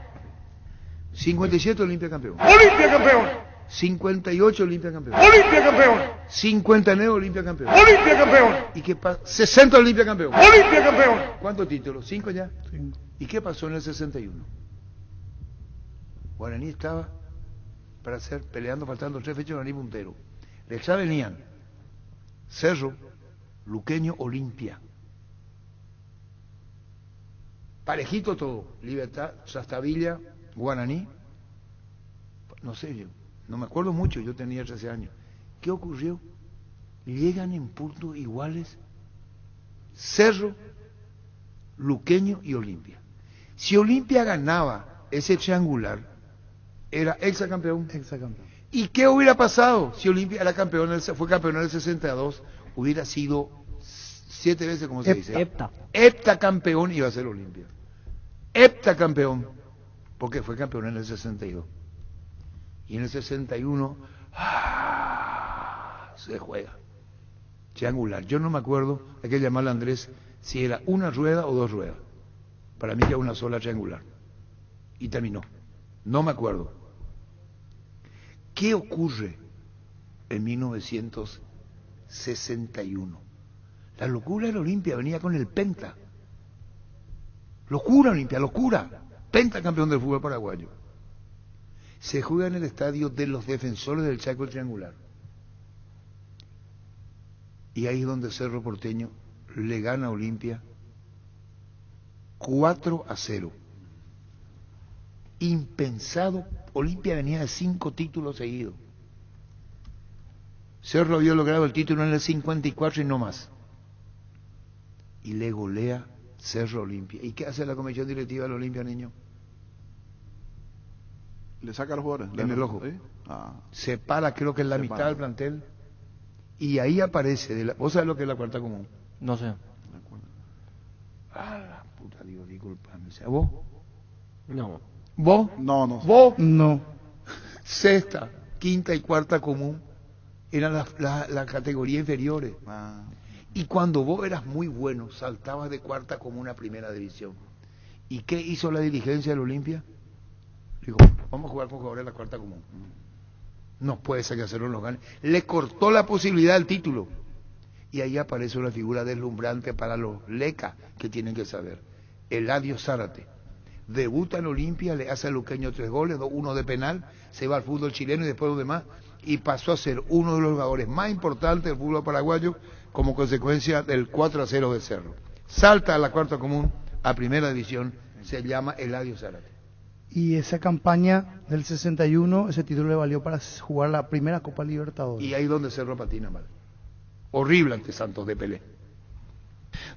[SPEAKER 7] 57 Olimpia campeón.
[SPEAKER 8] ¡Olimpia campeón!
[SPEAKER 7] 58 Olimpia campeón.
[SPEAKER 8] ¡Olimpia campeón!
[SPEAKER 7] 59 Olimpia campeón.
[SPEAKER 8] ¡Olimpia campeón!
[SPEAKER 7] ¿Y qué pasa? 60 Olimpia campeón.
[SPEAKER 8] ¡Olimpia campeón!
[SPEAKER 7] ¿Cuántos títulos? 5 ya. 5. ¿Y qué pasó en el 61? Guaraní estaba para ser peleando, faltando 3 fechas, Guaraní puntero. Detrás venían Cerro, Luqueño, Olimpia. Parejito todo. Libertad, Sastavilla, Guaraní, no sé, yo no me acuerdo mucho, yo tenía 13 años. ¿Qué ocurrió? Llegan en puntos iguales Cerro, Luqueño y Olimpia. Si Olimpia ganaba ese triangular, era exacampeón. ¿Y qué hubiera pasado si Olimpia era campeón, fue campeón en el 62? Hubiera sido 7 veces, como se dice. Heptacampeón iba a ser Olimpia. Heptacampeón. Porque fue campeón en el 62. Y en el 61 se juega. Triangular. Yo no me acuerdo, hay que llamarle a Andrés si era una rueda o 2 ruedas. Para mí era una sola triangular. Y terminó. No me acuerdo. ¿Qué ocurre en 1961? La locura de la Olimpia venía con el Penta. Locura Olimpia, locura. Pentacampeón del fútbol paraguayo. Se juega en el estadio de los Defensores del Chaco, el Triangular. Y ahí es donde Cerro Porteño le gana a Olimpia 4-0. Impensado. Olimpia venía de 5 títulos seguidos. Cerro había logrado el título en el 54 y no más. Y le golea Cerro Olimpia. ¿Y qué hace la comisión directiva de la Olimpia, niño?
[SPEAKER 20] Le saca a los jugadores.
[SPEAKER 7] En el ojo. Se para, creo que en la mitad del plantel. Y ahí aparece. ¿Vos sabés lo que es la cuarta común?
[SPEAKER 19] No sé.
[SPEAKER 7] La puta, digo, disculpame. ¿Vos?
[SPEAKER 19] No.
[SPEAKER 7] ¿Vos?
[SPEAKER 20] No.
[SPEAKER 7] ¿Vos?
[SPEAKER 17] No.
[SPEAKER 7] Sexta, quinta y cuarta común eran las categorías inferiores. Y cuando vos eras muy bueno, saltabas de cuarta común a primera división. ¿Y qué hizo la dirigencia del Olimpia? Dijo, vamos a jugar con jugadores de la cuarta común. No puede ser que hacerlo los gane. Le cortó la posibilidad del título. Y ahí aparece una figura deslumbrante para los lecas que tienen que saber. Eladio Zárate. Debuta en Olimpia, le hace a Luqueño 3 goles, 1 de penal, se va al fútbol chileno y después los demás, y pasó a ser uno de los jugadores más importantes del fútbol paraguayo como consecuencia del 4-0 de Cerro. Salta a la cuarta común, a primera división, se llama Eladio Zárate.
[SPEAKER 17] Y esa campaña del 61, ese título le valió para jugar la primera Copa Libertadores.
[SPEAKER 7] Y ahí donde Cerro patina mal. Horrible ante Santos de Pelé.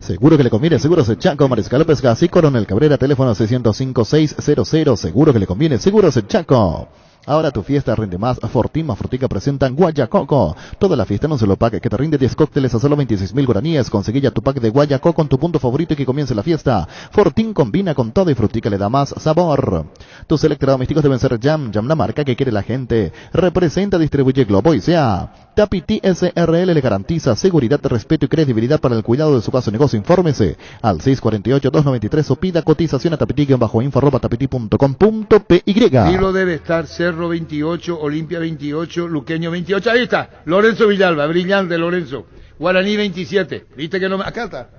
[SPEAKER 4] Seguro que le conviene, Seguros Chaco, Mariscal López Gassi, Coronel Cabrera, teléfono 605-600, seguro que le conviene, Seguros Chaco. Ahora tu fiesta rinde más. Fortín más Frutica presentan Guayacoco. Toda la fiesta en un solo pack que te rinde 10 cócteles a solo 26.000 guaraníes. Conseguí ya tu pack de Guayacoco con tu punto favorito y que comience la fiesta. Fortín combina con todo y Frutica le da más sabor. Tus electrodomésticos deben ser Jam la marca que quiere la gente. Representa, distribuye Globo y sea. Tapiti SRL le garantiza seguridad, respeto y credibilidad para el cuidado de su caso o negocio. Infórmese al 648-293 o pida cotización a tapiti-info@tapiti.com.py.
[SPEAKER 7] Hilo debe estar Cerro 28, Olimpia 28, Luqueño 28. Ahí está, Lorenzo Villalba, brillante Lorenzo. Guaraní 27. ¿Viste que no me... Acá está.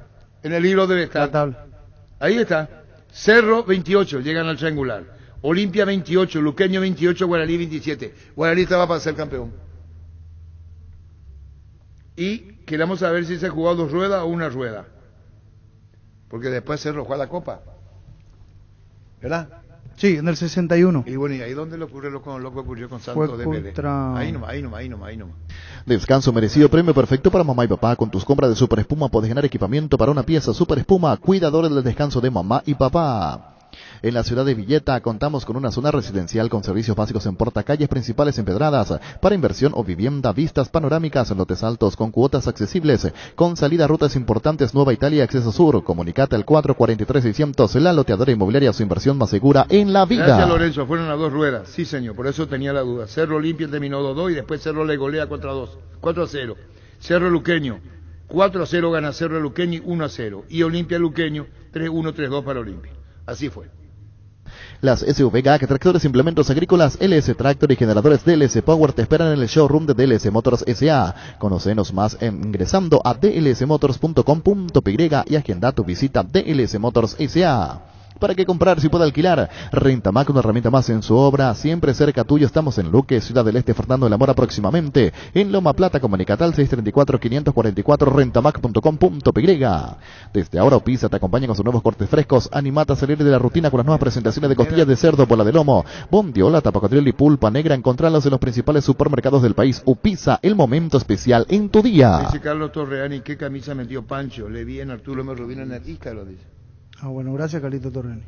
[SPEAKER 7] En el hilo debe estar. Ahí está. Cerro 28, llegan al triangular. Olimpia 28, Luqueño 28, Guaraní 27. Guaraní estaba para ser campeón. Y queremos saber si se jugó 2 ruedas o 1 rueda. Porque después Cerro juega la Copa. ¿Verdad?
[SPEAKER 17] Sí, en el 61.
[SPEAKER 7] Y bueno, ¿y ahí dónde le ocurre lo que ocurrió con Santos de Pelé? Ahí nomás.
[SPEAKER 4] Descanso merecido, premio perfecto para mamá y papá. Con tus compras de Super Espuma podés ganar equipamiento para una pieza Super Espuma, cuidadores del descanso de mamá y papá. En la ciudad de Villeta contamos con una zona residencial con servicios básicos en portacalles principales empedradas, para inversión o vivienda, vistas panorámicas, lotes altos con cuotas accesibles, con salida a rutas importantes, Nueva Italia, acceso sur. Comunicate al 443-600, la loteadora inmobiliaria, su inversión más segura en la vida.
[SPEAKER 7] Gracias, Lorenzo, fueron a 2 ruedas. Sí, señor, por eso tenía la duda. Cerro Olimpia terminó 2-2 y después Cerro le golea 4-0. Cerro Luqueño 4-0 gana Cerro Luqueño y 1-0. Y Olimpia Luqueño 3-1, 3-2 para Olimpia. Así fue.
[SPEAKER 4] Las SVGAC, tractores, implementos agrícolas, LS Tractor y generadores DLS Power te esperan en el showroom de DLS Motors S.A. Conocenos más ingresando a dlsmotors.com.py y agenda tu visita DLS Motors S.A. ¿Para qué comprar si puede alquilar? Rentamac, una herramienta más en su obra, siempre cerca tuyo. Estamos en Luque, Ciudad del Este, Fernando de la Mora próximamente. En Loma Plata, comunicate al 634-544, rentamac.com.py. Desde ahora Opisa te acompaña con sus nuevos cortes frescos. Animate a salir de la rutina con las nuevas presentaciones de costillas de cerdo, bola de lomo, bondiola, tapacondriol y pulpa negra. Encontrarlos en los principales supermercados del país. Opisa, el momento especial en tu día.
[SPEAKER 7] Dice Carlos Torreani, ¿qué camisa metió Pancho? Le vi en Arturo Merrubino en el Isca, lo dice.
[SPEAKER 17] Bueno, gracias, Carlito Torreni.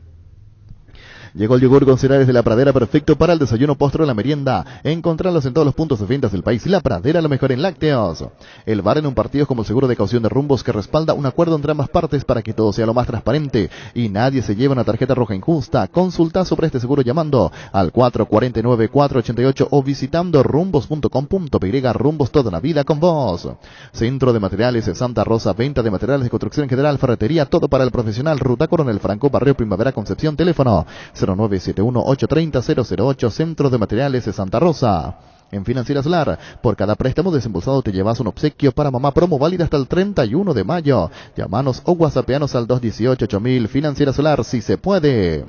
[SPEAKER 4] Llegó el yogur con cereales de La Pradera, perfecto para el desayuno, postre o la merienda. Encontrarlos en todos los puntos de ventas del país. La Pradera, lo mejor en lácteos. El VAR en un partido es como el seguro de caución de rumbos que respalda un acuerdo entre ambas partes para que todo sea lo más transparente y nadie se lleve una tarjeta roja injusta. Consulta sobre este seguro llamando al 449-488 o visitando rumbos.com.py. Rumbos, toda la vida con vos. Centro de Materiales Santa Rosa, venta de materiales de construcción en general, ferretería, todo para el profesional. Ruta Coronel Franco, Barrio Primavera, Concepción. Teléfono 0971-830-008, Centro de Materiales de Santa Rosa. En Financiera Solar, por cada préstamo desembolsado te llevas un obsequio para mamá, promo válida hasta el 31 de mayo. Llámanos o whatsappeanos al 218-8000. Financiera Solar, si se puede.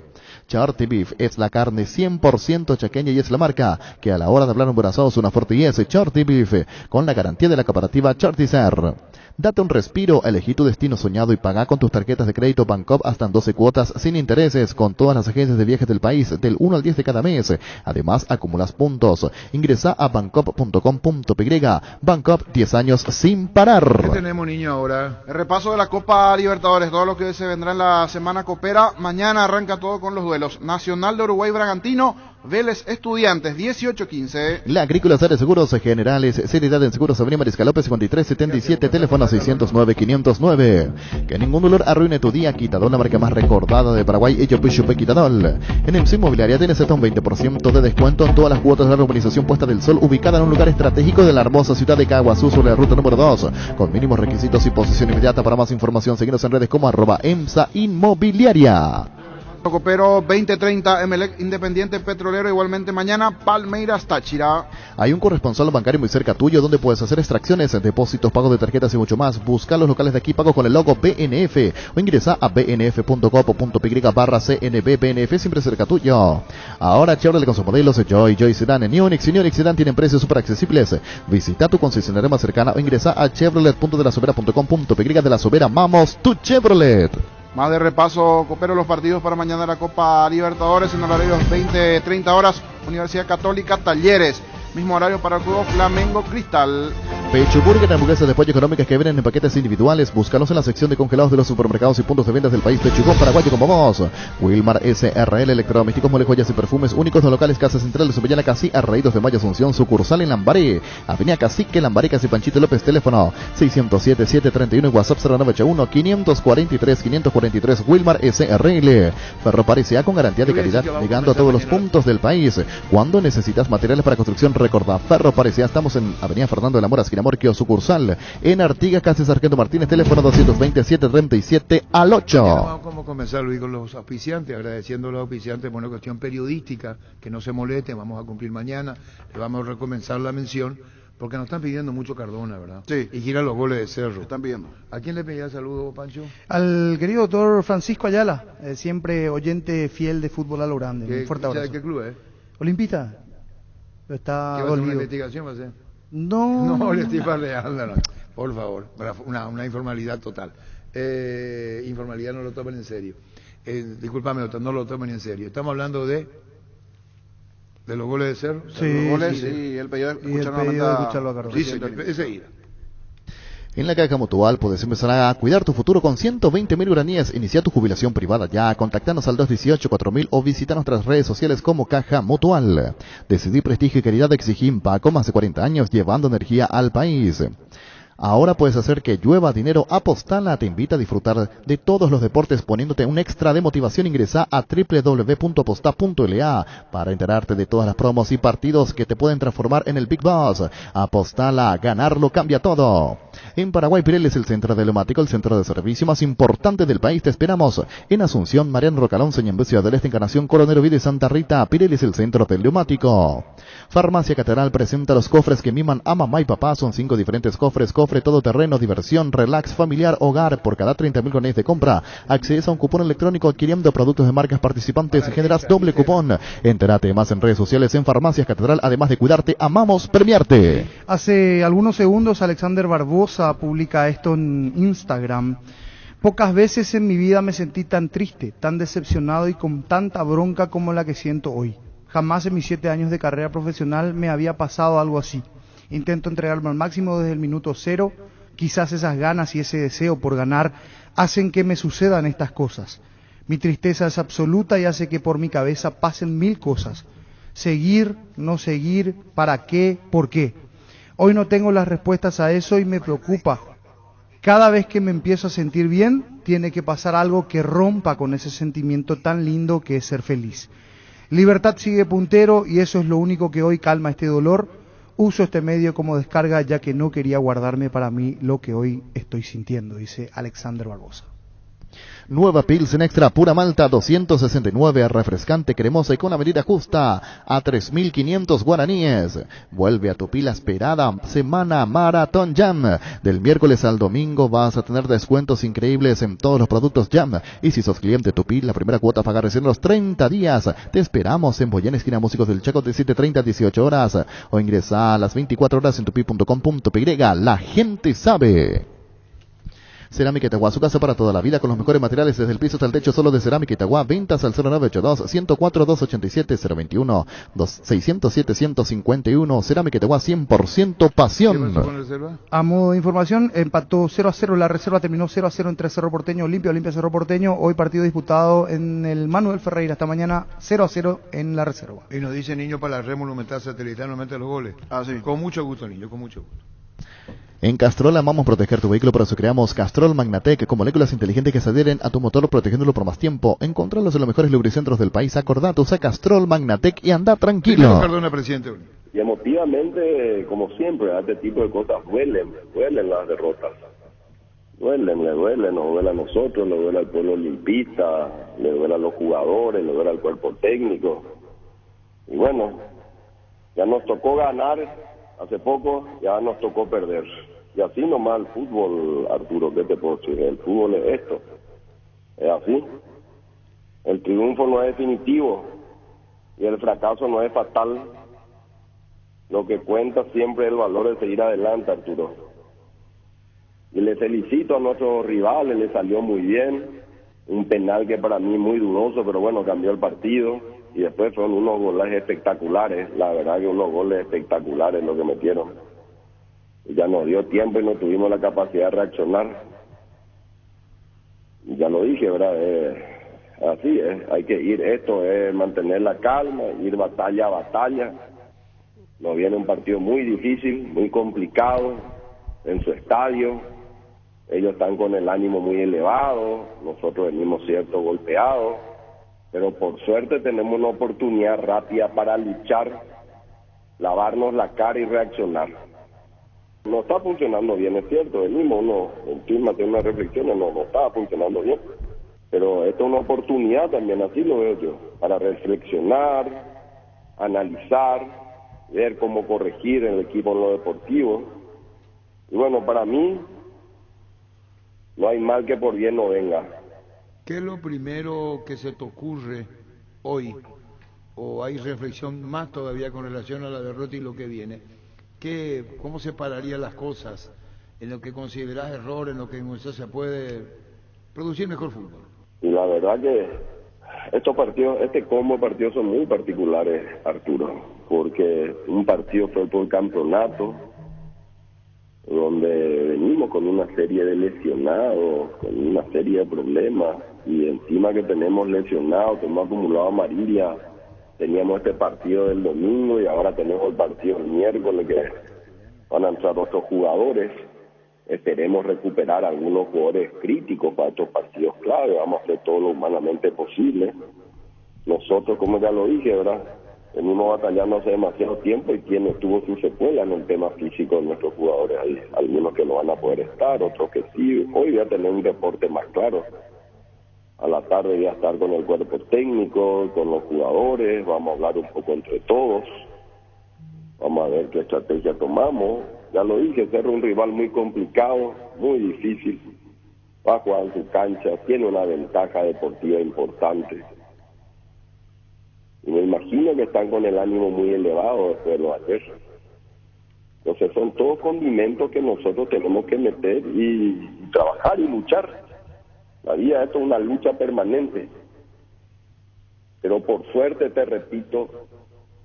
[SPEAKER 4] Charty Beef es la carne 100% chaqueña y es la marca que a la hora de hablar un buen asado es una fuerte y es Charty Beef, con la garantía de la cooperativa Charty Ser. Date un respiro, elegí tu destino soñado y paga con tus tarjetas de crédito Bancopp hasta en 12 cuotas sin intereses con todas las agencias de viajes del país del 1 al 10 de cada mes. Además, acumulas puntos. Ingresa a bancopp.com.py. Bancopp, 10 años sin parar.
[SPEAKER 7] ¿Qué tenemos, niño, ahora?
[SPEAKER 20] El repaso de la Copa Libertadores, todo lo que se vendrá en la semana copera. Mañana arranca todo con los duelos. Nacional de Uruguay Bragantino, Vélez Estudiantes 18-15.
[SPEAKER 4] La Agrícola Sare Seguros Generales, seriedad en seguros Avenida Mariscal López 5377, teléfono 609-509. Que ningún dolor arruine tu día. Quitadol, la marca más recordada de Paraguay, ello Pichupe Quitadol. En EMSA Inmobiliaria tienes hasta un 20% de descuento en todas las cuotas de la urbanización Puesta del Sol, ubicada en un lugar estratégico de la hermosa ciudad de Caguazú, sobre la ruta número 2, con mínimos requisitos y posesión inmediata. Para más información, seguinos en redes como @EMSA Inmobiliaria.
[SPEAKER 20] Copero 20:30, Emelec Independiente Petrolero, igualmente mañana Palmeiras Táchira.
[SPEAKER 4] Hay un corresponsal bancario muy cerca tuyo donde puedes hacer extracciones, depósitos, pagos de tarjetas y mucho más. Busca los locales de aquí, pago con el logo BNF o ingresa a bnf.com.py/CNB. BNF siempre cerca tuyo. Ahora Chevrolet con sus modelos Joy Sedan, Neonix y Neonix Sedan tienen precios súper accesibles. Visita tu concesionaria más cercana o ingresa a chevrolet.delasobera.com.py. De la Sobera, vamos tu Chevrolet.
[SPEAKER 20] Más de repaso, Copero, los partidos para mañana de la Copa Libertadores en horarios 20-30 horas. Universidad Católica Talleres. Mismo horario para el juego Flamengo Cristal.
[SPEAKER 4] Pecho Burger, hamburguesas de pollo económicas que vienen en paquetes individuales. Búscalos en la sección de congelados de los supermercados y puntos de ventas del país. Pechugón paraguayo como vos. Wilmar SRL, electrodomésticos, mole, joyas y perfumes únicos. Los locales Casa Central de Subellana, Casi, Arraídos de Maya, Asunción. Sucursal en Lambaré, Avenida Cacique, Lambaré, Casi Panchito López. Teléfono 607-731 y WhatsApp 0981-543-543. Wilmar SRL. Ferropar S.A. con garantía de calidad, llegando a todos los puntos del país. Cuando necesitas materiales para construcción, recordá Ferropar S.A. Estamos en Avenida Fernando de la Mora, esquina Morquio, sucursal en Artigas, Casi Sargento Martínez, teléfono 227-37 al 8.
[SPEAKER 7] Vamos a comenzar, Luis, con los auspiciantes, agradeciendo a los auspiciantes por una cuestión periodística, que no se molesten, vamos a cumplir mañana, le vamos a recomenzar la mención, porque nos están pidiendo mucho Cardona, ¿verdad?
[SPEAKER 20] Sí.
[SPEAKER 7] Y gira los goles de Cerro.
[SPEAKER 20] Están pidiendo.
[SPEAKER 7] ¿A quién le pedía saludo, Pancho?
[SPEAKER 17] Al querido doctor Francisco Ayala, siempre oyente fiel de fútbol a lo grande. Un fuerte abrazo.
[SPEAKER 7] ¿De qué club es?
[SPEAKER 17] Olimpista. Está
[SPEAKER 7] ¿Qué va a hacer, una
[SPEAKER 17] dolido.
[SPEAKER 7] investigación va a hacer?
[SPEAKER 17] No,
[SPEAKER 7] le estoy parleando, no. Por favor, una informalidad total. Informalidad no lo tomen en serio. Discúlpame, doctor, no lo tomen en serio. Estamos hablando de los goles de Cerro.
[SPEAKER 17] Sí,
[SPEAKER 20] los goles,
[SPEAKER 17] sí.
[SPEAKER 20] y el pedido de
[SPEAKER 17] Y el
[SPEAKER 20] escuchar
[SPEAKER 17] pedido de escucharlo a Cardona.
[SPEAKER 7] Sí, enseguida.
[SPEAKER 4] En la Caja Mutual puedes empezar a cuidar tu futuro con 120.000 guaraníes. Inicia tu jubilación privada ya. Contactanos al 218-4000 o visita nuestras redes sociales como Caja Mutual. Decidí prestigio y calidad, exigí Paco, más de 40 años llevando energía al país. Ahora puedes hacer que llueva dinero. Apostala te invita a disfrutar de todos los deportes poniéndote un extra de motivación. Ingresa a www.aposta.la para enterarte de todas las promos y partidos que te pueden transformar en el Big Boss. Apostala, ganarlo cambia todo. En Paraguay, Pirelli es el centro de neumático, el centro de servicio más importante del país. Te esperamos en Asunción, Mariano Rocalón, en Ciudad del Este, Encarnación, Coronel Oviedo y Santa Rita. Pirelli es el centro del neumático. Farmacia Catedral presenta los cofres que miman a mamá y papá. Son 5 diferentes cofres. Cofre todoterreno, diversión, relax, familiar, hogar. Por cada 30.000 guaraníes de compra, accedes a un cupón electrónico adquiriendo productos de marcas participantes y generas doble cupón. Entérate más en redes sociales en Farmacias Catedral. Además de cuidarte, amamos premiarte.
[SPEAKER 17] Hace algunos segundos Alexander Barbosa publica esto en Instagram. Pocas veces en mi vida me sentí tan triste, tan decepcionado y con tanta bronca como la que siento hoy. Jamás en mis 7 años de carrera profesional me había pasado algo así. Intento entregarme al máximo desde el minuto 0. Quizás esas ganas y ese deseo por ganar hacen que me sucedan estas cosas. Mi tristeza es absoluta y hace que por mi cabeza pasen 1000 cosas. Seguir, no seguir, ¿para qué? ¿Por qué? Hoy no tengo las respuestas a eso y me preocupa. Cada vez que me empiezo a sentir bien, tiene que pasar algo que rompa con ese sentimiento tan lindo que es ser feliz. Libertad sigue puntero y eso es lo único que hoy calma este dolor. Uso este medio como descarga ya que no quería guardarme para mí lo que hoy estoy sintiendo, dice Alexander Barbosa.
[SPEAKER 4] Nueva Pilsen Extra Pura Malta 269, refrescante, cremosa y con la medida justa a 3.500 guaraníes. Vuelve a tu pila esperada semana Maratón Jam. Del miércoles al domingo vas a tener descuentos increíbles en todos los productos Jam. Y si sos cliente Tupi, la primera cuota a pagar recién los 30 días. Te esperamos en Boyana, esquina Músicos del Chaco, de 7:30 a 18 horas. O ingresa a las 24 horas en tupi.com.py. La gente sabe. Cerámica Itagua, su casa para toda la vida con los mejores materiales desde el piso hasta el techo, solo de Cerámica Itagua. Ventas al 0982-104-287-021-607-151. Cerámica Itagua, 100% pasión.
[SPEAKER 17] A modo de información, empató 0-0 la reserva, terminó 0-0 entre Cerro Porteño, Olimpia Cerro Porteño. Hoy partido disputado en el Manuel Ferreira, esta mañana 0-0 en la reserva.
[SPEAKER 7] Y nos dice Niño para la red monumental satelital, no mete los goles.
[SPEAKER 21] Sí.
[SPEAKER 7] Con mucho gusto, Niño, con mucho gusto.
[SPEAKER 4] En Castrol amamos proteger tu vehículo, por eso creamos Castrol Magnatec con moléculas inteligentes que se adhieren a tu motor protegiéndolo por más tiempo. Encontralos en los mejores lubricentros del país. Acordate, usa Castrol Magnatec y anda tranquilo.
[SPEAKER 21] Perdona, presidente.
[SPEAKER 9] Y emotivamente, como siempre, este tipo de cosas duelen las derrotas. Le duele, nos duele a nosotros, le duele al pueblo olimpista, le duele a los jugadores, le duele al cuerpo técnico. Y bueno, ya nos tocó ganar hace poco, ya nos tocó perder. Y así nomás el fútbol, Arturo, ¿qué te puedo decir? El fútbol es esto, es así. El triunfo no es definitivo y el fracaso no es fatal. Lo que cuenta siempre es el valor de seguir adelante, Arturo. Y le felicito a nuestros rivales, le salió muy bien. Un penal que para mí muy dudoso, pero bueno, cambió el partido. Y después fueron unos goles espectaculares, la verdad que unos goles espectaculares lo que metieron. Y ya nos dio tiempo y no tuvimos la capacidad de reaccionar. Y ya lo dije, ¿verdad? Así es, hay que ir, esto es mantener la calma, ir batalla a batalla. Nos viene un partido muy difícil, muy complicado, en su estadio. Ellos están con el ánimo muy elevado, nosotros venimos cierto golpeados. Pero por suerte tenemos una oportunidad rápida para luchar, lavarnos la cara y reaccionar. No está funcionando bien, es cierto, venimos, el clima tiene una reflexión, no está funcionando bien. Pero esta es una oportunidad también, así lo veo yo, para reflexionar, analizar, ver cómo corregir el equipo en lo deportivo. Y bueno, para mí, no hay mal que por bien no venga.
[SPEAKER 7] ¿Qué es lo primero que se te ocurre hoy? ¿O hay reflexión más todavía con relación a la derrota y lo que viene? ¿Cómo separarían las cosas en lo que consideras error, en lo que se puede producir mejor fútbol?
[SPEAKER 9] Y la verdad que estos partidos, combo de partidos son muy particulares, Arturo, porque un partido fue por campeonato, donde venimos con una serie de lesionados, con una serie de problemas, y encima que tenemos lesionados, que hemos acumulado amarilla, teníamos este partido del domingo y ahora tenemos el partido del miércoles que van a entrar otros jugadores. Esperemos recuperar algunos jugadores críticos para estos partidos clave, vamos a hacer todo lo humanamente posible. Nosotros, como ya lo dije, ¿verdad?, venimos batallando hace demasiado tiempo y quien tuvo su secuela en el tema físico de nuestros jugadores. Hay algunos que no van a poder estar, otros que sí. Hoy voy a tener un reporte más claro. A la tarde voy a estar con el cuerpo técnico, con los jugadores, vamos a hablar un poco entre todos. Vamos a ver qué estrategia tomamos. Ya lo dije, Cerro es un rival muy complicado, muy difícil. Va a jugar en su cancha, tiene una ventaja deportiva importante. Y me imagino que están con el ánimo muy elevado después de lo de ayer. Entonces son todos condimentos que nosotros tenemos que meter y trabajar y luchar. La vida, esto es una lucha permanente. Pero por suerte, te repito,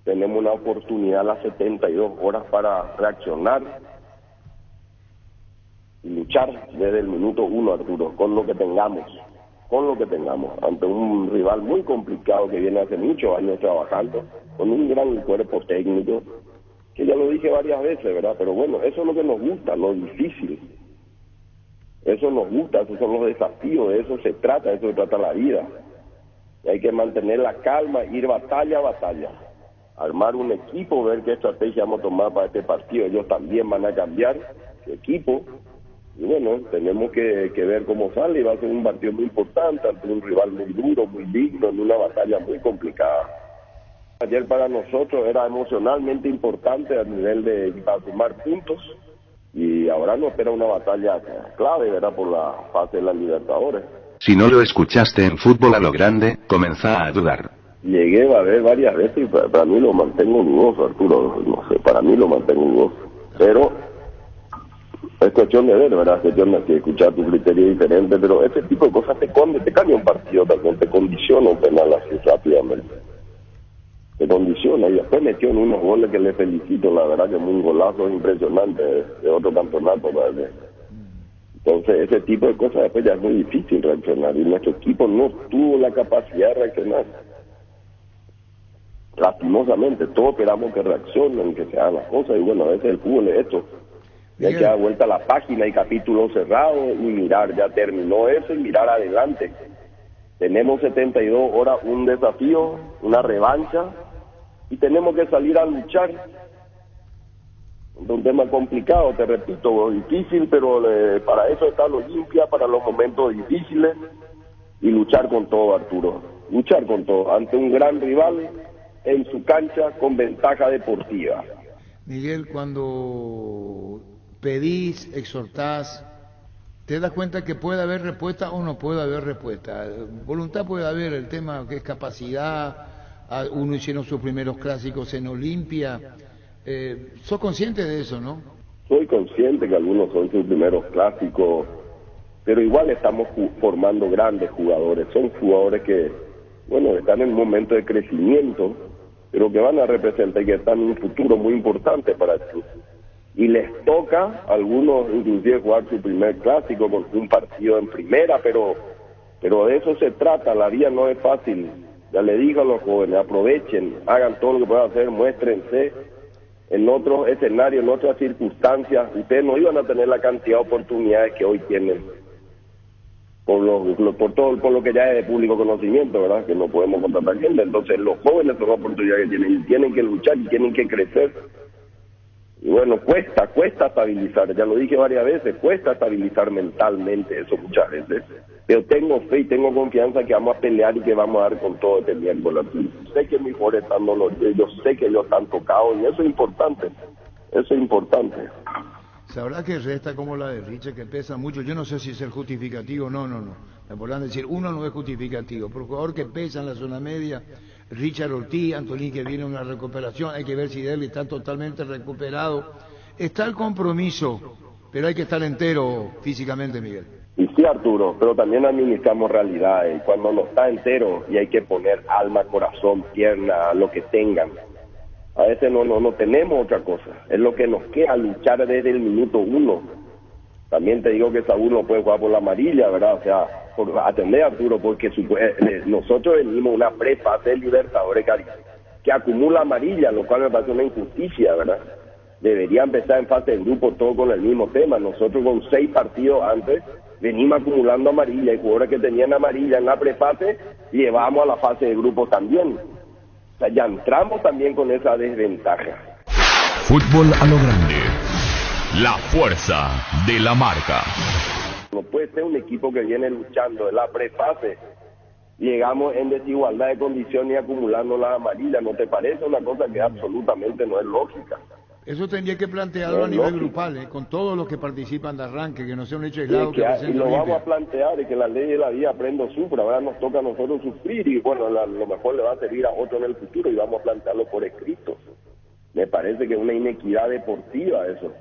[SPEAKER 9] tenemos una oportunidad a las 72 horas para reaccionar y luchar desde el minuto 1, Arturo, con lo que tengamos, ante un rival muy complicado que viene hace muchos años trabajando, con un gran cuerpo técnico, que ya lo dije varias veces, ¿verdad? Pero bueno, eso es lo que nos gusta, lo difícil. Eso nos gusta, esos son los desafíos, de eso se trata la vida. Y hay que mantener la calma, ir batalla a batalla, armar un equipo, ver qué estrategia vamos a tomar para este partido. Ellos también van a cambiar su equipo. Y bueno, tenemos que ver cómo sale, y va a ser un partido muy importante ante un rival muy duro, muy digno, en una batalla muy complicada. Ayer para nosotros era emocionalmente importante a nivel de para sumar puntos, y ahora nos espera una batalla clave, ¿verdad?, por la fase de la Libertadores.
[SPEAKER 10] Si no lo escuchaste en Fútbol a lo Grande, comenzá a dudar.
[SPEAKER 9] Llegué a ver varias veces y para mí lo mantengo dudoso, Arturo, no sé, para mí lo mantengo dudoso. Pero Es cuestión de ver, ¿verdad? Es cuestión de escuchar tu criterio diferente, pero ese tipo de cosas te cambia un partido también, te condiciona un penal así rápidamente. Te condiciona, y después metió en unos goles que le felicito, la verdad que es un golazo impresionante de otro campeonato, ¿verdad? Entonces ese tipo de cosas después ya es muy difícil reaccionar, y nuestro equipo no tuvo la capacidad de reaccionar. Lastimosamente, todos esperamos que reaccionen, que se hagan las cosas, y bueno, a veces el fútbol es esto. Y hay que dar vuelta a la página y capítulo cerrado y mirar, ya terminó eso y mirar adelante. Tenemos 72 horas, un desafío, una revancha, y tenemos que salir a luchar. Es un tema complicado, te repito, difícil, pero para eso está la Olimpia, para los momentos difíciles, y luchar con todo, Arturo. Luchar con todo, ante un gran rival, en su cancha, con ventaja deportiva.
[SPEAKER 7] Miguel, cuando pedís, exhortás, te das cuenta que puede haber respuesta o no puede haber respuesta. Voluntad puede haber, el tema que es capacidad. Uno hicieron sus primeros clásicos en Olimpia. ¿Sos consciente de eso, no?
[SPEAKER 9] Soy consciente que algunos son sus primeros clásicos, pero igual estamos formando grandes jugadores. Son jugadores que, bueno, están en un momento de crecimiento, pero que van a representar, que están en un futuro muy importante para el club. Y les toca a algunos inclusive jugar su primer clásico con un partido en primera, pero de eso se trata. La vida no es fácil. Ya le digo a los jóvenes, aprovechen, hagan todo lo que puedan hacer, muéstrense. En otros escenarios, en otras circunstancias, ustedes no iban a tener la cantidad de oportunidades que hoy tienen, por lo que ya es de público conocimiento, ¿verdad? Que no podemos contratar gente. Entonces los jóvenes son oportunidades que tienen que luchar y tienen que crecer. Y bueno, cuesta estabilizar, ya lo dije varias veces, cuesta estabilizar mentalmente eso muchas veces, pero tengo fe y tengo confianza que vamos a pelear y que vamos a dar con todo este miércoles. Sé que mis jugadores están doloridos, yo sé que ellos están tocados, y eso es importante,
[SPEAKER 7] Sabrá que resta como la de Richard, que pesa mucho. Yo no sé si es el justificativo, no. Me podrán decir, uno no es justificativo, pero el jugador que pesa en la zona media, Richard Ortiz, Antolín, que viene una recuperación, hay que ver si él está totalmente recuperado. Está el compromiso, pero hay que estar entero físicamente, Miguel.
[SPEAKER 9] Y sí, Arturo, pero también administramos realidades, y cuando no está entero, y hay que poner alma, corazón, pierna, lo que tengan. A veces no tenemos otra cosa, es lo que nos queda, luchar desde el minuto 1. También te digo que Saúl no puede jugar por la amarilla, ¿verdad? O sea, atender, Arturo, porque nosotros venimos una prefase de Libertadores que acumula amarilla, lo cual me parece una injusticia, ¿verdad? Debería empezar en fase de grupo todo con el mismo tema. Nosotros con 6 partidos antes venimos acumulando amarilla, y jugadores que tenían amarilla en la prefase llevamos a la fase de grupo también. O sea, ya entramos también con esa desventaja.
[SPEAKER 5] Fútbol a lo grande. La fuerza de la marca.
[SPEAKER 9] No puede ser un equipo que viene luchando en la prefase, llegamos en desigualdad de condiciones y acumulando las amarillas. ¿No te parece una cosa que absolutamente no es lógica?
[SPEAKER 7] Eso tendría que plantearlo a nivel grupal, con todos los que participan de arranque, que no sea un hecho aislado.
[SPEAKER 9] Y lo vamos a plantear, y que la ley de la vida aprenda o sufra. Ahora nos toca a nosotros sufrir, y bueno, lo mejor le va a servir a otro en el futuro, y vamos a plantearlo por escrito. Me parece que es una inequidad deportiva eso.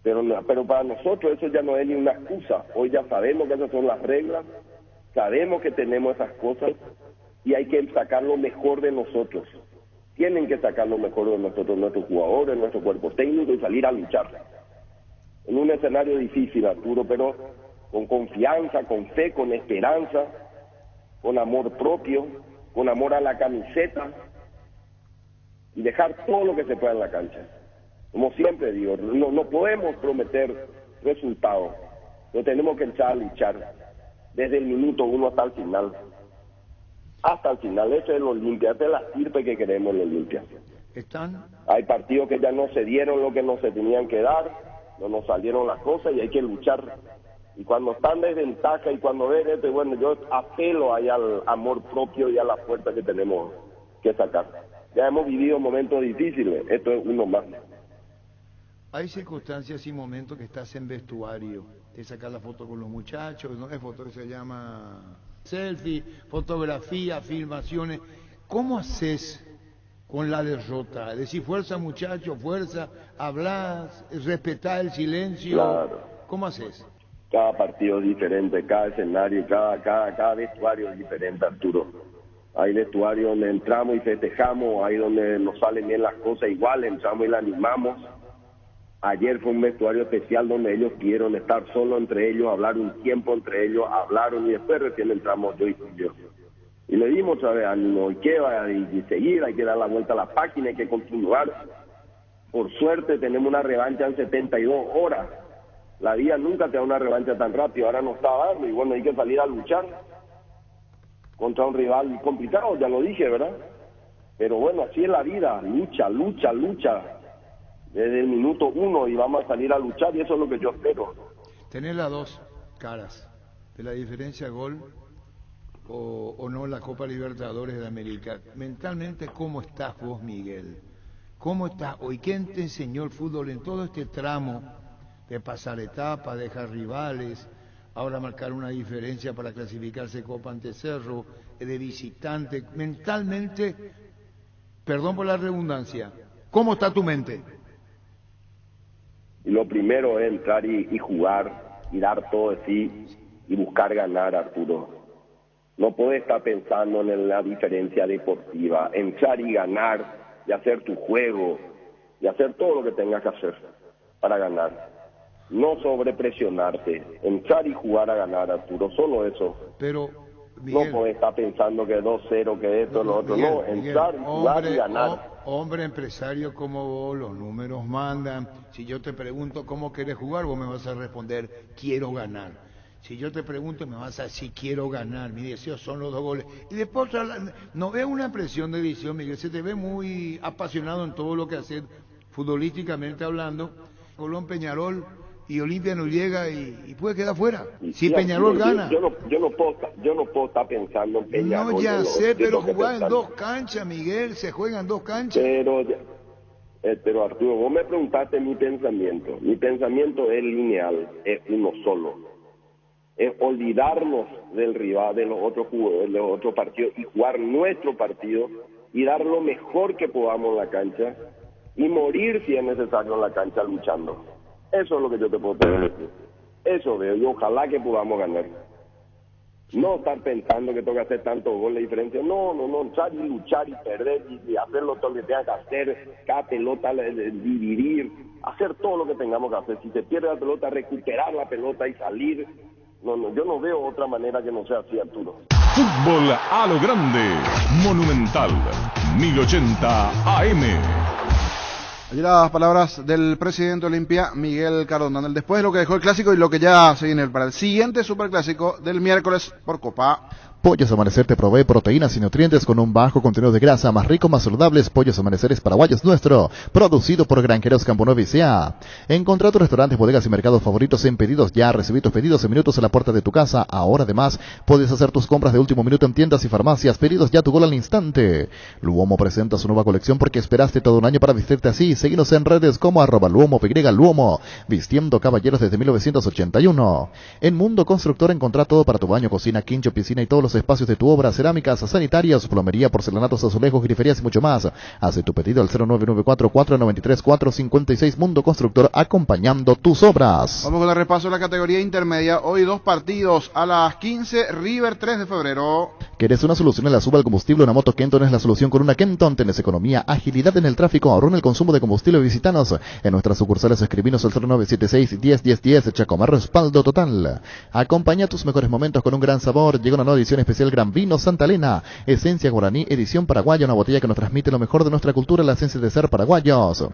[SPEAKER 9] Pero para nosotros eso ya no es ni una excusa. Hoy ya sabemos que esas son las reglas, sabemos que tenemos esas cosas, y hay que sacar lo mejor de nosotros. Tienen que sacar lo mejor de nosotros, nuestros jugadores, nuestro cuerpo técnico, y salir a luchar. En un escenario difícil, Arturo, pero con confianza, con fe, con esperanza, con amor propio, con amor a la camiseta, y dejar todo lo que se pueda en la cancha. Como siempre digo, no podemos prometer resultados, pero tenemos que echar a luchar desde el minuto 1 hasta el final. Hasta el final, eso es el Olimpia, esta es la estirpe que queremos en el Olimpia. Hay partidos que ya no se dieron lo que no se tenían que dar, no nos salieron las cosas, y hay que luchar. Y cuando están de desventaja, y cuando ven bueno, yo apelo ahí al amor propio y a la fuerza que tenemos que sacar. Ya hemos vivido momentos difíciles, esto es uno más.
[SPEAKER 7] Hay circunstancias y momentos que estás en vestuario, te sacas la foto con los muchachos, no es foto que se llama selfie, fotografía, filmaciones. ¿Cómo haces con la derrota? Decir, fuerza muchacho, fuerza, hablas, respetá el silencio.
[SPEAKER 9] Claro.
[SPEAKER 7] ¿Cómo haces?
[SPEAKER 9] Cada partido es diferente, cada escenario, cada vestuario es diferente, Arturo. Hay vestuarios donde entramos y festejamos, hay donde nos salen bien las cosas igual, entramos y la animamos. Ayer fue un vestuario especial donde ellos pudieron estar solo entre ellos, hablar un tiempo entre ellos, hablaron y después recién entramos yo y yo. Y le dimos otra vez ánimo, y que va y seguir, hay que dar la vuelta a la página, hay que continuar. Por suerte tenemos una revancha en 72 horas. La vida nunca te da una revancha tan rápido, ahora nos está dando y bueno, hay que salir a luchar contra un rival complicado, ya lo dije, ¿verdad? Pero bueno, así es la vida, lucha desde el minuto 1 y vamos a salir a luchar y eso es lo que yo espero.
[SPEAKER 7] Tener las dos caras de la diferencia de gol o no la Copa Libertadores de América. Mentalmente, ¿cómo estás vos, Miguel? ¿Cómo estás hoy? ¿Quién te enseñó el fútbol en todo este tramo de pasar etapas, dejar rivales, ahora marcar una diferencia para clasificarse Copa ante Cerro, de visitante? Mentalmente, perdón por la redundancia, ¿cómo está tu mente?
[SPEAKER 9] Y lo primero es entrar y jugar y dar todo de sí y buscar ganar, Arturo. No puedes estar pensando en la diferencia deportiva, entrar y ganar y hacer tu juego y hacer todo lo que tengas que hacer para ganar. No sobrepresionarte, entrar y jugar a ganar, Arturo, solo eso.
[SPEAKER 7] Pero, Miguel,
[SPEAKER 9] no podés estar pensando que 2-0, que esto, lo otro,
[SPEAKER 7] Miguel,
[SPEAKER 9] no, entrar,
[SPEAKER 7] Miguel,
[SPEAKER 9] jugar y ganar.
[SPEAKER 7] Hombre empresario como vos, los números mandan. Si yo te pregunto cómo querés jugar, vos me vas a responder, quiero ganar. Si yo te pregunto, me vas a decir, quiero ganar, mi deseo son los 2 goles. Y después, no veo una presión de visión, Miguel, se te ve muy apasionado en todo lo que haces, futbolísticamente hablando. Colón, Peñarol y Olimpia no llega y puede quedar fuera. Si Peñarol gana.
[SPEAKER 9] Yo no puedo estar pensando en Peñarol.
[SPEAKER 7] No, ya sé, pero jugar en 2 canchas, Miguel, se juegan 2 canchas.
[SPEAKER 9] Pero Arturo, vos me preguntaste mi pensamiento. Mi pensamiento es lineal, es uno solo. Es olvidarnos del rival, de los otros partidos y jugar nuestro partido y dar lo mejor que podamos en la cancha y morir si es necesario en la cancha luchando. Eso es lo que yo te puedo decir. Eso veo y ojalá que podamos ganar. No estar pensando que tengo que hacer tantos goles de diferencia. No, entrar y luchar y perder y hacer lo que tenga que hacer, cada pelota dividir, hacer todo lo que tengamos que hacer. Si se pierde la pelota, recuperar la pelota y salir. No, yo no veo otra manera que no sea así, Arturo.
[SPEAKER 5] Fútbol a lo grande, Monumental, 1080 AM.
[SPEAKER 20] Allí las palabras del presidente Olimpia, Miguel Cardona, después de lo que dejó el clásico y lo que ya se viene para el siguiente superclásico del miércoles por Copa.
[SPEAKER 4] Pollos Amanecer te provee proteínas y nutrientes con un bajo contenido de grasa, más rico, más saludables. Pollos Amaneceres Paraguayos Nuestro, producido por Granjeros Campo Nuevo y S.A. Encontrá tus restaurantes, bodegas y mercados favoritos en Pedidos Ya. Recibí tus pedidos en minutos a la puerta de tu casa. Ahora además puedes hacer tus compras de último minuto en tiendas y farmacias. Pedidos Ya, tu gol al instante. Luomo presenta su nueva colección porque esperaste todo un año para vestirte así. Seguinos en redes como @Luomo, vistiendo caballeros desde 1981. En Mundo Constructor encontrá todo para tu baño, cocina, quincho, piscina y todos los espacios de tu obra, cerámicas, sanitarias, plomería, porcelanatos, azulejos, griferías y mucho más. Hace tu pedido al 0994-493-456. Mundo Constructor, acompañando tus obras.
[SPEAKER 20] Vamos con el repaso de la categoría intermedia. Hoy 2 partidos a las 15, River 3 de febrero.
[SPEAKER 4] ¿Querés una solución en la suba al combustible? Una moto Kenton es la solución con una Kenton. Tenés economía, agilidad en el tráfico, ahorro en el consumo de combustible. Visitanos en nuestras sucursales, escribinos al 0976-101010. Chacomar, respaldo total. Acompaña tus mejores momentos con un gran sabor. Llega una nueva edición especial Gran Vino Santa Elena, esencia guaraní, edición paraguaya, una botella que nos transmite lo mejor de nuestra cultura, la esencia de ser paraguayos.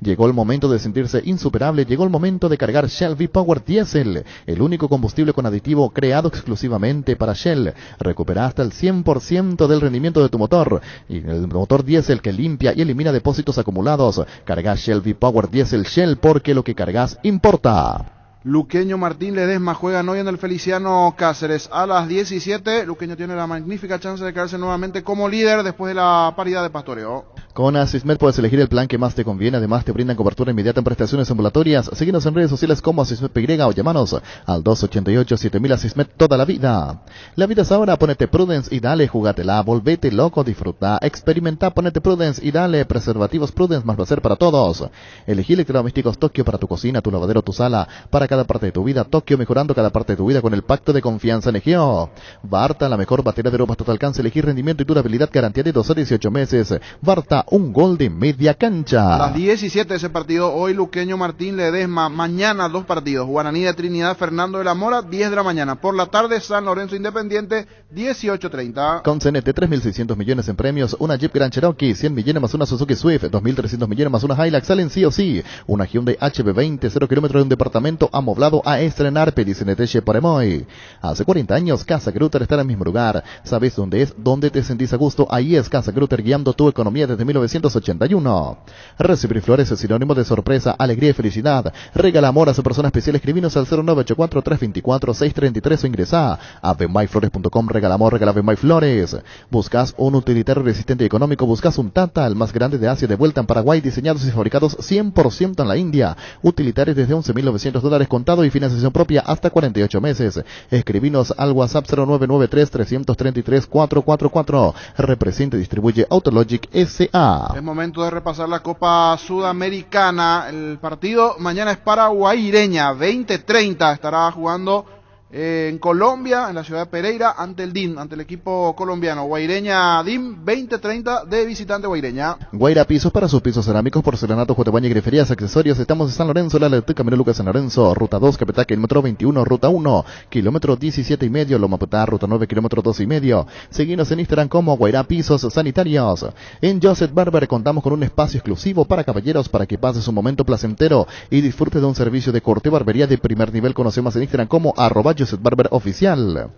[SPEAKER 4] Llegó el momento de sentirse insuperable, llegó el momento de cargar Shell V-Power Diesel, el único combustible con aditivo creado exclusivamente para Shell. Recupera hasta el 100% del rendimiento de tu motor, y el motor diésel que limpia y elimina depósitos acumulados. Carga Shell V-Power Diesel Shell porque lo que cargas importa.
[SPEAKER 20] Luqueño Martín Ledesma juegan hoy en el Feliciano Cáceres a las 17. Luqueño tiene la magnífica chance de quedarse nuevamente como líder después de la paridad de pastoreo.
[SPEAKER 4] Con Asismed puedes elegir el plan que más te conviene. Además te brindan cobertura inmediata en prestaciones ambulatorias. Síguenos en redes sociales como Asismed PY o llámanos al 288-7000 Asismed toda la vida. La vida es ahora, ponete Prudence y dale, jugátela, volvete loco, disfruta, experimenta, ponete Prudence y dale, preservativos Prudence, más placer para todos. Elegí electrodomésticos Tokio para tu cocina, tu lavadero, tu sala, para cada parte de tu vida. Tokio, mejorando cada parte de tu vida con el pacto de confianza Negeo. Barta, la mejor batería de ropa hasta tu alcance, elegir rendimiento y durabilidad, garantía de 2 a 18 meses. Barta, un gol de media cancha.
[SPEAKER 20] A las 17 ese partido, hoy Luqueño Martín Ledesma, mañana 2 partidos, Guaraní de Trinidad, Fernando de la Mora, 10 de la mañana, por la tarde San Lorenzo Independiente, 18:30.
[SPEAKER 4] Con CNT 3.600 millones en premios, una Jeep Grand Cherokee, 100 millones más una Suzuki Swift, 2.300 millones más una Hilux, salen sí o sí, una Hyundai HB20, 0 kilómetros de un departamento amoblado a estrenar, pedí CNT Cheparemoy. Hace 40 años, Casa Grutter está en el mismo lugar. ¿Sabes dónde es? ¿Dónde te sentís a gusto? Ahí es Casa Grutter, guiando tu economía desde 1981. Recibir flores es sinónimo de sorpresa, alegría y felicidad. Regala amor a su persona especial. Escribinos al 0984-324-633 o ingresa a benmayflores.com. Regala amor, regala Benmayflores. ¿Buscas un utilitario resistente y económico? ¿Buscas un Tata, el más grande de Asia, de vuelta en Paraguay, diseñados y fabricados 100% en la India? Utilitarios desde $11.900 contado y financiación propia hasta 48 meses. Escribinos al WhatsApp 0993-333-444. Representa y distribuye Autologic S.A.
[SPEAKER 20] Es momento de repasar la Copa Sudamericana. El partido mañana es para Guaireña, 20:30. Estará jugando en Colombia, en la ciudad de Pereira, ante el DIM, ante el equipo colombiano. Guaireña DIM, 20:30 de visitante Guaireña.
[SPEAKER 4] Guaira Pisos, para sus pisos cerámicos, porcelanato, jutebaña y griferías, accesorios. Estamos en San Lorenzo, la Letu, Camino Lucas San Lorenzo, ruta 2, Capetá, kilómetro 21, ruta 1, kilómetro 17,5, Loma Putá, ruta 9, kilómetro 12,5. Seguinos en Instagram como Guaira Pisos Sanitarios. En Joseph Barber contamos con un espacio exclusivo para caballeros, para que pases un momento placentero y disfrutes de un servicio de corte y barbería de primer nivel. Conoce más en Instagram como @Joseph Barber Oficial.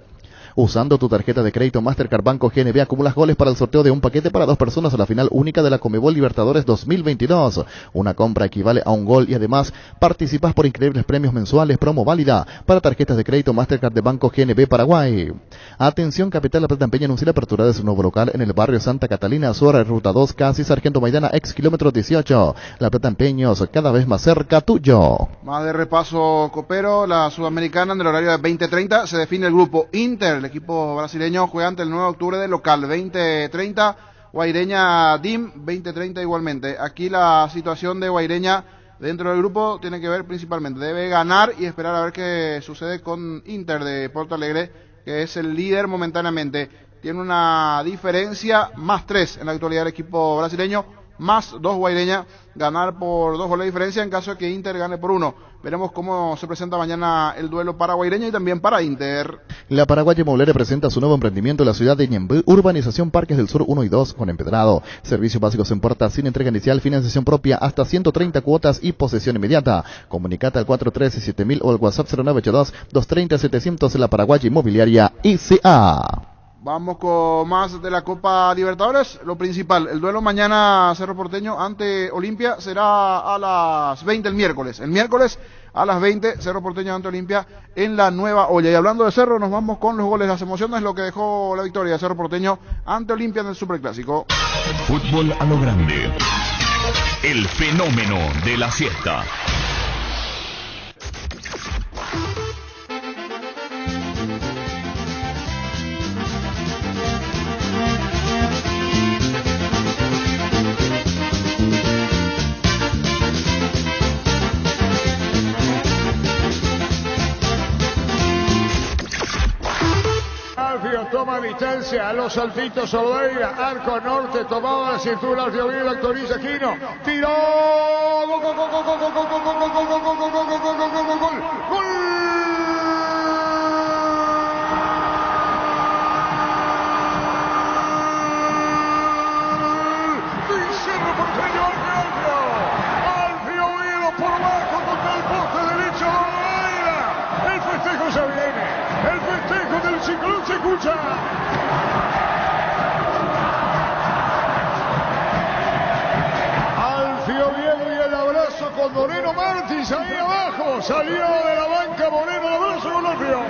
[SPEAKER 4] Usando tu tarjeta de crédito Mastercard Banco GNB acumulas goles para el sorteo de un paquete para 2 personas a la final única de la Conmebol Libertadores 2022. Una compra equivale a un gol y además participas por increíbles premios mensuales. Promo válida para tarjetas de crédito Mastercard de Banco GNB Paraguay. Atención, Capital La Plata empeña anuncia la apertura de su nuevo local en el barrio Santa Catalina Sur, ruta 2, casi Sargento Maidana, ex kilómetro 18. La Plata Empeños, cada vez más cerca tuyo.
[SPEAKER 20] Más de repaso copero, la Sudamericana en el horario de 20:30 se define el grupo Inter. El equipo brasileño juega ante el 9 de octubre de local, 20:30. Guaireña DIM, 20:30 igualmente. Aquí la situación de Guaireña dentro del grupo tiene que ver principalmente, debe ganar y esperar a ver qué sucede con Inter de Porto Alegre, que es el líder momentáneamente. Tiene una diferencia +3 en la actualidad del equipo brasileño, +2 Guaireña, ganar por 2 goles de diferencia en caso de que Inter gane por 1. Veremos cómo se presenta mañana el duelo para Guaireña y también para Inter.
[SPEAKER 4] La Paraguaya Inmobiliaria presenta su nuevo emprendimiento en la ciudad de Ñemby, Urbanización Parques del Sur 1 y 2 con empedrado. Servicios básicos en puerta sin entrega inicial, financiación propia hasta 130 cuotas y posesión inmediata. Comunicate al 413-7000 o al WhatsApp 0982-230-700 en la Paraguaya Inmobiliaria ICA.
[SPEAKER 20] Vamos con más de la Copa Libertadores. Lo principal, el duelo mañana Cerro Porteño ante Olimpia será a las 20 el miércoles. El miércoles a las 20, Cerro Porteño ante Olimpia en la Nueva Olla. Y hablando de Cerro, nos vamos con los goles, las emociones, lo que dejó la victoria de Cerro Porteño ante Olimpia en el Superclásico.
[SPEAKER 5] Fútbol a lo grande. El fenómeno de la siesta.
[SPEAKER 8] Toma distancia a los saltitos Olveira, arco norte, tomado la cintura, Alfio Vila, actualiza Quino, tiró, gol, gol, gol, gol, gol, gol, gol, gol, gol, gol, gol, gol, gol, gol, gol, gol, gol. Cerro Porteño, Alfio Vila por abajo contra el poste derecho de Olveira. El festejo se viene. El festejo del ciclón se escucha. Alfio Oviedo y el abrazo con Moreno Martins ahí abajo. Salió de la banca Moreno, el abrazo con Alfio.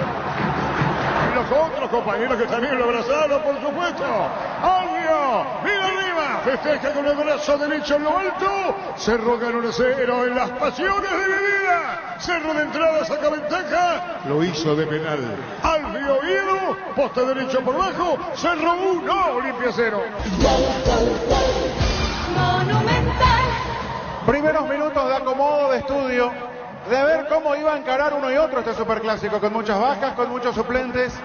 [SPEAKER 8] Y los otros compañeros que también lo abrazaron, por supuesto. Alfio, mira arriba, festeja con el brazo derecho en lo alto. Cerro ganó 1-0 en las pasiones de mi vida. Cerro de entrada saca ventaja, lo hizo de penal. Alfio Oviedo, poste derecho por bajo, Cerro 1, Olimpia 0.
[SPEAKER 11] Primeros minutos de acomodo, de estudio, de ver cómo iba a encarar uno y otro este superclásico, con muchas bajas, con muchos suplentes,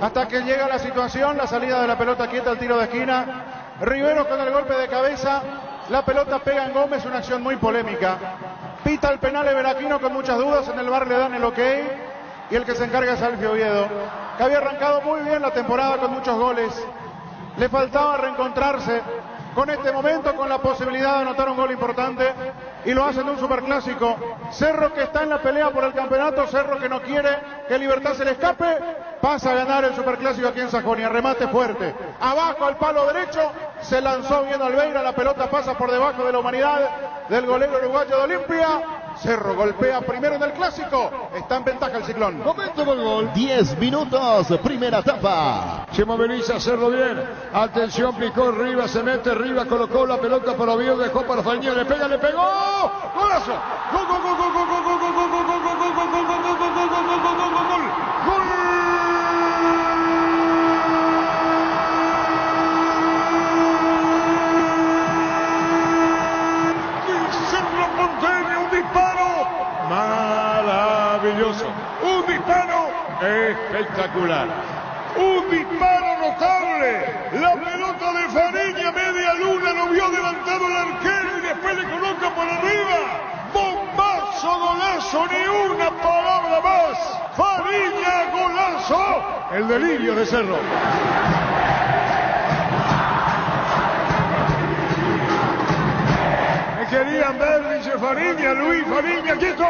[SPEAKER 11] hasta que llega la situación, la salida de la pelota quieta, el tiro de esquina, Rivero con el golpe de cabeza, la pelota pega en Gómez, una acción muy polémica, pita el penal Everaquino con muchas dudas, en el VAR le dan el ok, y el que se encarga es Alfio Oviedo, que había arrancado muy bien la temporada con muchos goles, le faltaba reencontrarse con este momento, con la posibilidad de anotar un gol importante, y lo hacen de un superclásico. Cerro que está en la pelea por el campeonato, Cerro que no quiere que Libertad se le escape, pasa a ganar el superclásico aquí en Sajonia, remate fuerte, abajo al palo derecho, se lanzó bien Albeira, la pelota pasa por debajo de la humanidad del golero uruguayo de Olimpia. Cerro golpea primero en el clásico, está en ventaja el Ciclón.
[SPEAKER 8] Momento del gol.
[SPEAKER 4] 10 minutos, primera etapa.
[SPEAKER 8] Chemo Beniza, Cerro bien. Atención, picó Rivas, se mete Rivas, colocó la pelota para Oviedo, dejó para Fañón, le pega, le pegó. ¡Golazo! ¡Gol, gol, gol, gol, gol, gol, gol, gol, gol, gol, gol, gol, gol, gol, gol, gol, gol! Maravilloso, un disparo espectacular, un disparo notable, la pelota de Fariña, media luna, lo vio adelantado el arquero y después le coloca por arriba, bombazo, golazo, ni una palabra más, Fariña, golazo, el delirio de Cerro. Querían ver, dice Fariña, Luis Fariña, aquí estoy.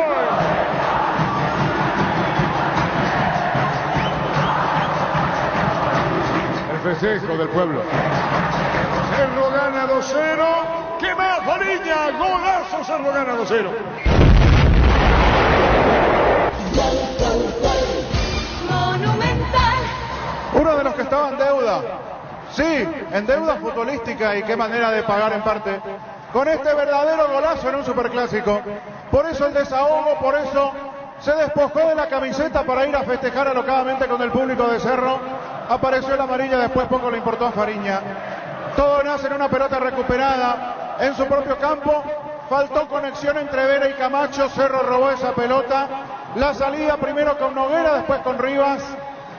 [SPEAKER 8] El festejo del pueblo. Cerro gana 2-0. ¿Qué más, Fariña? Golazo, Cerro gana 2-0.
[SPEAKER 11] Uno de los que estaba en deuda. Sí, en deuda futbolística, y qué manera de pagar en parte. Con este verdadero golazo en un superclásico. Por eso el desahogo, por eso se despojó de la camiseta para ir a festejar alocadamente con el público de Cerro. Apareció la amarilla, después poco le importó a Fariña. Todo nace en una pelota recuperada en su propio campo. Faltó conexión entre Vera y Camacho. Cerro robó esa pelota. La salida primero con Noguera, después con Rivas,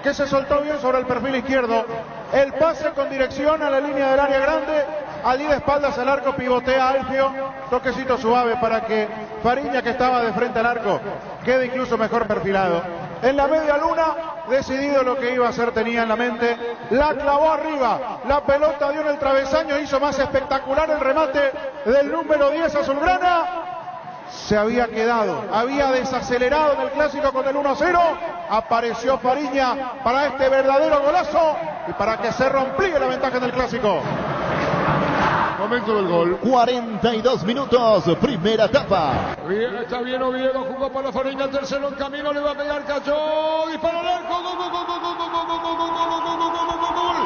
[SPEAKER 11] que se soltó bien sobre el perfil izquierdo. El pase con dirección a la línea del área grande. Allí de espaldas al arco pivotea Alfio, toquecito suave para que Fariña, que estaba de frente al arco, quede incluso mejor perfilado. En la media luna, decidido lo que iba a hacer, tenía en la mente, la clavó arriba, la pelota dio en el travesaño, hizo más espectacular el remate del número 10 azulgrana. Se había quedado, había desacelerado en el clásico con el 1-0, apareció Fariña para este verdadero golazo y para que Cerro amplíe la ventaja en el clásico.
[SPEAKER 8] Momento del gol.
[SPEAKER 4] 42 minutos, primera etapa.
[SPEAKER 8] Bien, está bien Oviedo, jugó para Fariña, tercero en camino, le va a pegar Cachó, dispara al arco, gol, gol, gol, gol, gol, gol, gol, gol, gol, gol, gol, gol, gol, gol, gol, gol.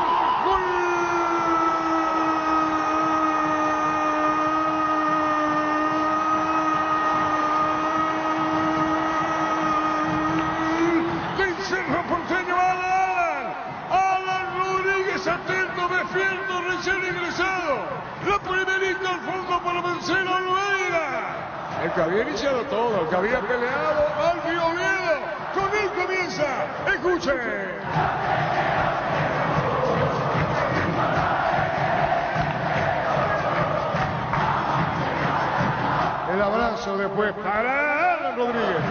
[SPEAKER 8] Del Cerro Porteño, Alan Rodríguez, atento, defiendo, recién ingresado. La primerita al fondo para vencer a Albeira. El que había iniciado todo, el que había peleado, Alfio Oviedo. Con él comienza. Escuchen. El abrazo después para Alan Rodríguez.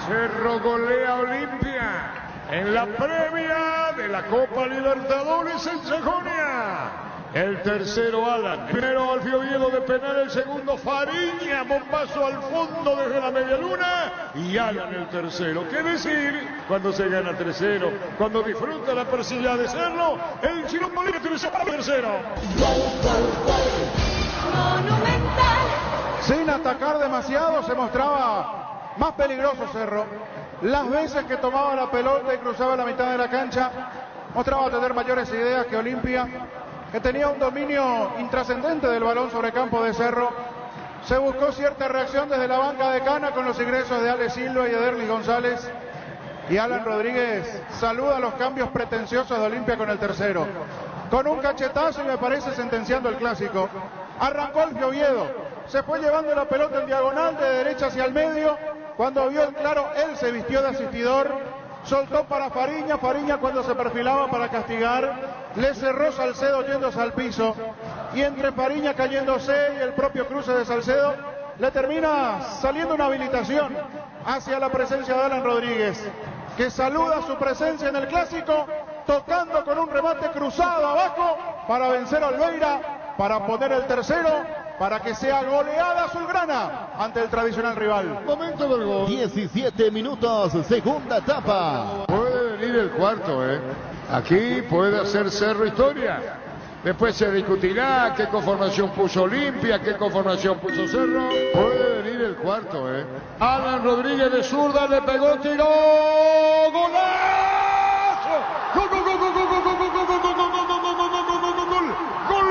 [SPEAKER 8] Cerro golea Olimpia en la previa de la Copa Libertadores en Sajonia. El tercero Alan, primero Alfio Oviedo de penal, el segundo Fariña, bombazo al fondo desde la media luna, y Alan el tercero. ¿Qué decir cuando se gana 3-0? Cuando disfruta la persilla de Cerro, el Chirón Bolívar tercero.
[SPEAKER 1] Monumental.
[SPEAKER 11] Sin atacar demasiado, se mostraba más peligroso Cerro. Las veces que tomaba la pelota y cruzaba la mitad de la cancha, mostraba tener mayores ideas que Olimpia, que tenía un dominio intrascendente del balón sobre campo de Cerro. Se buscó cierta reacción desde la banca de Cana con los ingresos de Ale Silva y de Derlis González. Y Alan Rodríguez saluda los cambios pretenciosos de Olimpia con el tercero. Con un cachetazo y me parece sentenciando el clásico. Arrancó Alfio Oviedo, se fue llevando la pelota en diagonal de derecha hacia el medio. Cuando vio el claro, él se vistió de asistidor. Soltó para Fariña, Fariña cuando se perfilaba para castigar, le cerró Salcedo yéndose al piso. Y entre Fariña cayéndose y el propio cruce de Salcedo, le termina saliendo una habilitación hacia la presencia de Alan Rodríguez, que saluda su presencia en el clásico, tocando con un remate cruzado abajo para vencer a Olveira, para poner el tercero, para que sea goleada azulgrana ante el tradicional rival.
[SPEAKER 8] Momento del gol.
[SPEAKER 4] 17 minutos, segunda etapa.
[SPEAKER 8] Puede venir el cuarto, Aquí puede hacer Cerro historia. Después se discutirá qué conformación puso Olimpia, qué conformación puso Cerro. Puede venir el cuarto, Alan Rodríguez de zurda le pegó, tiró. ¡Golazo! ¡Gol, gol, gol, gol, gol, gol, gol, gol, gol, gol, gol, gol, gol!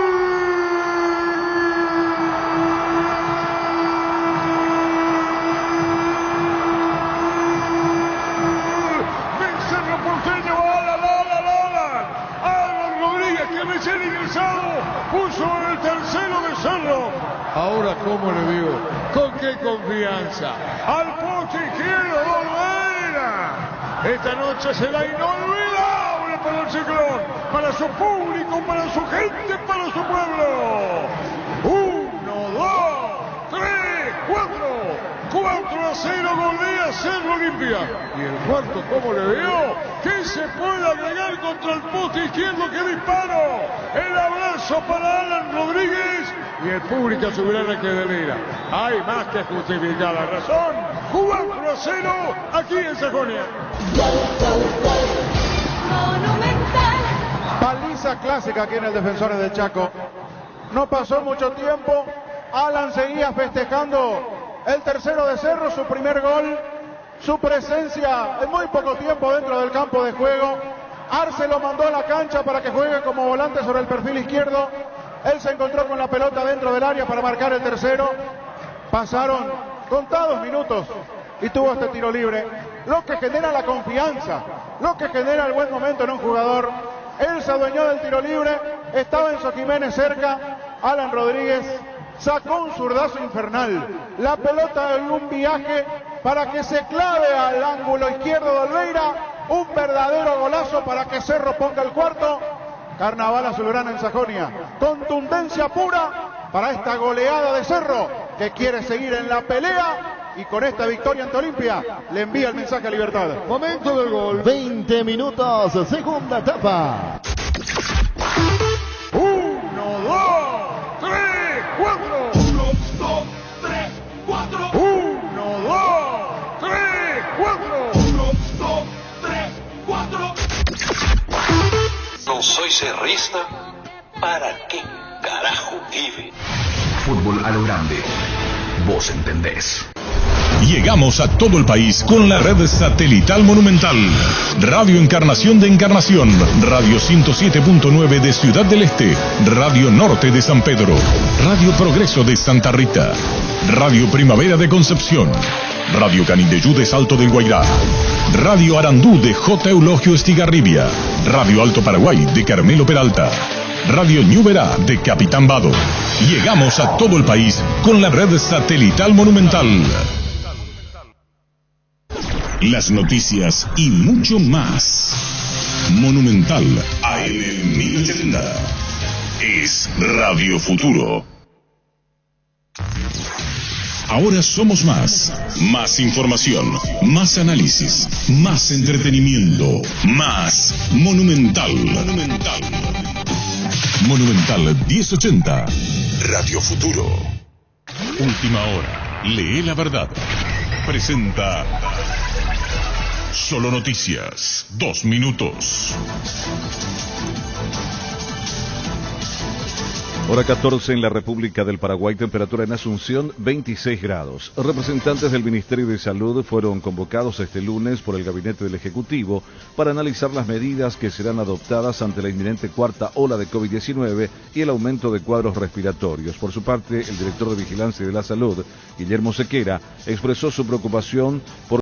[SPEAKER 8] Recién ingresado, puso el tercero de Cerro. Ahora, ¿cómo le digo? ¿Con qué confianza? Al poste izquierdo, Olveira. Esta noche será inolvidable para el Ciclón, para su público, para su gente, para su pueblo. 1, 2, 3, 4. 4-0 golea Cerro Olimpia. Y el cuarto, ¿cómo le veo? ¿Qué se puede agregar contra el poste izquierdo? ¡Qué disparo! El abrazo para Alan Rodríguez. Y el público soberano que delira. Hay más que justificar la razón. 4-0 aquí en Sajonia.
[SPEAKER 11] Paliza clásica aquí en el Defensores del Chaco. No pasó mucho tiempo. Alan seguía festejando el tercero de Cerro, su primer gol, su presencia en muy poco tiempo dentro del campo de juego. Arce lo mandó a la cancha para que juegue como volante sobre el perfil izquierdo. Él se encontró con la pelota dentro del área para marcar el tercero. Pasaron contados minutos y tuvo este tiro libre. Lo que genera la confianza, lo que genera el buen momento en un jugador. Él se adueñó del tiro libre, estaba Enzo Jiménez cerca, Alan Rodríguez sacó un zurdazo infernal. La pelota en un viaje para que se clave al ángulo izquierdo de Olveira. Un verdadero golazo para que Cerro ponga el cuarto. Carnaval azulgrana en Sajonia. Contundencia pura para esta goleada de Cerro, que quiere seguir en la pelea. Y con esta victoria ante Olimpia le envía el mensaje a Libertad.
[SPEAKER 8] Momento del gol.
[SPEAKER 4] 20 minutos, segunda etapa.
[SPEAKER 8] 1, 2, 3, 4. 1, 2, 3, 4. 1, 2, 3, 4. 1, 2, 3, 4.
[SPEAKER 10] No soy cerrista. ¿Para qué carajo vive? Fútbol a lo grande. Vos entendés.
[SPEAKER 5] Llegamos a todo el país con la red satelital Monumental. Radio Encarnación de Encarnación, Radio 107.9 de Ciudad del Este, Radio Norte de San Pedro, Radio Progreso de Santa Rita, Radio Primavera de Concepción, Radio Canindeyú de Salto del Guairá, Radio Arandú de J. Eulogio Estigarribia, Radio Alto Paraguay de Carmelo Peralta, Radio Ñuberá de Capitán Vado. Llegamos a todo el país con la red satelital Monumental. Las noticias y mucho más. Monumental AM 1080 es Radio Futuro. Ahora somos más. Más información, más análisis, más entretenimiento, más Monumental. Monumental 1080. Radio Futuro. Última hora. Lee la verdad. Presenta Solo Noticias. 2 minutos.
[SPEAKER 1] Hora 14 en la República del Paraguay, temperatura en Asunción 26 grados. Representantes del Ministerio de Salud fueron convocados este lunes por el Gabinete del Ejecutivo para analizar las medidas que serán adoptadas ante la inminente cuarta ola de COVID-19 y el aumento de cuadros respiratorios. Por su parte, el director de Vigilancia de la Salud, Guillermo Sequera, expresó su preocupación por